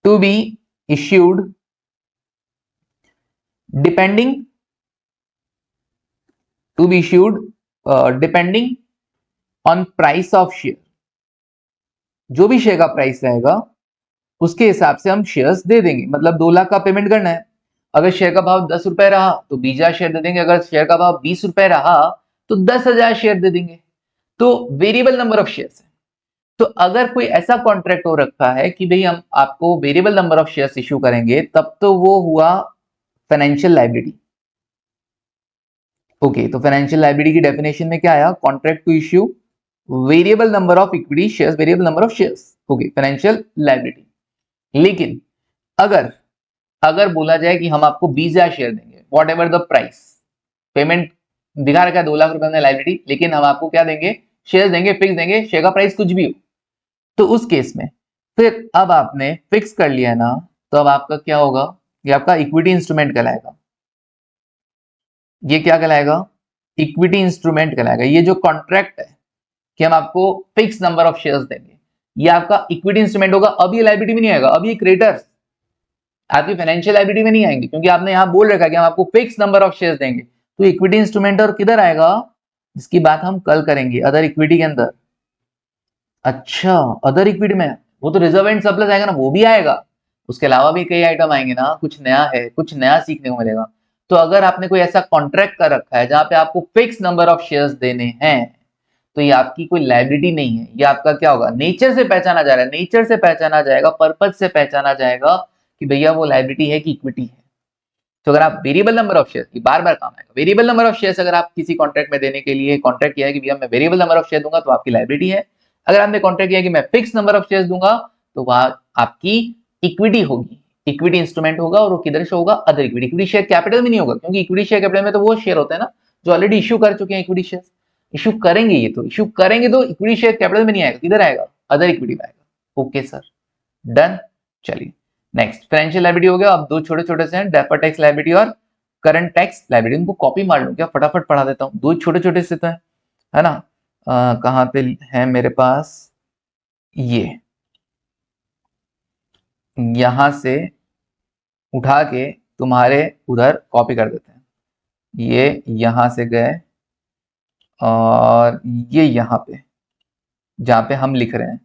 to be issued depending, to be issued depending on price of share, जो भी शेयर का प्राइस रहेगा उसके हिसाब से हम शेयर्स दे देंगे। मतलब 2 लाख का पेमेंट करना है, अगर शेयर का भाव 10 रुपए रहा तो 20,000 शेयर दे देंगे, अगर शेयर का भाव 20 रुपए रहा तो 10,000 शेयर दे देंगे। तो वेरिएबल नंबर ऑफ शेयर्स है, तो अगर कोई ऐसा कॉन्ट्रैक्ट हो रखा है कि भाई हम आपको variable number of shares issue करेंगे, तब तो वो हुआ फाइनेंशियल लायबिलिटी। ओके, तो फाइनेंशियल लायबिलिटी की डेफिनेशन में क्या आया? Contract to issue variable number of equity shares, variable number of shares. Okay, financial liability. लेकिन अगर अगर बोला जाए कि हम आपको 20,000 शेयर देंगे, what ever the price, payment दिखा रखा है 2 लाख रुपए में लायबिलिटी, लेकिन हम आपको क्या देंगे? शेयर देंगे, फिक्स देंगे, शेयर का प्राइस कुछ भी हो, तो उस केस में फिर अब आपने फिक्स कर लिया है ना, तो अब आपका क्या होगा? ये आपका इक्विटी इंस्ट्रूमेंट कहलाएगा। ये क्या कहलाएगा? इक्विटी इंस्ट्रूमेंट कहलाएगा। ये जो कॉन्ट्रैक्ट है कि हम आपको फिक्स नंबर ऑफ शेयर्स देंगे, ये आपका इक्विटी इंस्ट्रूमेंट होगा। अब ये लायबिलिटी में नहीं आएगा, अब ये क्रेडिटर्स आपकी फाइनेंशियल लायबिलिटी में नहीं आएंगे, क्योंकि आपने यहां बोल रखा है कि हम आपको फिक्स नंबर ऑफ शेयर्स देंगे। तो इक्विटी इंस्ट्रूमेंट और किधर आएगा, जिसकी बात हम कल करेंगे, अदर इक्विटी के अंदर। अच्छा, अदर इक्विटी में वो तो रिजर्व एंड सरप्लस आएगा ना, वो भी आएगा। उसके अलावा भी कई आइटम आएंगे ना, कुछ नया है, कुछ नया सीखने को मिलेगा। तो अगर आपने कोई ऐसा कॉन्ट्रैक्ट कर रखा है जहां पे आपको फिक्स नंबर ऑफ शेयर्स देने हैं, तो ये आपकी कोई लायबिलिटी नहीं है, ये आपका क्या होगा? नेचर से पहचाना जा रहा है, नेचर से पहचाना जाएगा, पर्पज से पहचाना जाएगा कि भैया वो लायबिलिटी है कि इक्विटी है। तो अगर आप वेरिएबल नंबर ऑफ शेयर की बार बार काम आएगा, वेरिएबल नंबर ऑफ शेयर्स अगर आप किसी कॉन्ट्रैक्ट में देने के लिए कॉन्ट्रैक्ट किया है कि भैया मैं वेरिएबल नंबर ऑफ शेयर दूंगा, तो आपकी लायबिलिटी है। अगर आपने कॉन्ट्रैक्ट किया कि मैं फिक्स नंबर ऑफ शेयर्स दूंगा, तो वह आपकी इक्विटी होगी, इक्विटी इंस्ट्रूमेंट होगा। और वो किधर से होगा? Other equity. Equity share capital में नहीं होगा, क्योंकि इक्विटी शेयर कैपिटल में तो वो शेयर होते हैं ना जो ऑलरेडी इश्यू कर चुके हैं। इक्विटी शेयर इश्यू करेंगे, ये तो इश्यू करेंगे, तो इक्विटी शेयर कैपिटल में नहीं आएगा, किधर आएगा? अदर इक्विटी में आएगा। Okay sir, done. चलिए नेक्स्ट, फाइनेंशियल लायबिलिटी हो गया। अब दो छोटे छोटे से हैं, डेफर्ड टैक्स लायबिलिटी और करंट टैक्स लायबिलिटी। इनको कॉपी मार लूं क्या? फटाफट पढ़ा देता हूं, दो छोटे छोटे से तो है ना। कहां पे है मेरे पास? ये यहां से उठा के तुम्हारे उधर कॉपी कर देते हैं। ये यहां से गए और ये यहां पे जहां पे हम लिख रहे हैं,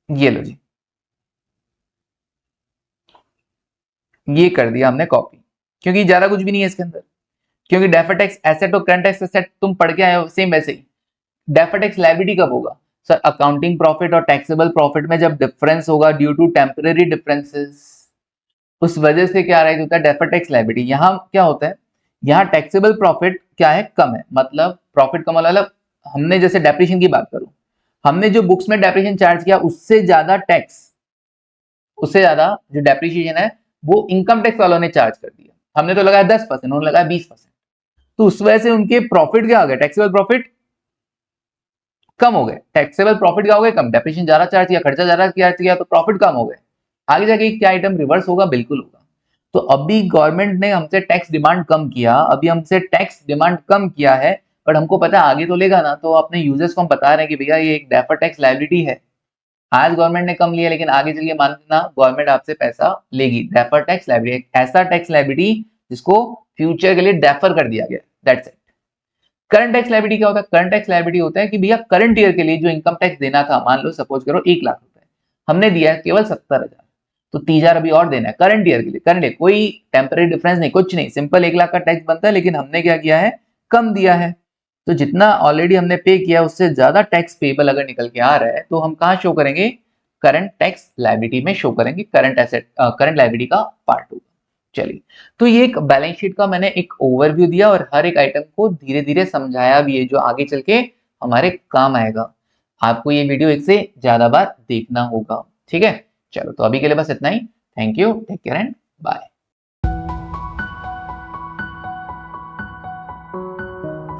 ये लो जी, ये कर दिया हमने कॉपी, क्योंकि ज्यादा कुछ भी नहीं है इसके अंदर। क्योंकि डेफर्ड टैक्स एसेट और करंट टैक्स एसेट तुम पढ़ के आए हो सेम वैसे ही। डेफर्ड टैक्स लायबिलिटी कब होगा? सर, अकाउंटिंग प्रॉफिट और टैक्सेबल प्रॉफिट में जब डिफरेंस होगा ड्यू टू टेम्परेरी डिफरेंसेस, उस वजह से क्या राइज होता है? Deferred tax liability. यहाँ क्या होता है? यहाँ टैक्सेबल प्रॉफिट क्या है? कम है, मतलब प्रॉफिट कम, मतलब हमने जैसे डेप्रिसिएशन की बात करूं, हमने जो बुक्स में डेप्रिसिएशन चार्ज किया उससे ज्यादा टैक्स, उससे ज्यादा जो डेप्रिसिएशन है वो इनकम टैक्स वालों ने चार्ज कर दिया। हमने तो लगाया 10%, उन्होंने लगाया 20%। तो उस वजह से उनके प्रॉफिट क्या हो गए? टैक्सेबल प्रॉफिट कम हो गए। टैक्सेबल प्रॉफिट क्या हो गए? कम। डेप्रिसिएशन ज्यादा चार्ज किया, खर्चा ज्यादा किया तो प्रॉफिट कम हो गए। आगे जाके क्या आइटम रिवर्स होगा? बिल्कुल होगा। तो अभी गवर्नमेंट ने हमसे टैक्स डिमांड कम किया, अभी हमसे टैक्स डिमांड कम किया है, बट हमको पता है आगे तो लेगा ना। तो अपने यूजर्स को हम बता रहे हैं कि भैया ये एक डेफर्ड टैक्स लायबिलिटी है। आज गवर्नमेंट ने कम लिया, लेकिन आगे चलिए मान लेना गवर्नमेंट आपसे पैसा लेगी। डेफर्ड टैक्स लायबिलिटी ऐसा टैक्स लायबिलिटी जिसको फ्यूचर के लिए डेफर कर दिया गया, that's it. Current tax liability क्या होता है? करंट टैक्स लायबिलिटी होता है कि भैया करंट ईयर के लिए जो इनकम टैक्स देना था, मान लो सपोज करो 1 लाख रुपए, हमने दिया है केवल 70,000, तो 30,000 अभी और देना है करंट ईयर के लिए। करंट ईयर कोई टेम्पररी डिफरेंस नहीं, कुछ नहीं, सिंपल 1 लाख का टैक्स बनता है, लेकिन हमने क्या किया है? कम दिया है। तो जितना ऑलरेडी हमने पे किया उससे ज्यादा टैक्स पेबल अगर निकल के आ रहा है, तो हम कहाँ शो करेंगे? करंट टैक्स लायबिलिटी में शो करेंगे। करंट एसेट, करंट लायबिलिटी का पार्ट होगा। चलिए, तो ये एक बैलेंस शीट का मैंने एक ओवरव्यू दिया और हर एक आइटम को धीरे धीरे समझाया भी है, जो आगे चल के हमारे काम आएगा। आपको ये वीडियो एक से ज्यादा बार देखना होगा, ठीक है। चलो, तो अभी के लिए बस इतना ही। Thank you, take care and bye.